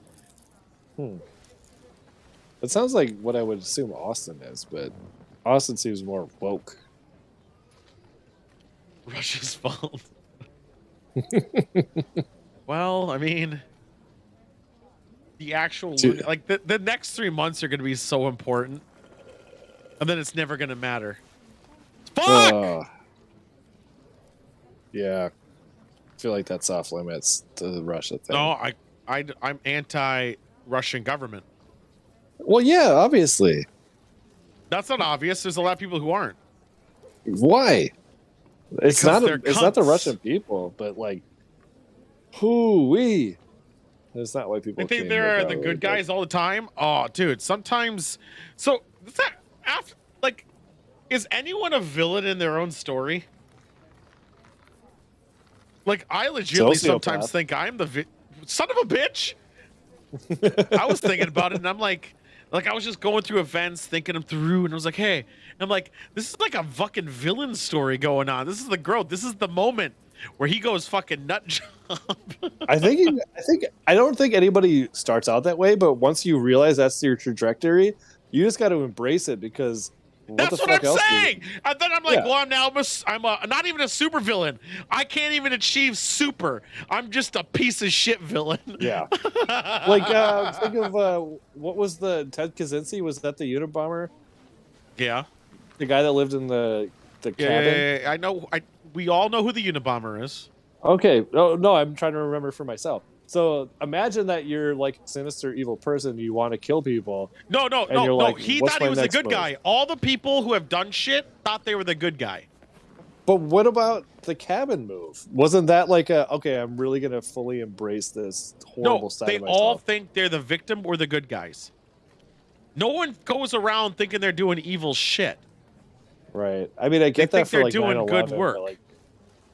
It sounds like what I would assume Austin is, but Austin seems more woke. Russia's fault. Well, I mean, the actual like the next 3 months are going to be so important, and then it's never going to matter. Fuck. Yeah, I feel like that's off limits to the Russia thing. No, I'm anti-Russian government. Well, yeah, obviously. That's not obvious. There's a lot of people who aren't. Why? It's not the Russian people, but like, hoo-wee. It's not white people. They think they're the good guys all the time. Oh, dude, sometimes. So, is anyone a villain in their own story? Like, I legitimately sometimes think I'm the son of a bitch. I was thinking about it, and I'm like I was just going through events, thinking them through, and I was like, hey, and I'm like, this is like a fucking villain story going on. This is the growth. This is the moment where he goes fucking nut job. I don't think anybody starts out that way, but once you realize that's your trajectory, you just got to embrace it because That's what I'm saying. And then I'm like, Yeah. well, I'm not even a super villain. I can't even achieve super. I'm just a piece of shit villain. Yeah. Like, think of what was the Ted Kaczynski? Was that the Unabomber? Yeah. The guy that lived in the cabin? Yeah, I know. We all know who the Unabomber is. Okay. Oh, no, I'm trying to remember for myself. So imagine that you're like a sinister, evil person. You want to kill people. No. Like, He what's thought he my was the next good move? guy. All the people who have done shit thought they were the good guy. But what about the cabin move? Wasn't that like okay, I'm really going to fully embrace this horrible side of myself? They all think they're the victim or the good guys. No one goes around thinking they're doing evil shit. Right. I mean, I get They that think for they're like doing 9/11, good but, work. like,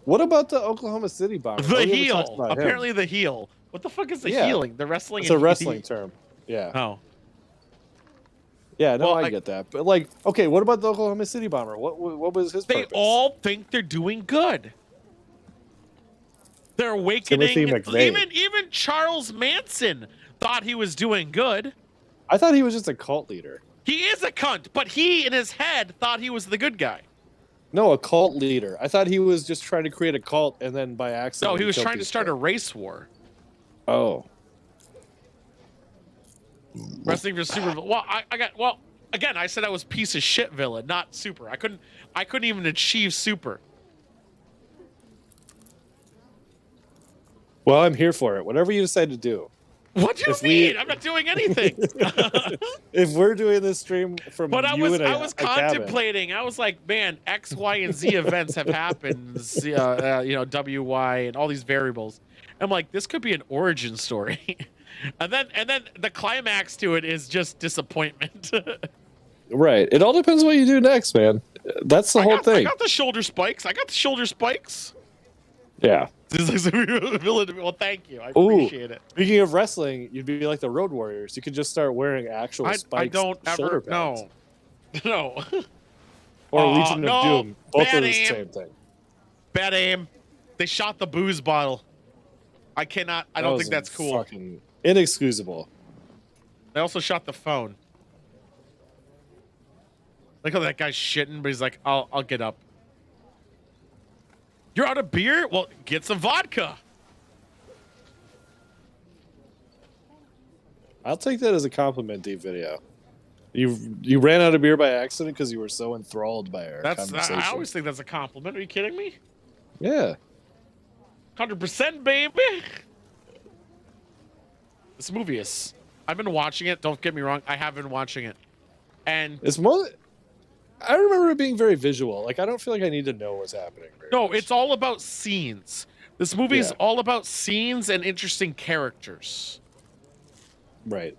what about the Oklahoma City bomber? The We haven't heel. talked about him. Apparently the heel. What the fuck is the healing? The wrestling? It's a wrestling term. Yeah. Oh. Yeah, no, Well, I get that. But like, okay, what about the Oklahoma City bomber? What was his They purpose? all think they're doing good. They're awakening. Even Charles Manson thought he was doing good. I thought he was just a cult leader. He is a cunt, but he in his head thought he was the good guy. No, a cult leader. I thought he was just trying to create a cult, and then by accident. No, he was trying to start a race war. Oh. Wrestling for super. Well, again, I said I was piece of shit villain, not super. I couldn't even achieve super. Well, I'm here for it. Whatever you decide to do. What do you mean? I'm not doing anything. If we're doing this stream from I was contemplating. Cabin. I was like, man, X, Y, and Z events have happened. W, Y, and all these variables. I'm like, this could be an origin story. and then the climax to it is just disappointment. Right. It all depends what you do next, man. That's the whole thing. I got the shoulder spikes. Yeah. Well, thank you. I appreciate it. Speaking of wrestling, you'd be like the Road Warriors. You could just start wearing actual spikes. I don't ever. No. Or Legion of Doom. Both are the aim. same thing. Bad aim. They shot the booze bottle. I don't think that's cool. Fucking inexcusable. They also shot the phone. Look how that guy's shitting, but he's like, I'll get up. You're out of beer? Well, get some vodka. I'll take that as a compliment, Deep Video. You ran out of beer by accident because you were so enthralled by our conversation. I always think that's a compliment. Are you kidding me? Yeah. 100%, baby. This movie is... I've been watching it. Don't get me wrong. I have been watching it. And... It's more... I remember it being very visual. Like, I don't feel like I need to know what's happening. No, it's all about scenes. This movie is all about scenes and interesting characters. Right.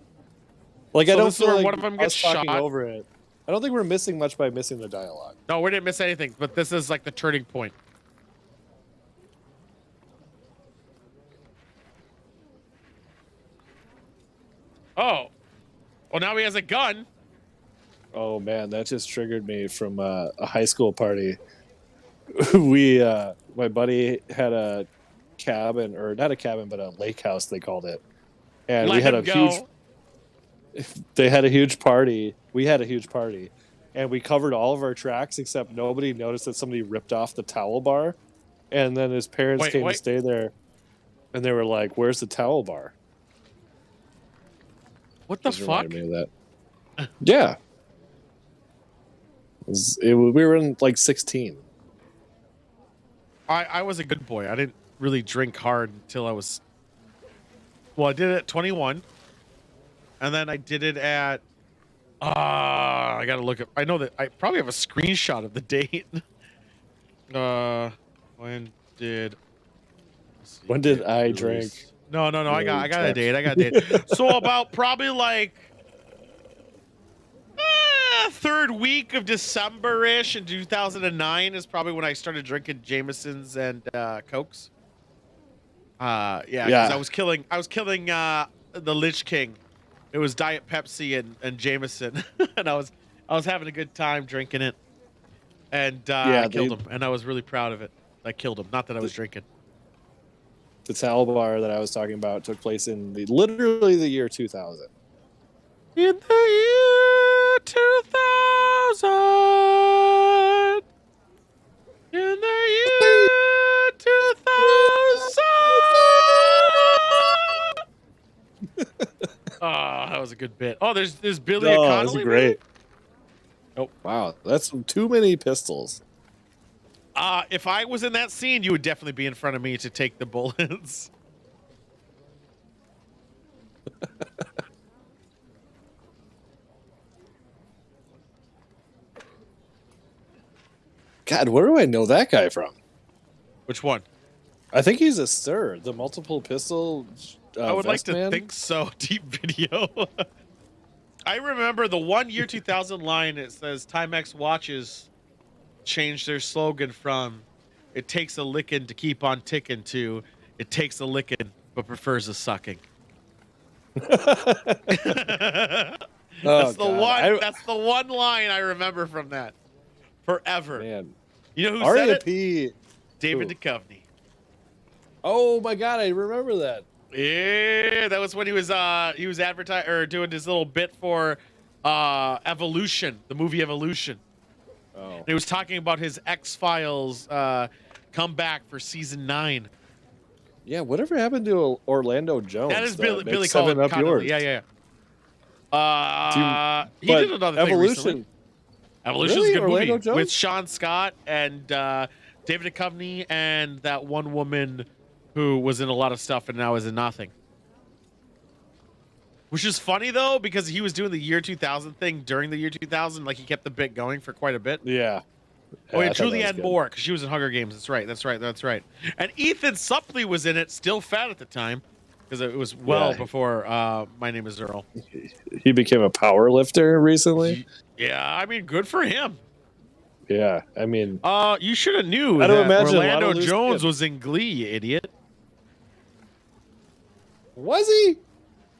Like, so I don't feel like one of them gets shot over it. I don't think we're missing much by missing the dialogue. No, we didn't miss anything, but this is like the turning point. Oh. Well, now he has a gun. Oh, man, that just triggered me from a high school party. My buddy had a cabin, or not a cabin, but a lake house, they called it. And we had they had a huge party. We had a huge party. And we covered all of our tracks, except nobody noticed that somebody ripped off the towel bar. And then his parents came to stay there. And they were like, where's the towel bar? What the fuck? Me of that. Yeah. We were in like 16. I was a good boy. I didn't really drink hard until I was... Well, I did it at 21. And then I did it at... I gotta look up... I know that I probably have a screenshot of the date. When did I drink? No. I got a date. So about probably like... third week of December-ish in 2009 is probably when I started drinking Jamesons and Cokes. Yeah. I was killing the Lich King. It was Diet Pepsi and Jameson, and I was having a good time drinking it. And I killed him, and I was really proud of it. I killed him, not that I was drinking. The towel bar that I was talking about took place in literally the year 2000. In the year 2000. In the year 2000. Oh, that was a good bit. Oh, there's Billy Connolly. That's great. Oh, wow, that's too many pistols. If I was in that scene, you would definitely be in front of me to take the bullets. God, where do I know that guy from? Which one? I think he's a sir. The multiple pistol. I would like to man? think so. Deep video. I remember the 1 year 2000 line. It says Timex watches changed their slogan from "It takes a licking to keep on ticking" to "It takes a licking but prefers a sucking." That's the one line I remember from that forever. Man, you know who said it? Who? David Duchovny. Oh my God, I remember that. Yeah, that was when he was advertising or doing his little bit for Evolution, the movie Evolution. Oh, And he was talking about his X-Files comeback for season 9. yeah. Whatever happened to Orlando Jones? That is Billy Seven Up Connolly. yours. Yeah. He but did another Evolution. thing recently. Evolution's Really? a good Orlando movie Jones? with Sean Scott and David Duchovny and that one woman who was in a lot of stuff and now is in nothing. Which is funny though, because he was doing the year 2000 thing during the year 2000, like he kept the bit going for quite a bit. Yeah. Oh, I yeah, thought Julie that was Ann good. Moore, because she was in Hunger Games. That's right. And Ethan Suplee was in it, still fat at the time, because it was before My Name is Earl. He became a power lifter recently. Yeah, I mean, good for him. Yeah, I mean, You should have knew I don't that imagine a lot of Orlando loose Jones kids. was in Glee, you idiot. was he?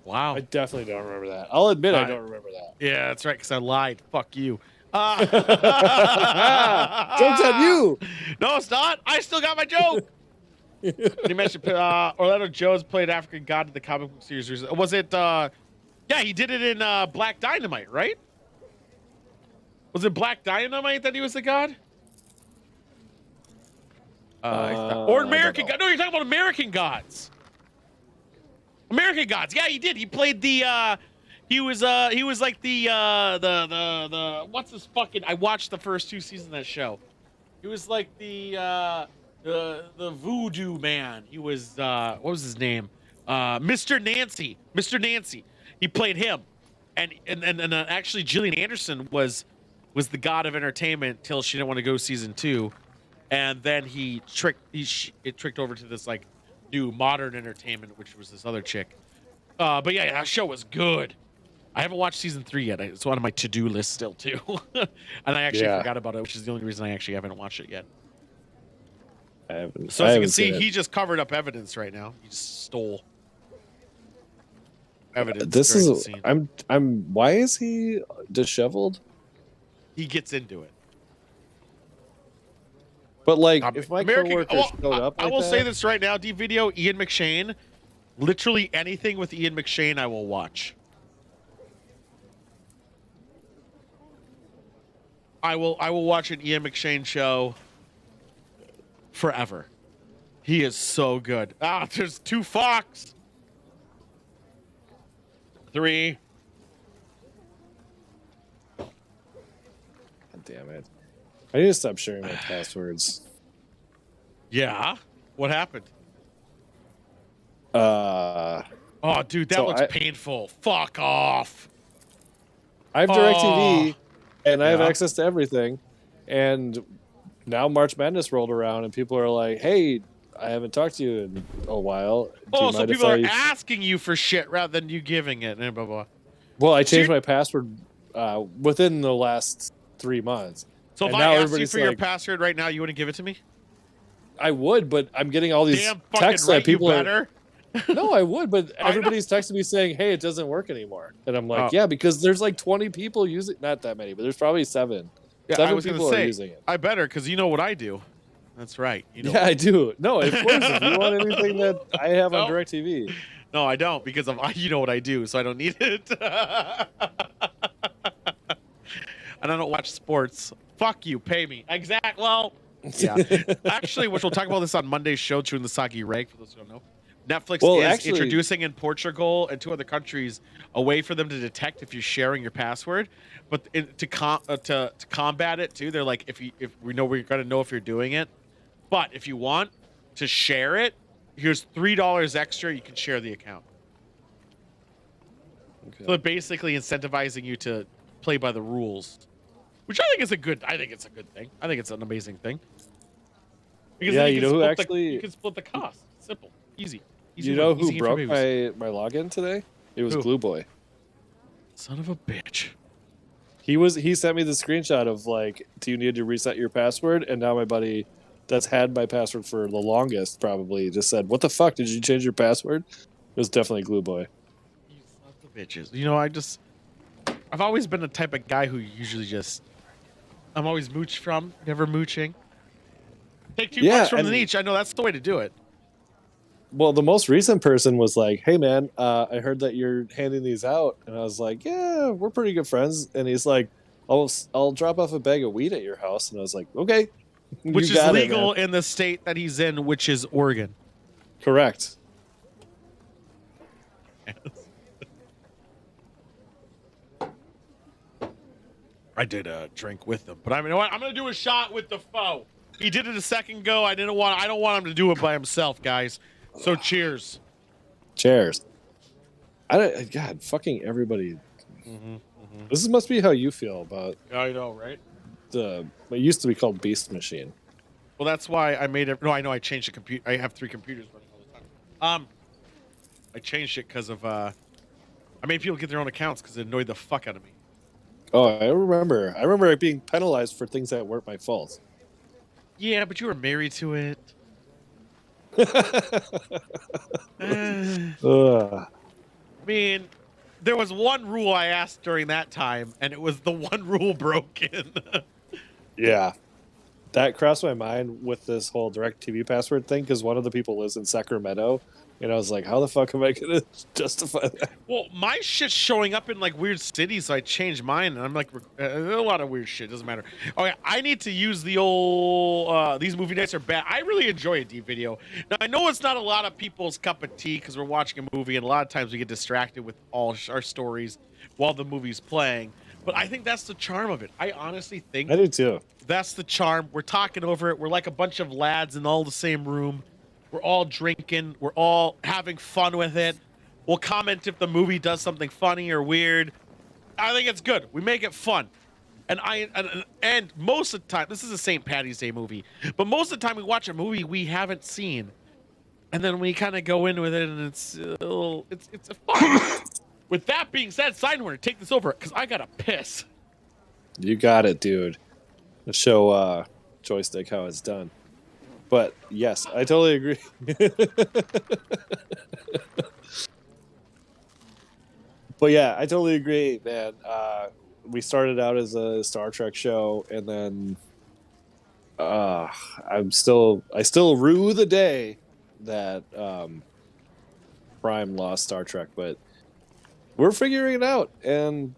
Wow. I definitely don't remember that. I'll admit I don't remember that. Yeah, that's right, because I lied. Fuck you. Joke's on you. No, it's not. I still got my joke. You mentioned Orlando Jones played African God in the comic book series. Was it? Yeah, he did it in Black Dynamite, right? Was it Black Dynamite that he was the god? Or American God? No, you're talking about American Gods. American Gods. Yeah, he did. He played the. He was like the what's this fucking? I watched the first 2 seasons of that show. He was like the voodoo man. He was what was his name? Mr. Nancy. Mr. Nancy. He played him, and actually Gillian Anderson was the god of entertainment till she didn't want to go season 2, and then it tricked over to this like new modern entertainment, which was this other chick. But yeah, that show was good. I haven't watched season 3 yet. It's on my to-do list still too, and I actually forgot about it, which is the only reason I actually haven't watched it yet. So as you can see, he just covered up evidence right now. He just stole evidence. This during the is scene. I'm. Why is he disheveled? He gets into it. But like, if my coworker showed up, I will say this right now, D video, Ian McShane. Literally anything with Ian McShane, I will watch. I will watch an Ian McShane show forever. He is so good. There's 2 Fox. 3. God damn it! I need to stop sharing my passwords. Yeah. What happened? Oh, dude, that looks painful. Fuck off. I have DirecTV, and I have Yeah. access to everything. And now March Madness rolled around, and people are like, "Hey, I haven't talked to you in a while. Do you So mind if people are I-" asking you for shit rather than you giving it, and blah blah. Well, I changed my password within the last 3 months. So if And I now asked you everybody's for your like- password right now, you wouldn't give it to me? I would, but I'm getting all these Damn fucking texts right, that people you are. better. No, I would, but everybody's texting me saying, "Hey, it doesn't work anymore," and I'm like, Oh. "Yeah, because there's like 20 people using, not that many, but there's probably 7. Yeah, I 7 was gonna people are say, using it." I better, because you know what I do. That's right. You know. Yeah, I do. No, of course. If you want anything that I have on No. DirecTV, No, I don't, because you know what I do, so I don't need it. and I don't watch sports. Fuck you, pay me. Exact. Well, yeah. Actually, which we'll talk about this on Monday's show, Chewing the Soggy Rag, for those who don't know. Netflix is introducing in Portugal and 2 other countries a way for them to detect if you're sharing your password. But to combat it too, they're like, if we know, we're gonna know if you're doing it. But if you want to share it, here's $3 extra. You can share the account. Okay. So they're basically incentivizing you to play by the rules, which I think is a good. I think it's a good thing. I think it's an amazing thing. Because yeah, you know who actually you can split the cost. Simple, easy. You know who broke my login today? It was Glue Boy. Son of a bitch. He sent me the screenshot of like, do you need to reset your password? And now my buddy that's had my password for the longest probably just said, what the fuck? Did you change your password? It was definitely Glue Boy. You sons of bitches. You know, I've always been the type of guy who usually I'm always mooch from, never mooching. Take 2 bucks from the each. I know that's the way to do it. Well, the most recent person was like, hey, man, I heard that you're handing these out. And I was like, yeah, we're pretty good friends. And he's like, I'll drop off a bag of weed at your house. And I was like, okay. Which is legal in the state that he's in, which is Oregon. Correct. I did a drink with him. But I mean, you know what? I'm going to do a shot with the foe. He did it a second ago. I don't want him to do it by himself, guys. So cheers. Cheers. God, fucking everybody. This must be how you feel about. I know, right? It used to be called Beast Machine. Well, that's why I made it. No, I know I changed the computer. I have 3 computers running all the time. I changed it because of I made people get their own accounts because it annoyed the fuck out of me. Oh, I remember. I remember being penalized for things that weren't my fault. Yeah, but you were married to it. I mean, there was one rule I asked during that time, and it was the one rule broken. Yeah. That crossed my mind with this whole DirecTV password thing, because one of the people lives in Sacramento, and I was like, how the fuck am I going to justify that? Well, my shit's showing up in, like, weird cities, so I changed mine, and I'm like, a lot of weird shit, doesn't matter. Okay, I need to use the old, these movie nights are bad. I really enjoy a deep video. Now, I know it's not a lot of people's cup of tea, because we're watching a movie, and a lot of times we get distracted with all our stories while the movie's playing, but I think that's the charm of it. I honestly think... I do, too. That's the charm. We're talking over it. We're like a bunch of lads in all the same room. We're all drinking. We're all having fun with it. We'll comment if the movie does something funny or weird. I think it's good. We make it fun. And most of the time, this is a St. Paddy's Day movie, but most of the time we watch a movie we haven't seen, and then we kind of go in with it, and it's a fun. With that being said, Sidewinder, take this over because I gotta piss. You got it, dude. Show Joystick how it's done. But yes, I totally agree. But yeah, I totally agree, man. We started out as a Star Trek show, and then I still rue the day that Prime lost Star Trek, but we're figuring it out, and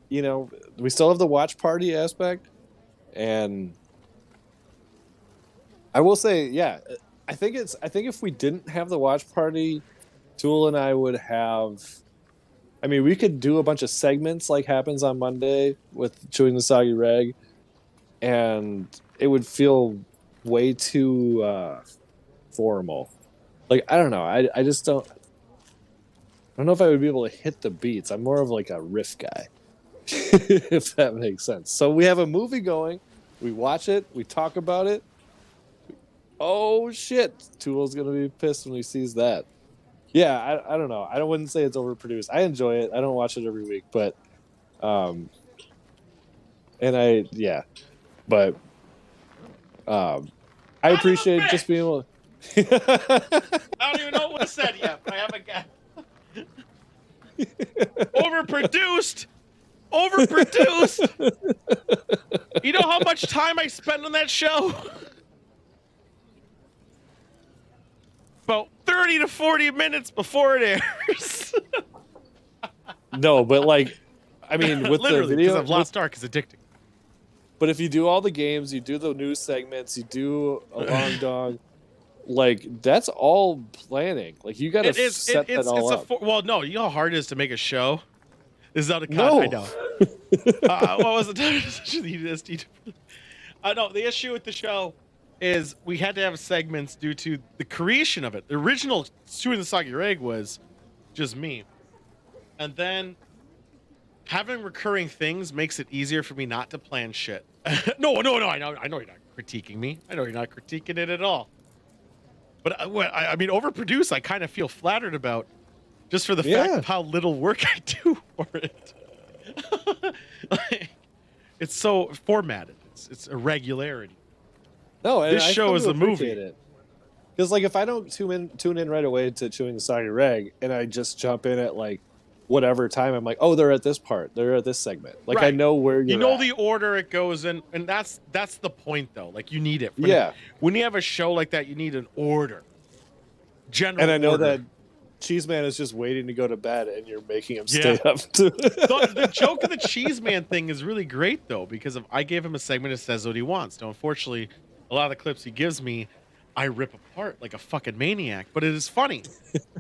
you know, we still have the watch party aspect. And I will say, yeah, I think if we didn't have the watch party, Tool and I would have. I mean, we could do a bunch of segments like happens on Monday with Chewing the Soggy Rag, and it would feel way too formal. Like, I don't know. I just don't. I don't know if I would be able to hit the beats. I'm more of like a riff guy, if that makes sense. So we have a movie going. We watch it. We talk about it. Oh, shit. Tool's going to be pissed when he sees that. Yeah, I don't know. I wouldn't say it's overproduced. I enjoy it. I don't watch it every week, but... But... I appreciate just being able to... I don't even know what was said yet, but I have a guy. Overproduced! You know how much time I spent on that show? About 30 to 40 minutes before it airs. No, but like, I mean, with the video, because Lost Ark is addicting. But if you do all the games, you do the news segments, you do a long dong, like that's all planning. Like you got to set that all up. Well, no, you know how hard it is to make a show. This is out of No. I know. What was the time? No, the issue with the show is we had to have segments due to the creation of it. The original Chewing the Soggy Rag was just me, and then having recurring things makes it easier for me not to plan shit. No. I know you're not critiquing me. I know you're not critiquing it at all. But I mean, overproduce, I kind of feel flattered about, just for the fact of how little work I do for it. Like, it's so formatted. It's irregularity. No, this show is a movie. Because like if I don't tune in right away to Chewing the Soggy Rag, and I just jump in at like whatever time, I'm like, oh, they're at this part, they're at this segment. Like I know where you're at. The order it goes in, and that's the point though. Like you need it. When you have a show like that, you need an order. General. And I know order. that Cheese Man is just waiting to go to bed, and you're making him stay up. The joke of the Cheese Man thing is really great though, because I gave him a segment that says what he wants. Now, unfortunately, a lot of the clips he gives me, I rip apart like a fucking maniac, but it is funny.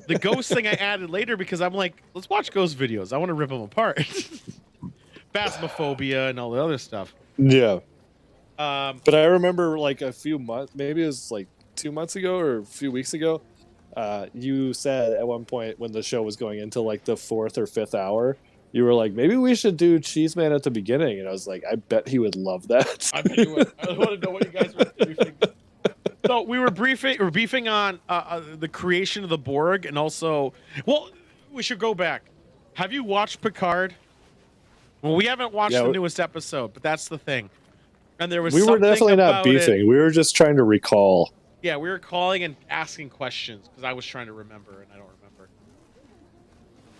The ghost thing I added later because I'm like, let's watch ghost videos. I want to rip them apart. Phasmophobia and all the other stuff. Yeah. But I remember like a few months, maybe it was like 2 months ago or a few weeks ago, you said at one point when the show was going into like the 4th or 5th hour, you were like, maybe we should do Cheese Man at the beginning. And I was like, I bet he would love that. I bet he would. I want to know what you guys were briefing. So we were beefing on the creation of the Borg, and also, well, we should go back. Have you watched Picard? Well, we haven't watched the newest episode, but that's the thing. And there was we were definitely not beefing. We were just trying to recall. Yeah, we were calling and asking questions because I was trying to remember, and I don't remember.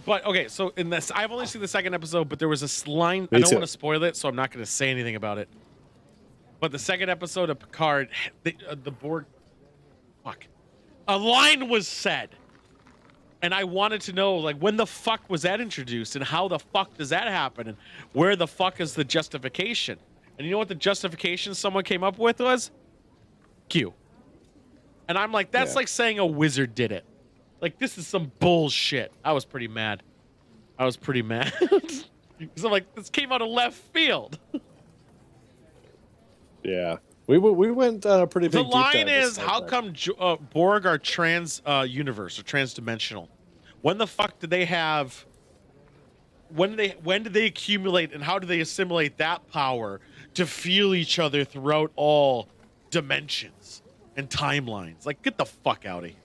But okay, so in this, I've only seen the second episode, but there was a line. I don't want to spoil it, so I'm not going to say anything about it. But the second episode of Picard, the Borg, a line was said, and I wanted to know, like, when the fuck was that introduced, and how the fuck does that happen, and where the fuck is the justification? And you know what the justification someone came up with was? Q. And I'm like, that's like saying a wizard did it. Like, this is some bullshit. I was pretty mad. Because I'm like, this came out of left field. Yeah. We went on a pretty big The line is, how come Borg are trans universe or transdimensional? When the fuck did they have... When did they accumulate, and how do they assimilate that power to feel each other throughout all dimensions and timelines? Like, get the fuck out of here.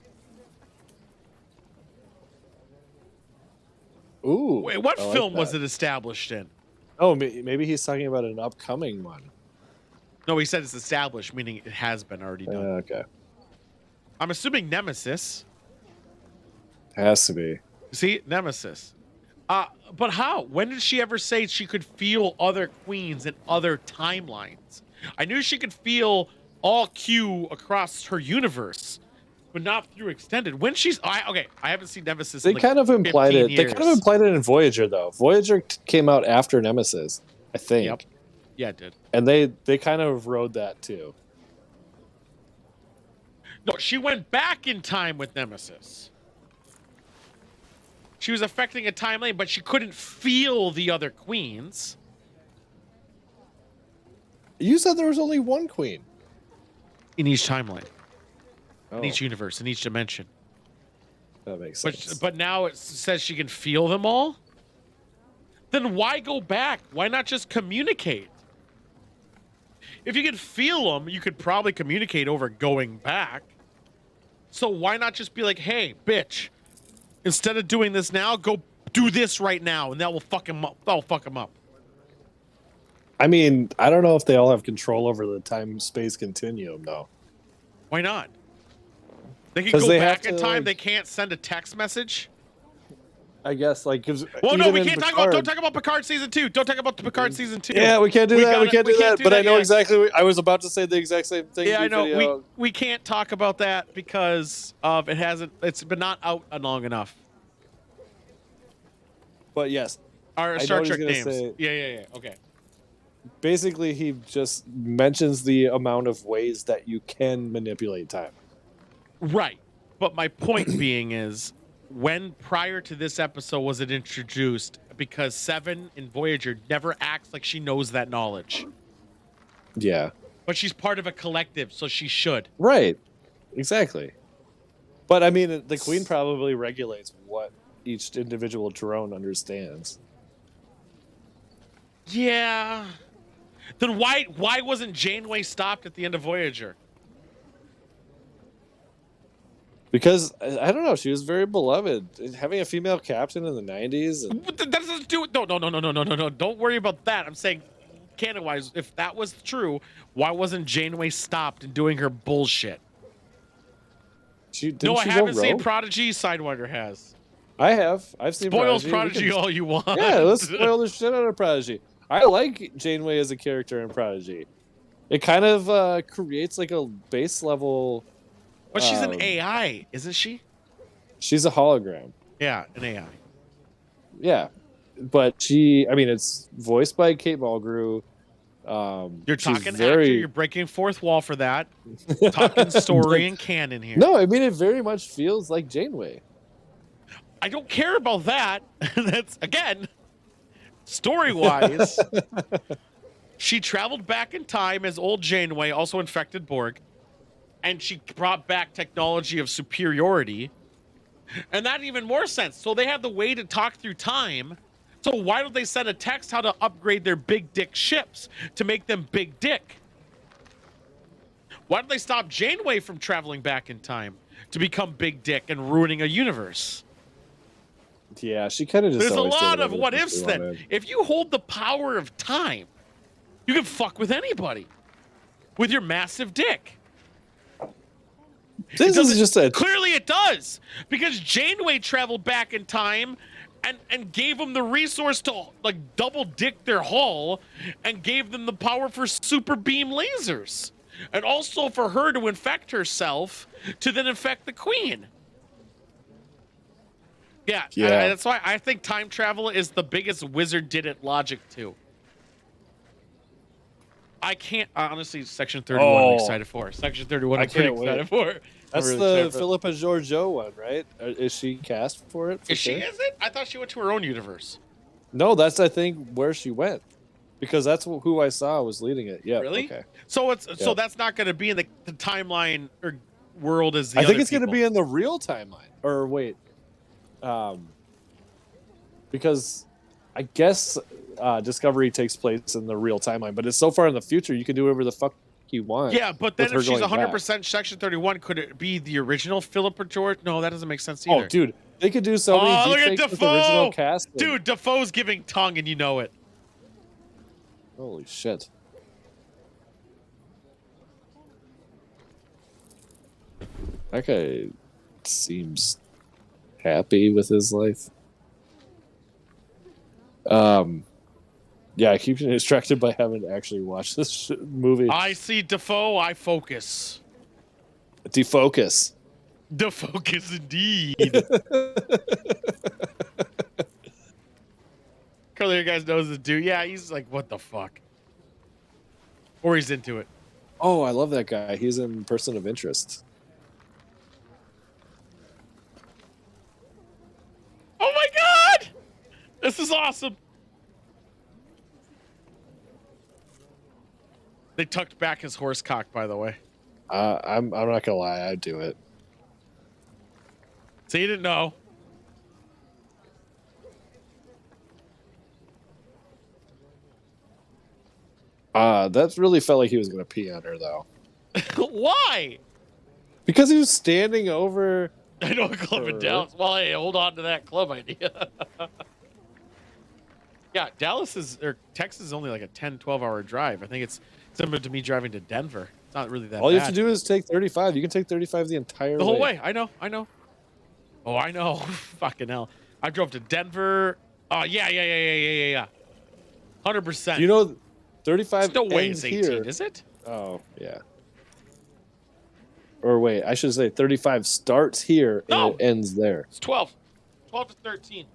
Ooh. Wait, what film was it established in? Oh, maybe he's talking about an upcoming one. No, he said it's established, meaning it has been already done. Okay. I'm assuming Nemesis. Has to be. See, Nemesis. But how? When did she ever say she could feel other queens in other timelines? I knew she could feel all Q across her universe, but not through extended. When she's I haven't seen Nemesis. They kind of implied it. They kind of implied it in Voyager, though. Voyager came out after Nemesis, I think. Yep. Yeah, it did. And they kind of rode that too. No, she went back in time with Nemesis. She was affecting a timeline, but she couldn't feel the other queens. You said there was only one queen. In each timeline. In each universe, in each dimension. That makes sense. But now it says she can feel them all? Then why go back? Why not just communicate? If you could feel them, you could probably communicate over going back. So why not just be like, hey, bitch, instead of doing this now, go do this right now, and that will fuck him up. That'll fuck him up. I mean, I don't know if they all have control over the time-space continuum, though. Why not? They can go back in time. They can't send a text message. I guess, like, because well, no, we can't talk about. Don't talk about Picard season 2. Don't talk about the Picard season 2. Yeah, we can't do that. We can't do that. But I know exactly. I was about to say the exact same thing. Yeah, I know. We can't talk about that because of it hasn't. It's been not out long enough. But yes, our Star Trek names. Yeah. Okay. basically he just mentions the amount of ways that you can manipulate time. Right. But my point being is, when prior to this episode was it introduced? Because Seven in Voyager never acts like she knows that knowledge. Yeah. But she's part of a collective, so she should. Right. Exactly. But I mean, the Queen probably regulates what each individual drone understands. Yeah. Then why wasn't Janeway stopped at the end of Voyager? Because I don't know, she was very beloved. Having a female captain in the 90s. That doesn't do it. No. Don't worry about that. I'm saying, canon-wise, if that was true, why wasn't Janeway stopped in doing her bullshit? I haven't seen Prodigy. Sidewinder has. I have. I've seen Spoils Prodigy all you want. Yeah, let's spoil the shit out of Prodigy. I like Janeway as a character in Prodigy. It kind of creates like a base level. But she's an AI, isn't she? She's a hologram. Yeah, an AI. Yeah, but it's voiced by Kate Mulgrew. You're talking actor. You're breaking fourth wall for that. Talking story and canon here. No, I mean it very much feels like Janeway. I don't care about that. That's again, story-wise. She traveled back in time as old Janeway, also infected Borg. And she brought back technology of superiority. And that even more sense. So they have the way to talk through time. So why don't they send a text how to upgrade their big dick ships to make them big dick? Why don't they stop Janeway from traveling back in time to become big dick and ruining a universe? Yeah, she kind of just. There's a lot of what ifs then. If you hold the power of time, you can fuck with anybody with your massive dick. This is just clearly it does, because Janeway traveled back in time and gave them the resource to like double dick their hull and gave them the power for super beam lasers and also for her to infect herself to then infect the Queen. Yeah. That's why I think time travel is the biggest wizard did it logic too. I can't honestly. Section 31, I'm excited for. Section 31, I'm pretty excited for. That's really the Philippa Georgiou one, right? Is she cast for it? She is it? I thought she went to her own universe. No, that's I think where she went, because that's who I saw was leading it. Yeah. Really? Okay. So so that's not going to be in the timeline or world as the. I think it's going to be in the real timeline. Or wait, because I guess Discovery takes place in the real timeline, but it's so far in the future you can do whatever the fuck you want. Yeah, but then if she's 100% Section 31, could it be the original Philippa George? No, that doesn't make sense either. Oh, dude, they could do so many deepfakes with the original cast. Dude, Defoe's giving tongue, and you know it. Holy shit. That guy seems happy with his life. Yeah, I keep getting distracted by having to actually watch this movie. I see Defoe, I focus. Defocus. Defocus indeed. Curly, you guys knows the dude. Yeah, he's like, what the fuck? Or he's into it. Oh, I love that guy. He's in Person of Interest. Oh my god! This is awesome. They tucked back his horse cock, by the way. I'm not gonna lie, I'd do it. So you didn't know. That really felt like he was gonna pee on her, though. Why? Because he was standing over. I know a club in Dallas. Well, hey, hold on to that club idea. Yeah, Texas is only like a 10, 12-hour drive. I think it's similar to me driving to Denver. It's not really that bad. All you have to do is take 35. You can take 35 the entire way. The whole way. I know. Oh, I know. Fucking hell. I drove to Denver. Oh, yeah. 100%. You know, 35 no way it's 18, here. Is it? Oh, yeah. Or wait, I should say 35 starts here and it ends there. It's 12. 12 to 13.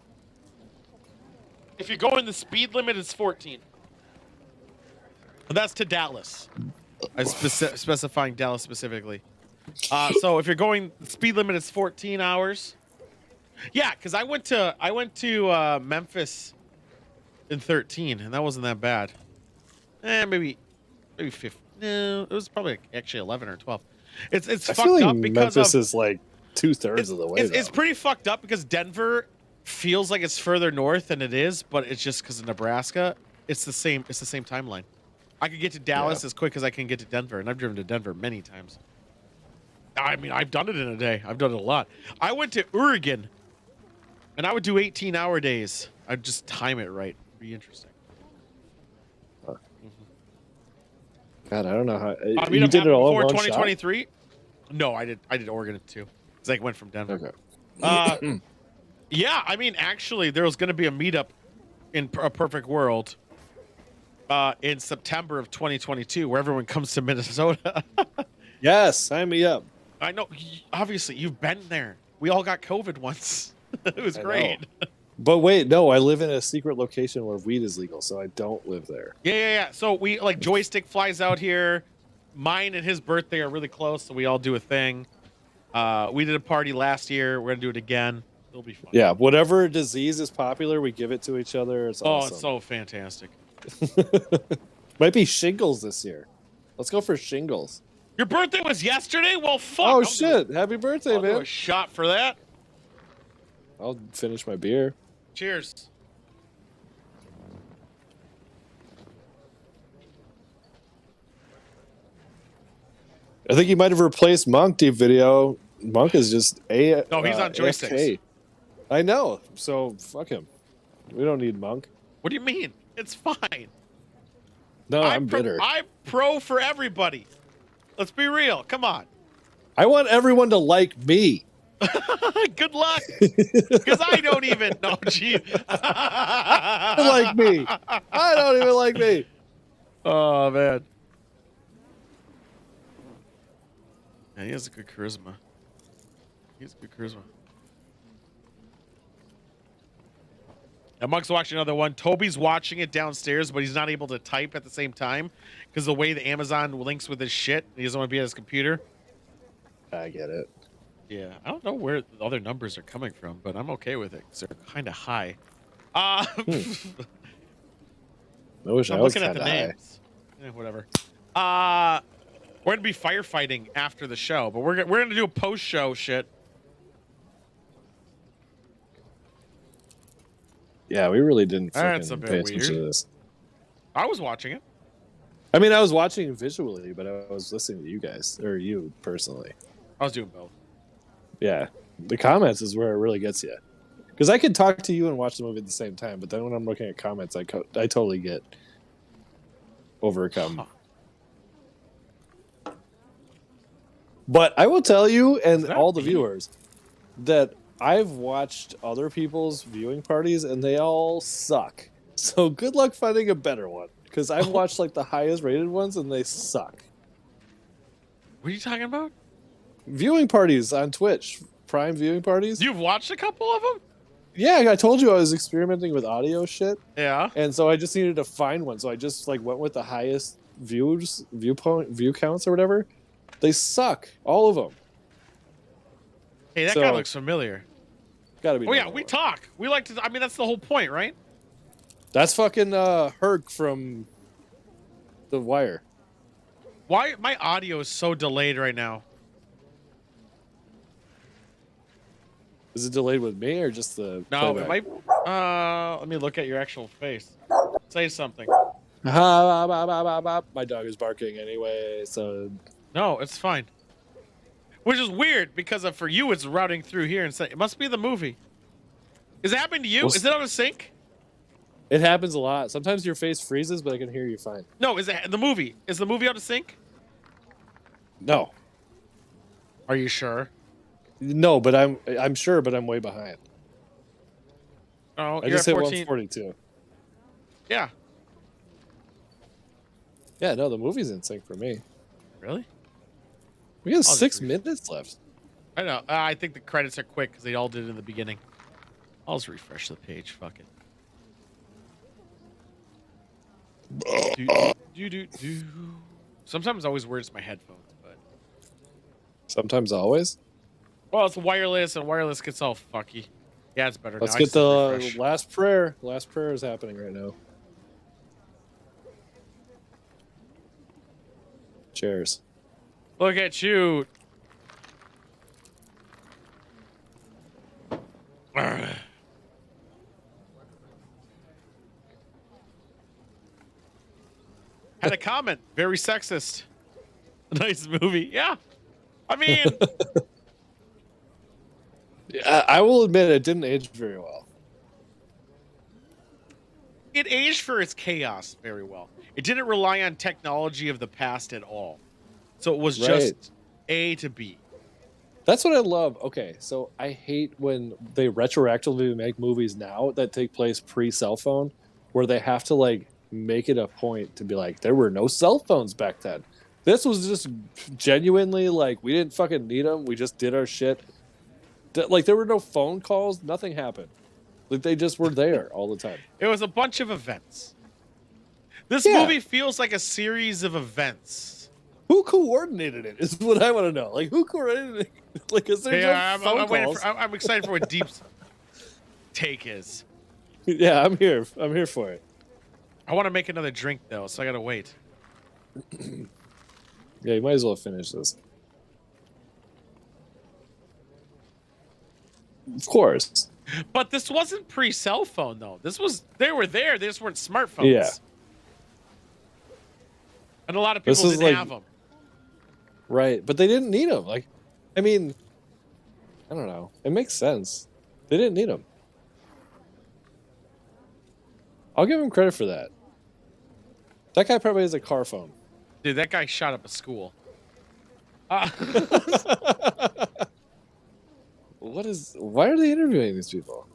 If you go in the speed limit, it's 14. That's to Dallas. I'm specifying Dallas specifically. So if you're going, the speed limit is 14 hours. Yeah, because I went to Memphis in 13, and that wasn't that bad. Maybe 15. No, it was probably actually 11 or 12. It's I fucked feel like up because Memphis of, is like 2/3 of the way. it's pretty fucked up because Denver feels like it's further north than it is, but it's just because of Nebraska. It's the same timeline. I could get to Dallas as quick as I can get to Denver, and I've driven to Denver many times. I mean, I've done it in a day. I've done it a lot. I went to Oregon, and I would do 18-hour days. I'd just time it right. It'd be interesting. God, I don't know how You did it all before in one 2023. Shot? No, I did Oregon too. It's like went from Denver. Okay. Yeah, I mean, actually, there was going to be a meetup in a perfect world in September of 2022, where everyone comes to Minnesota. Yes, sign me up. I know. Obviously, you've been there. We all got COVID once. It was great. But wait, no, I live in a secret location where weed is legal, so I don't live there. Yeah. So we like Joystick flies out here. Mine and his birthday are really close, so we all do a thing. We did a party last year. We're gonna do it again. It'll be fun. Yeah, whatever disease is popular, we give it to each other. It's awesome. It's so fantastic. Might be shingles this year. Let's go for shingles. Your birthday was yesterday? Well, fuck. Oh, shit. Happy birthday, I'll man. do a shot for that. I'll finish my beer. Cheers. I think you might have replaced Monk, Deep Video. Monk is just No, he's on joysticks. AFK. I know. So, fuck him. We don't need Monk. What do you mean? It's fine. No, I'm bitter. I'm pro for everybody. Let's be real. Come on. I want everyone to like me. Good luck. Because I don't even know. Gee. Like me. I don't even like me. Oh, man. Yeah, he has a good charisma. He has good charisma. And Monk's watching another one. Toby's watching it downstairs, but he's not able to type at the same time because the way the Amazon links with his shit, he doesn't want to be at his computer. I get it. Yeah, I don't know where the other numbers are coming from, but I'm okay with it because they're kind of high. I wish I was looking at the names. Whatever. We're gonna be firefighting after the show, but we're gonna do a post-show shit. Yeah, we really didn't That's a fucking bit pay attention weird. to this. I was watching it. I mean, I was watching visually, but I was listening to you guys, or you personally. I was doing both. Yeah, the comments is where it really gets you. Because I could talk to you and watch the movie at the same time, but then when I'm looking at comments, I totally get overcome. Huh. But I will tell you and all the viewers that I've watched other people's viewing parties and they all suck. So good luck finding a better one. Because I've watched like the highest rated ones and they suck. What are you talking about? Viewing parties on Twitch. Prime viewing parties. You've watched a couple of them? Yeah, I told you I was experimenting with audio shit. Yeah. And so I just needed to find one. So I just like went with the highest view counts or whatever. They suck. All of them. Hey, that guy looks familiar. Gotta be. Oh yeah, we talk. We like to. I mean, that's the whole point, right? That's fucking Herc from The Wire. Why my audio is so delayed right now? Is it delayed with me or just the? No, playback? it might. Let me look at your actual face. Say something. My dog is barking anyway, so. No, it's fine. Which is weird because for you it's routing through here and say it must be the movie. Is it happening to you? Is it out of sync? It happens a lot. Sometimes your face freezes, but I can hear you fine. No, is it the movie? Is the movie out of sync? No. Are you sure? No, but I'm sure, but I'm way behind. Oh, I just hit 142. Yeah. Yeah, no, the movie's in sync for me. Really? We got 6 minutes left. I know. I think the credits are quick because they all did it in the beginning. I'll just refresh the page. Fuck it. Do. Sometimes I always wear it's my headphones, but Sometimes, always. well, it's wireless, and wireless gets all fucky. Yeah, it's better. Let's now. get the last prayer. Last prayer is happening right now. Cheers. Look at you. Had a comment. Very sexist. Nice movie. Yeah. I mean, I will admit it didn't age very well. it aged for its chaos very well. It didn't rely on technology of the past at all. So it was just A to B. That's what I love. Okay, so I hate when they retroactively make movies now that take place pre-cell phone, where they have to like make it a point to be like, there were no cell phones back then. This was just genuinely like, we didn't fucking need them. We just did our shit. Like, there were no phone calls. Nothing happened. Like, they just were there all the time. It was a bunch of events. This movie feels like a series of events. Who coordinated it is what I want to know. Like, who coordinated it? Like, is there I'm excited for what Deep's take is. Yeah, I'm here. I'm here for it. I want to make another drink, though, so I got to wait. Yeah, you might as well finish this. Of course. But this wasn't pre-cell phone, though. They were there. They just weren't smartphones. Yeah. And a lot of people didn't have them. Right, but they didn't need them. Like, I mean, I don't know. It makes sense. They didn't need them. I'll give him credit for that. That guy probably has a car phone. Dude, that guy shot up a school. Why are they interviewing these people?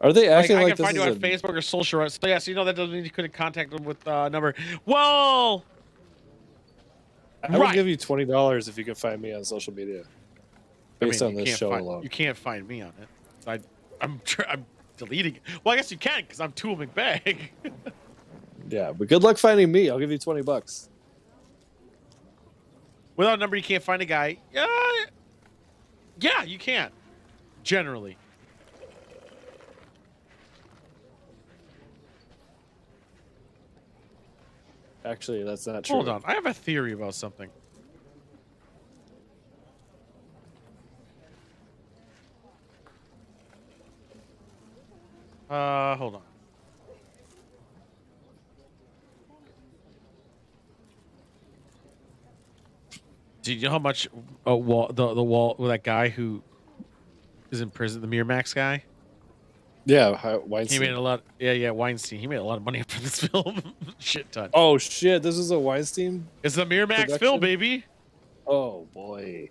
Are they acting like I can find you on Facebook or social? So yeah, so you know that doesn't mean you couldn't contact them with a number. Well, I would give you $20 if you could find me on social media. Based on this show alone. You can't find me on it. I'm deleting it. Well, I guess you can because I'm Tool McBag. Yeah, but good luck finding me. I'll give you $20. Without a number, you can't find a guy. Yeah, you can. Generally. Actually, that's not true. Hold on. I have a theory about something. Hold on. Do you know how much the wall with that guy who is in prison, the Miramax guy? Yeah, Weinstein. He made a lot. Yeah, Weinstein. He made a lot of money from this film. Shit ton. Oh shit! This is a Weinstein. It's the Miramax film, baby. Oh boy.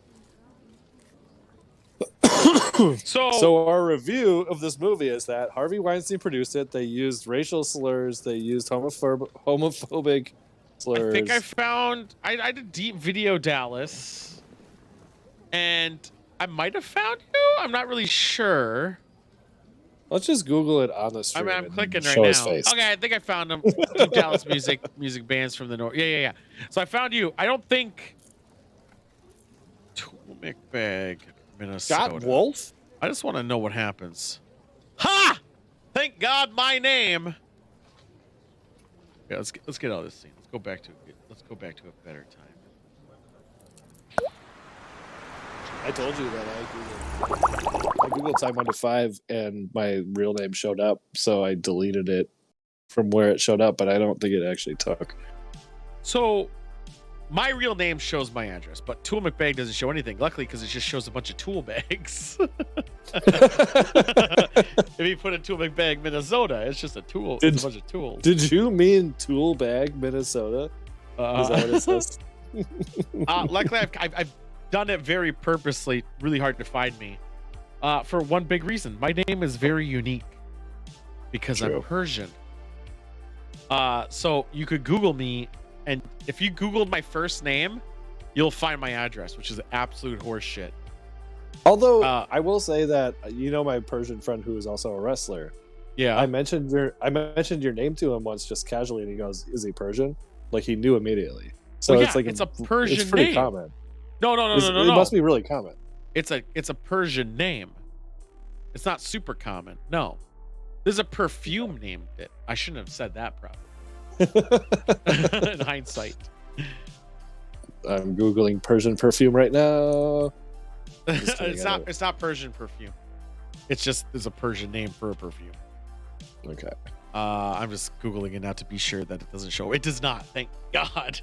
So our review of this movie is that Harvey Weinstein produced it. They used racial slurs. They used homophobic slurs. I think I did Deep Video Dallas, and I might have found you. I'm not really sure. Let's just Google it on the stream. I'm clicking right now. Okay, I think I found them. Deep Dallas music bands from the north. Yeah. So I found you. I don't think Tool McBag, Minnesota. Scott Wolf? I just want to know what happens. Ha! Thank God my name. Yeah, let's get out of this scene. Let's go back to a better time. I told you that I Googled time 1 to 5 and my real name showed up, so I deleted it from where it showed up, but I don't think it actually took. So my real name shows my address, but Tool McBag doesn't show anything. Luckily, because it just shows a bunch of tool bags. If you put a Tool McBag, Minnesota, it's just a tool. It's a bunch of tools. Did you mean Tool Bag, Minnesota? Is that what it says? Luckily, I've done it very purposely, really hard to find me. For one big reason. My name is very unique because I'm Persian. So you could Google me, and if you Googled my first name, you'll find my address, which is absolute horseshit. Although I will say that, you know, my Persian friend who is also a wrestler, Yeah. I mentioned your name to him once just casually, and he goes, "Is he Persian?" Like he knew immediately. So Well, it's like it's a Persian It's pretty name. common. No. It must be really common. It's a Persian name. It's not super common. No. There's a perfume named it. I shouldn't have said that probably. In hindsight. I'm Googling Persian perfume right now. It's not Persian perfume. It's just there's a Persian name for a perfume. Okay. I'm just Googling it now to be sure that it doesn't show. It does not. Thank God.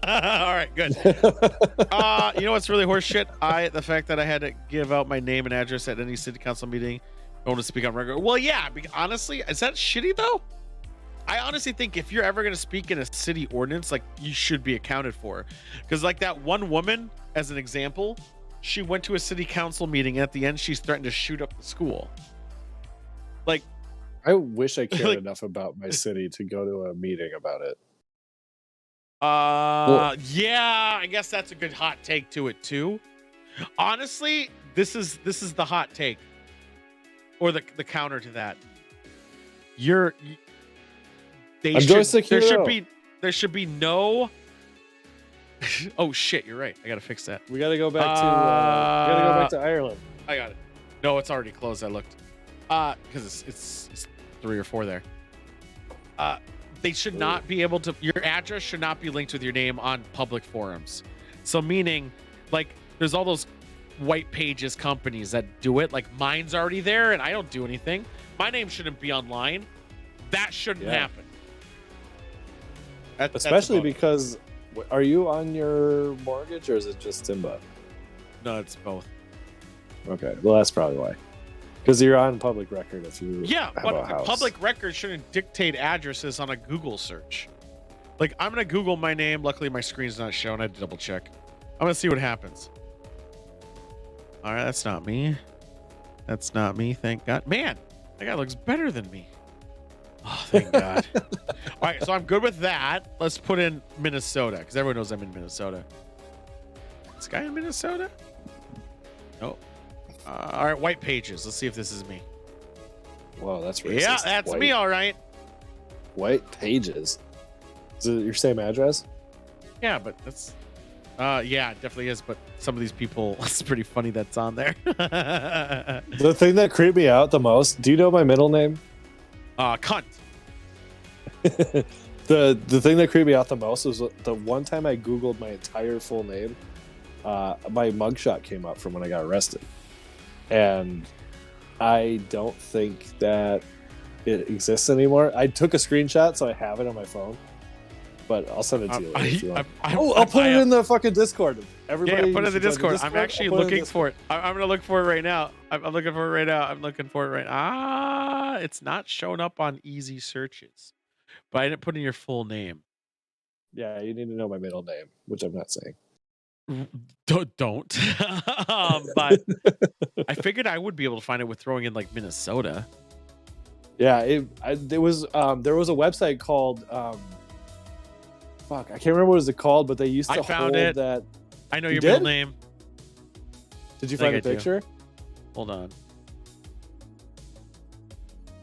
All right, good. You know what's really horseshit? The fact that I had to give out my name and address at any city council meeting, going to speak on record. Well, yeah. Honestly, is that shitty though? I honestly think if you're ever going to speak in a city ordinance, like you should be accounted for, because like that one woman, as an example, she went to a city council meeting. And at the end, she's threatened to shoot up the school. Like. I wish I cared enough about my city to go to a meeting about it. Yeah, I guess that's a good hot take to it too. Honestly, this is the hot take, or the counter to that. There should be no. Oh shit, you're right. I gotta fix that. We gotta go back to Ireland. I got it. No, it's already closed. I looked. Because it's 3 or 4 there. They should not be able to. Your address should not be linked with your name on public forums. So meaning, like, there's all those white pages companies that do it. Like mine's already there, and I don't do anything. My name shouldn't be online. That shouldn't happen. Especially because, are you on your mortgage or is it just Timba? No, it's both. Okay, well that's probably why. Because you're on public record if you have but a house. Public record shouldn't dictate addresses on a Google search. Like, I'm going to Google my name. Luckily, my screen's not showing. I had to double check. I'm going to see what happens. All right, that's not me. That's not me, thank God. Man, that guy looks better than me. Oh, thank God. All right, so I'm good with that. Let's put in Minnesota, because everyone knows I'm in Minnesota. Is this guy in Minnesota? No. All right, white pages. Let's see if this is me. Whoa, that's racist. Yeah, that's me, all right. White pages. Is it your same address? Yeah, but that's... yeah, it definitely is, but some of these people, it's pretty funny that's on there. The thing that creeped me out the most, do you know my middle name? Cunt. The thing that creeped me out the most was the one time I Googled my entire full name, my mugshot came up from when I got arrested. And I don't think that it exists anymore. I took a screenshot, so I have it on my phone. But I'll send it to you later if you want. I'll put it in the fucking Discord. Everybody, yeah, put it in the Discord. I'm actually looking for it. I'm gonna look for it right now. I'm looking for it right now. I'm looking for it right now. It's not showing up on easy searches, but I didn't put in your full name. Yeah, you need to know my middle name, which I'm not saying. Don't. But I figured I would be able to find it with throwing in like Minnesota. Yeah, there was a website called fuck, I can't remember what it was called, but they used to hold it. That. I know your middle name. Did you find a picture? Hold on.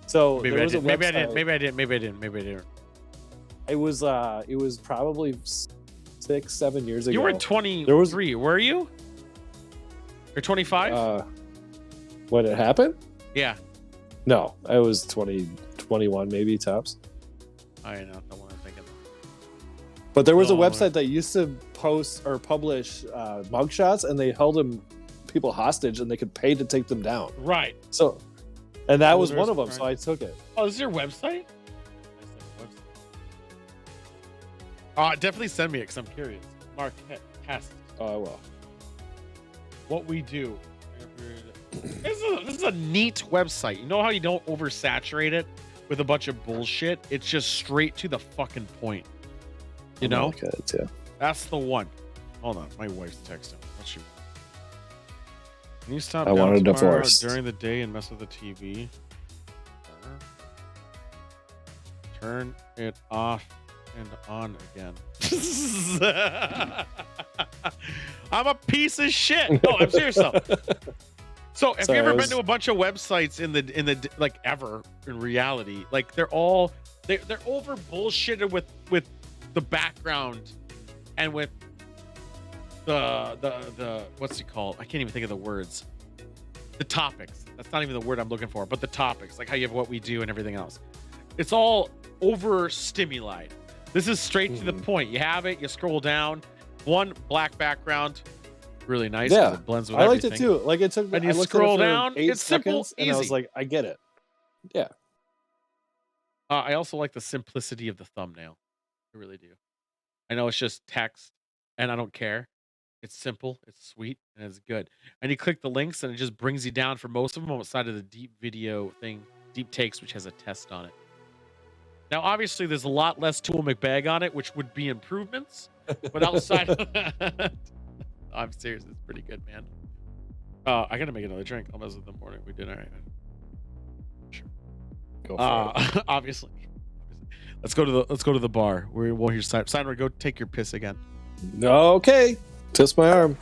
So maybe I didn't. Maybe I didn't. It was probably 6-7 years ago. You were 23, were you? Or 25? When it happened? Yeah. No, I was 21 maybe tops. I know the one I'm thinking. But there was a website that used to post or publish mugshots, and they held people hostage, and they could pay to take them down. Right. So, and that was one of them. So I took it. Oh, is this your website? Definitely send me it because I'm curious. Mark Hess. Oh, I will. What we do. This is a neat website. You know how you don't oversaturate it with a bunch of bullshit? It's just straight to the fucking point. You know? Look at it too. That's the one. Hold on. My wife's texting. What's she? Can you stop I want a divorce during the day and mess with the TV? Turn it off and on again. I'm a piece of shit. No, I'm serious though. So have you ever been to a bunch of websites in the like ever in reality? Like they're over bullshitted with the background and with the what's it called? I can't even think of the words. The topics. That's not even the word I'm looking for, but the topics, like how you have what we do and everything else. It's all over stimuli. This is straight to the point. You have it, you scroll down, one black background, really nice. Yeah, it blends with I liked everything. it too. Like it took. And you I looked scroll at it for down, 8 it's simple, seconds, and I easy. was like, I get it. Yeah. I also like the simplicity of the thumbnail. I really do. I know it's just text, and I don't care. It's simple, it's sweet, and it's good. And you click the links, and it just brings you down for most of them outside of the deep video thing, deep takes, which has a test on it. Now, obviously, there's a lot less Tool McBag on it, which would be improvements. But outside of that, I'm serious. It's pretty good, man. I gotta make another drink. I'll mess with the morning. We did all right. Sure. Go for it. Obviously. Let's go to the bar. We'll hear Simon, go take your piss again. Okay. Twist my arm.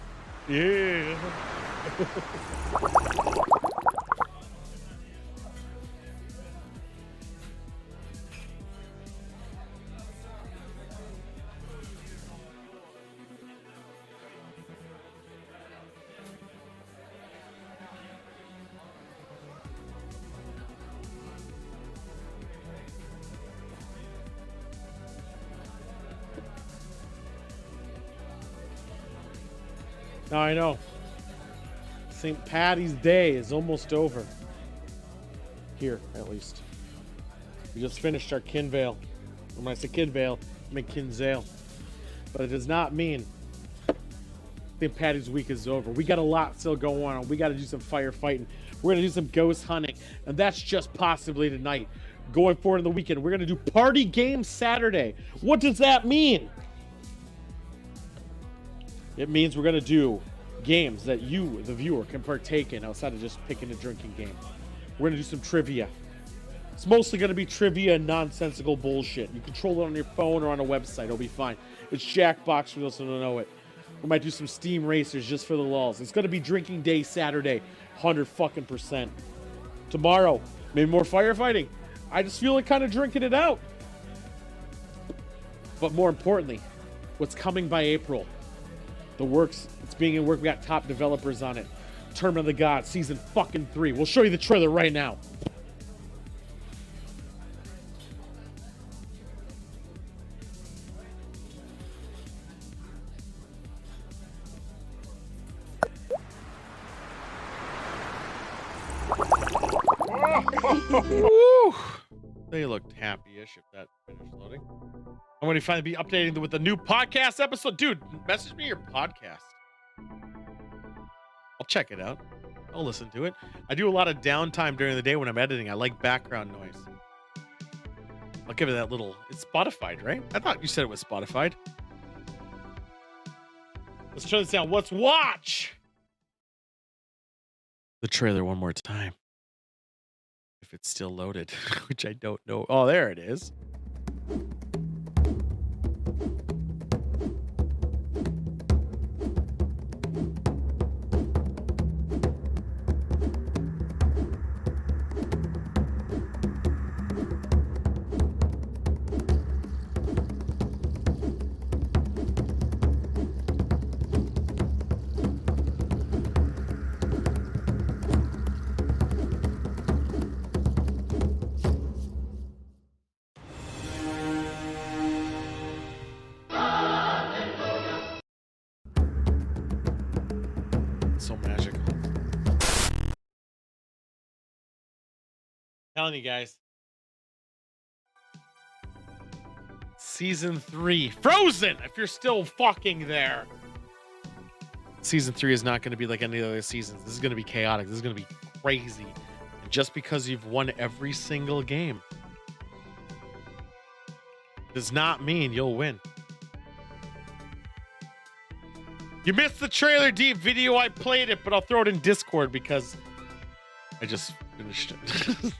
Yeah. Now I know. St. Paddy's Day is almost over. Here, at least. We just finished our Kinvale. When I say Kinvale, I mean Kinsale. But it does not mean St. Paddy's week is over. We got a lot still going on. We got to do some firefighting. We're going to do some ghost hunting. And that's just possibly tonight. Going forward in the weekend, we're going to do party games Saturday. What does that mean? It means we're going to do games that you, the viewer, can partake in outside of just picking a drinking game. We're going to do some trivia. It's mostly going to be trivia and nonsensical bullshit. You control it on your phone or on a website. It'll be fine. It's Jackbox for those who don't know it. We might do some Steam Racers just for the lulz. It's going to be drinking day Saturday. 100%. Tomorrow, maybe more firefighting. I just feel like kind of drinking it out. But more importantly, what's coming by April? The works, it's being in work. We got top developers on it. Tournament of the Gods, season fucking 3. We'll show you the trailer right now. Woo. They looked happy-ish if that finished loading. I'm going to finally be updating with the new podcast episode. Dude, message me your podcast. I'll check it out. I'll listen to it. I do a lot of downtime during the day when I'm editing. I like background noise. I'll give it that little... It's Spotify, right? I thought you said it was Spotify. Let's turn this down. Let's watch the trailer one more time. If it's still loaded, which I don't know. Oh, there it is. So magical. Telling you guys. Season 3. Frozen! If you're still fucking there. Season 3 is not going to be like any other seasons. This is going to be chaotic. This is going to be crazy. And just because you've won every single game does not mean you'll win. You missed the trailer deep video. I played it, but I'll throw it in Discord because I just finished it.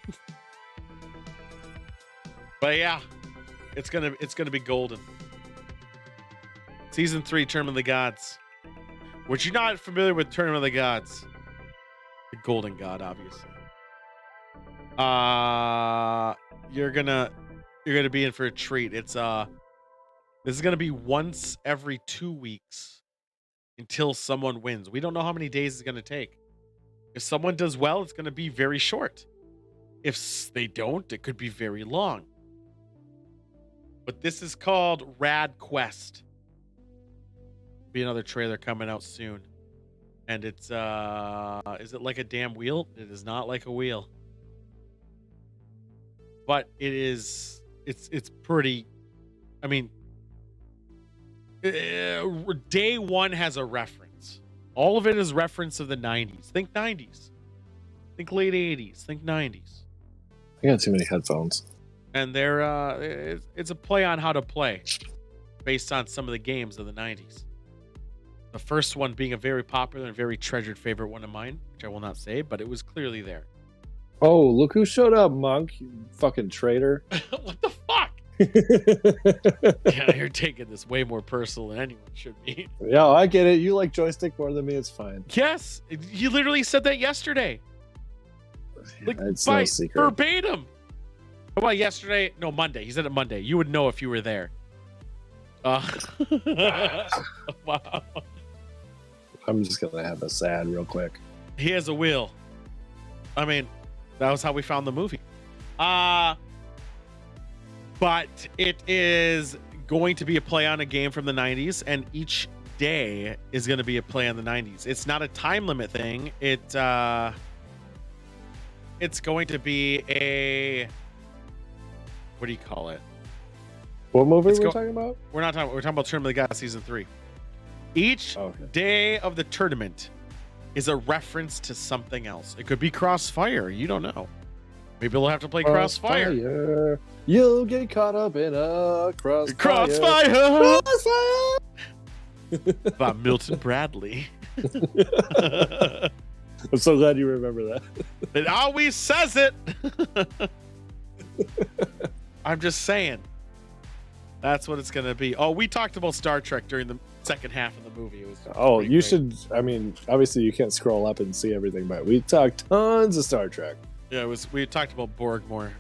But yeah, it's gonna be golden. Season 3, Tournament of the Gods. Which you're not familiar with Tournament of the Gods. The Golden God, obviously. You're gonna be in for a treat. It's this is gonna be once every 2 weeks until someone wins. We don't know how many days it's gonna take. If someone does well, it's gonna be very short. If they don't, it could be very long. But this is called Rad Quest. Be another trailer coming out soon. And it's is it like a damn wheel? It is not like a wheel. But it's pretty, I mean, day one has a reference. All of it is reference of the 90s. Think 90s. Think late 80s. Think 90s. I got too many headphones. And they're it's a play on how to play based on some of the games of the 90s. The first one being a very popular and very treasured favorite one of mine, which I will not say, but it was clearly there. Oh, look who showed up, Monk, you fucking traitor. What the fuck? Yeah, you're taking this way more personal than anyone should be. Yeah, I get it. You like joystick more than me. It's fine. Yes, you literally said that yesterday. Like, it's by no secret. verbatim. Well, yesterday, no, Monday. He said it Monday. You would know if you were there. Wow. I'm just gonna have a sad real quick. He has a wheel. I mean, that was how we found the movie. But it is going to be a play on a game from the 90s, and each day is going to be a play on the 90s. It's not a time limit thing. It's going to be a, what do you call it? What movie we're talking about? We're talking about Tournament of the Gods season 3. Each day of the tournament is a reference to something else. It could be Crossfire. You don't know. Maybe we'll have to play Crossfire. You'll get caught up in a Crossfire. By Milton Bradley. I'm so glad you remember that. It always says it. I'm just saying. That's what it's going to be. Oh, we talked about Star Trek during the second half of the movie. It was you should. I mean, obviously you can't scroll up and see everything, but we talked tons of Star Trek. Yeah, we talked about Borg more.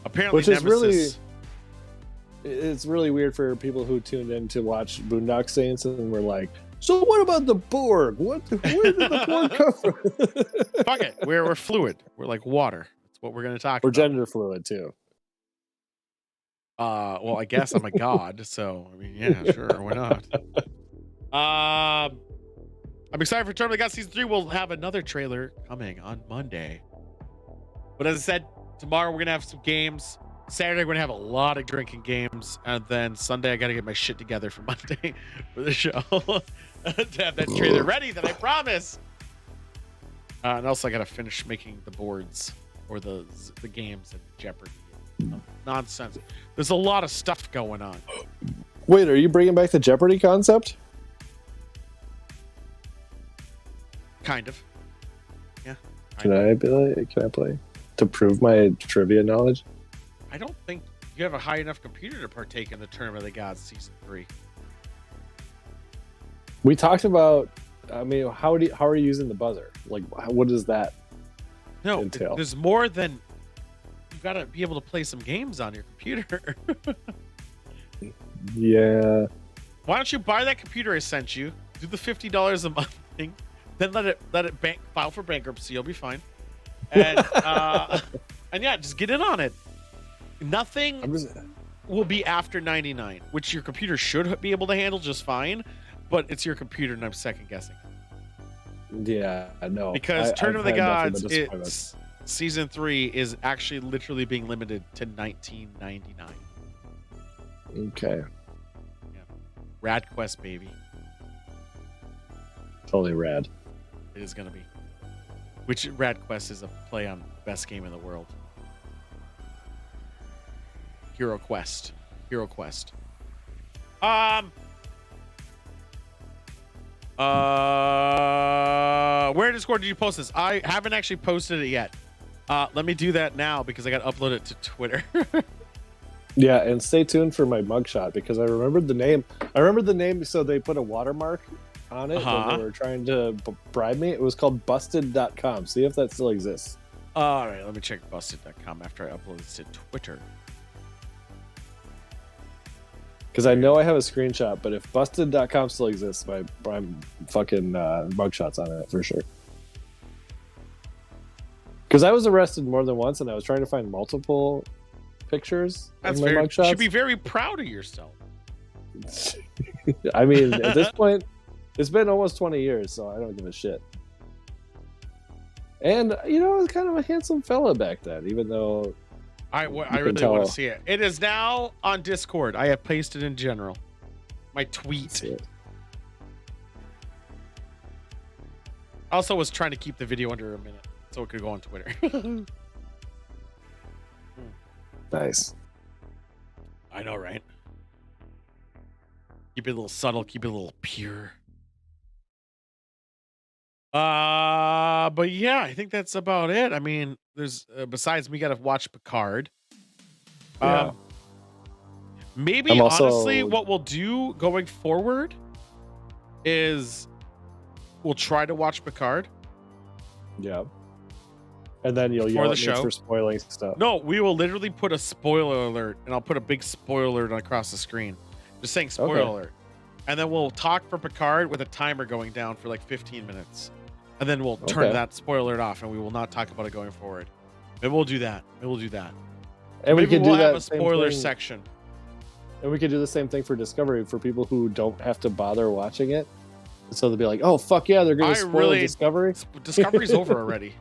Apparently, which Nemesis, is it's really weird for people who tuned in to watch Boondock Saints and were like, so what about the Borg? Where did the Borg come from? Fuck it. We're fluid. We're like water. That's what we're going to talk about. We're gender fluid too. Well, I guess I'm a god, so I mean, yeah, sure, why not? I'm excited for Tournament of the Gods season 3. We'll have another trailer coming on Monday. But as I said, tomorrow we're gonna have some games. Saturday we're gonna have a lot of drinking games, and then Sunday I gotta get my shit together for Monday for the show to have that trailer ready that I promise. And also I gotta finish making the boards or the games and Jeopardy. Nonsense. There's a lot of stuff going on. Wait, are you bringing back the Jeopardy concept? Kind of. Yeah. Can I play to prove my trivia knowledge? I don't think you have a high enough computer to partake in the Tournament of the Gods season 3. We talked about. I mean, how are you using the buzzer? Like, what does that entail? There's more than. You gotta be able to play some games on your computer. Yeah. Why don't you buy that computer I sent you? Do the $50 a month thing, then let it file for bankruptcy. You'll be fine. And and yeah, just get in on it. Nothing will be after 99, which your computer should be able to handle just fine. But it's your computer, and I'm second guessing. Yeah, no. Because Tournament of the Gods, season 3 is actually literally being limited to 1999. Okay. Yeah. Rad Quest, baby. Totally rad. It is going to be. Which Rad Quest is a play on best game in the world. Hero Quest. Where in Discord did you post this? I haven't actually posted it yet. Let me do that now because I got to upload it to Twitter. Yeah, and stay tuned for my mugshot because I remembered the name. So they put a watermark on it when they were trying to bribe me. It was called busted.com. See if that still exists. All right, let me check busted.com after I upload this to Twitter. Because I know I have a screenshot, but if busted.com still exists, I'm fucking mugshots on it for sure. Because I was arrested more than once, and I was trying to find multiple pictures. That's fair. You should be very proud of yourself. I mean, at this point, it's been almost 20 years, so I don't give a shit. And, you know, I was kind of a handsome fella back then, even though... I really want to see it. It is now on Discord. I have pasted in general. My tweet. Also was trying to keep the video under a minute so it could go on Twitter. Nice. I know, right? Keep it a little subtle, keep it a little pure. But yeah, I think that's about it. I mean, there's besides me, gotta watch Picard. Yeah. Maybe honestly, what we'll do going forward is we'll try to watch Picard. Yeah. And then you'll yell at me for spoiling stuff. No, we will literally put a spoiler alert, and I'll put a big spoiler alert across the screen. Just saying spoiler alert. And then we'll talk for Picard with a timer going down for like 15 minutes. And then we'll turn that spoiler alert off, and we will not talk about it going forward. Maybe we'll do that. Maybe we'll do that. And maybe we can do that have a spoiler section. And we could do the same thing for Discovery for people who don't have to bother watching it. So they'll be like, "Oh fuck yeah, they're going to spoil Discovery." Discovery's over already.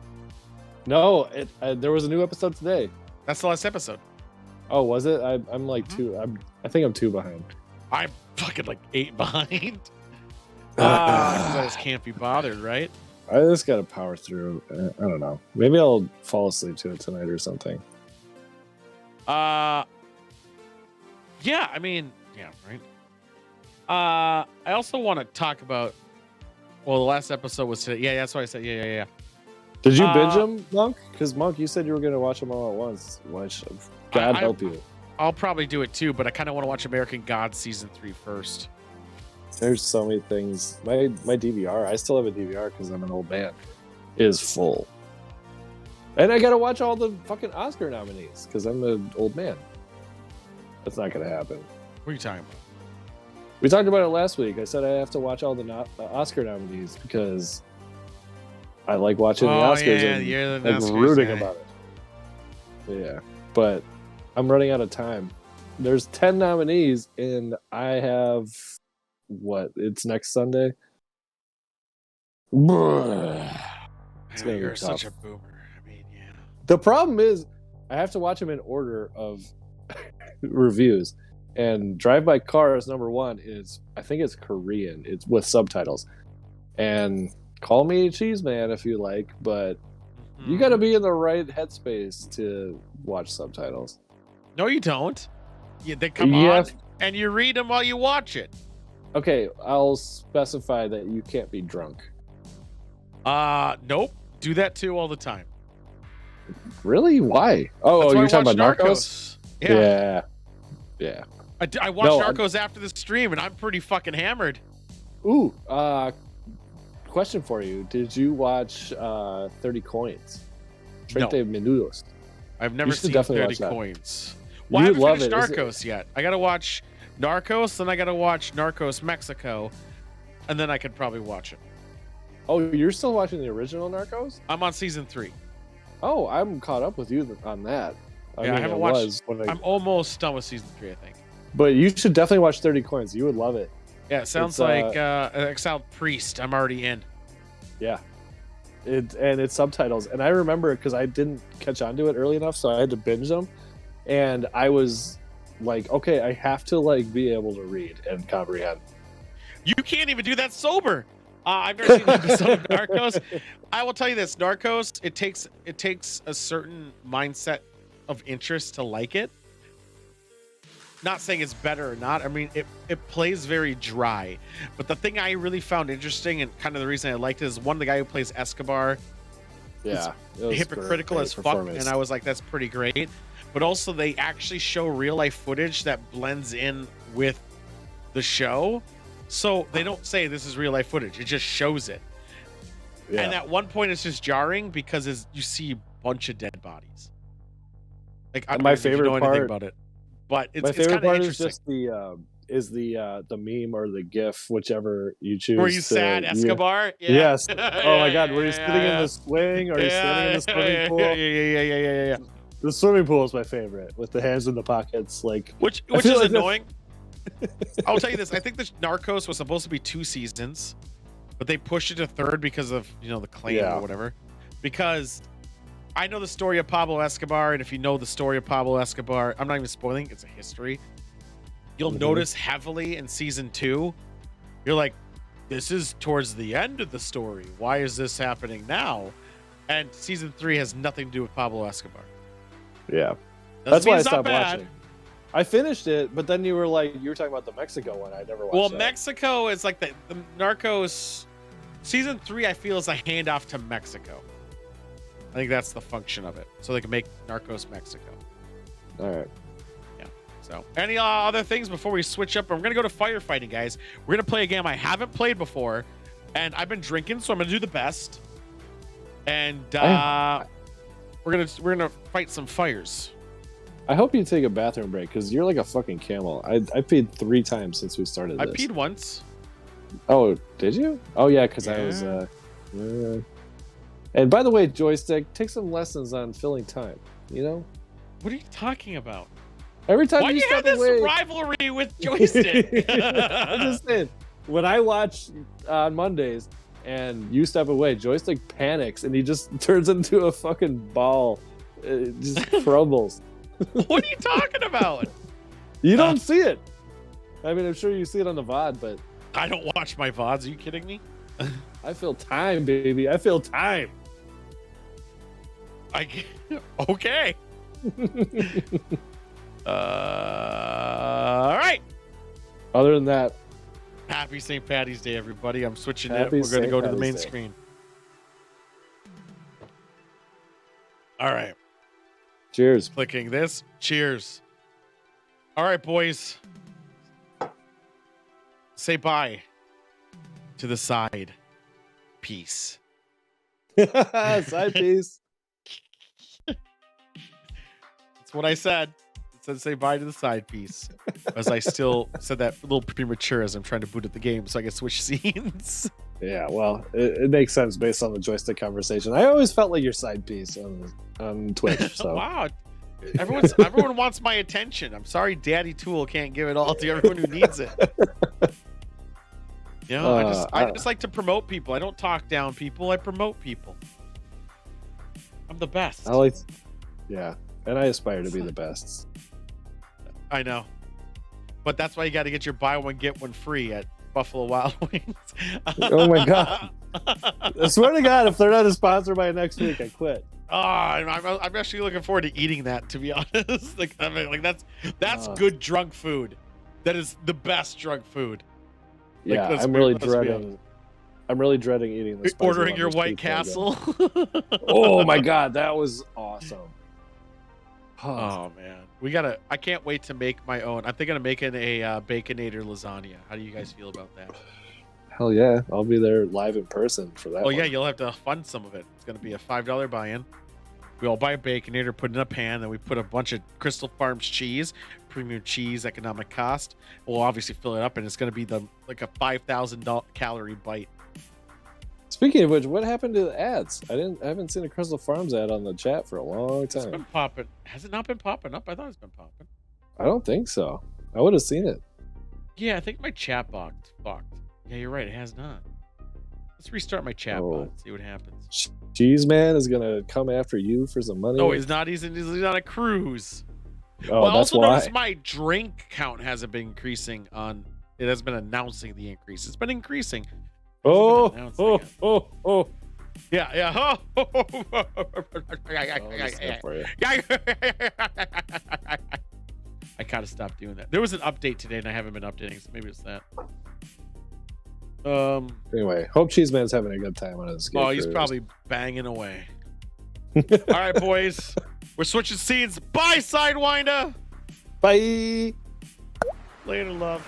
No, there was a new episode today. That's the last episode. Oh, was it? I'm like I think I'm 2 behind. I'm fucking like 8 behind. I just can't be bothered, right? I just gotta power through. I don't know. Maybe I'll fall asleep to it tonight or something. Yeah, I mean, yeah, right. I also want to talk about. Well, the last episode was today. Yeah, that's what I said. Yeah. Did you binge them, Monk? Because Monk, you said you were going to watch them all at once. God help you. I'll probably do it too, but I kind of want to watch American Gods season 3 first. There's so many things. My DVR, I still have a DVR because I'm an old man, is full. And I got to watch all the fucking Oscar nominees because I'm an old man. That's not going to happen. What are you talking about? We talked about it last week. I said I have to watch all the Oscar nominees because I like watching the Oscars and like rooting about it. Yeah, but I'm running out of time. There's 10 nominees, and I have it's next Sunday. You're such a boomer. I mean, yeah. The problem is I have to watch them in order of reviews. And Drive By Cars #1 is, I think it's Korean. It's with subtitles. And call me a cheese man if you like, but you got to be in the right headspace to watch subtitles. No, you don't. They come on, and you read them while you watch it. Okay, I'll specify that you can't be drunk. Nope. Do that too all the time. Really? Why? Oh, you're talking about Narcos? Yeah. I watched Narcos after the stream, and I'm pretty fucking hammered. Ooh, question for you. Did you watch 30 Coins? 30 Minutos. I've never seen 30 Coins. Well, I haven't finished Narcos yet. I got to watch Narcos, then I got to watch Narcos Mexico, and then I could probably watch it. Oh, you're still watching the original Narcos? I'm on season 3. Oh, I'm caught up with you on that. I haven't watched. I'm almost done with season 3, I think. But you should definitely watch 30 Coins. You would love it. Yeah, it sounds like Exiled Priest. I'm already in. Yeah. It's subtitles. And I remember it because I didn't catch on to it early enough, so I had to binge them. And I was like, okay, I have to like be able to read and comprehend. You can't even do that sober. I've never seen an episode of Narcos. I will tell you this, Narcos, it takes a certain mindset of interest to like it. Not saying it's better or not. I mean, it plays very dry. But the thing I really found interesting and kind of the reason I liked it is one of the guy who plays Escobar. Yeah, hypocritical as fuck, and I was like, that's pretty great. But also, they actually show real life footage that blends in with the show, So they don't say this is real life footage. It just shows it. Yeah. And at one point, it's just jarring because you see a bunch of dead bodies. Like, I don't know if you know anything about it, but it's my favorite part is interesting. just the meme or the GIF, whichever you choose. Were you sad, Escobar? Yeah. Yes. Oh my God, were you sitting in the swing or are you standing in the swimming pool? Yeah. The swimming pool is my favorite, with the hands in the pockets, like which is annoying. I'll tell you this: I think the Narcos was supposed to be 2 seasons, but they pushed it to 3rd because of the claim or whatever. Because I know the story of Pablo Escobar, and if you know the story of Pablo Escobar, I'm not even spoiling. It's a history. You'll notice heavily in season 2, you're like, this is towards the end of the story. Why is this happening now? And season 3 has nothing to do with Pablo Escobar. Yeah, That's why I stopped watching. I finished it, but then you were talking about the Mexico one. I never watched. Well, that. Mexico is like the Narcos. Season 3, I feel, is a handoff to Mexico. I think that's the function of it, so they can make Narcos Mexico. All right. Yeah. So, any other things before we switch up? We're gonna go to firefighting, guys. We're gonna play a game I haven't played before, and I've been drinking, so I'm gonna do the best. And we're gonna fight some fires. I hope you take a bathroom break because you're like a fucking camel. I peed 3 times since we started this. I peed once. Oh, did you? Oh yeah, because I was. And by the way, Joystick, take some lessons on filling time. You know. What are you talking about? Every time why you do you have step this away, rivalry with Joystick? I'm just saying. When I watch on Mondays and you step away, Joystick panics and he just turns into a fucking ball. It just crumbles. What are you talking about? You don't see it. I mean, I'm sure you see it on the VOD, but I don't watch my VODs. Are you kidding me? I feel time, baby. I feel time. Okay. All right. Other than that, happy St. Paddy's Day, everybody. I'm switching it. Happy We're going to go to the main Day. screen. All right. Cheers. Clicking this. Cheers. All right, boys. Say bye to the side piece. Side piece. That's what I said. It said say bye to the side piece. As I still said that a little premature as I'm trying to boot up the game so I can switch scenes. Yeah, well, it makes sense based on the Joystick conversation. I always felt like your side piece on Twitch. So. Wow. Everyone wants my attention. I'm sorry Daddy Tool can't give it all to everyone who needs it. You know, I just like to promote people. I don't talk down people. I promote people. I'm the best. Yeah, and I aspire to be the best. I know. But that's why you got to get your buy one, get one free at Buffalo Wild Wings. Oh my God. I swear to God, if they're not a sponsor by next week, I quit. I'm actually looking forward to eating that, to be honest. That's good drunk food. That is the best drunk food. Yeah, I'm really dreading eating this. Ordering your White Castle. Oh my God, that was awesome. Oh man, I can't wait to make my own. I'm thinking of making a Baconator lasagna. How do you guys feel about that? Hell yeah, I'll be there live in person for that. Oh yeah, you'll have to fund some of it. It's going to be a $5 buy-in. We all buy a Baconator, put it in a pan, then we put a bunch of Crystal Farms cheese, premium cheese, economic cost. We'll obviously fill it up, and it's going to be like a 5,000 calorie bite. Speaking of which, what happened to the ads? I haven't seen a Crystal Farms ad on the chat for a long time. It's been popping. Has it not been popping up? I thought it's been popping. I don't think so. I would have seen it. Yeah, I think my chat box fucked. Yeah, you're right. It has not. Let's restart my chat bot. See what happens. Cheese Man is gonna come after you for some money. No, he's not. He's on a cruise. Oh, well, I that's also why. noticed my drink count hasn't been increasing. It has been announcing the increase. It's been increasing. Oh. Yeah. I gotta stop doing that. There was an update today, and I haven't been updating, so maybe it's that. Anyway, hope Cheese Man's having a good time on his. Oh, he's probably banging away. All right, boys, we're switching scenes. Bye, Sidewinder. Bye. Later, love.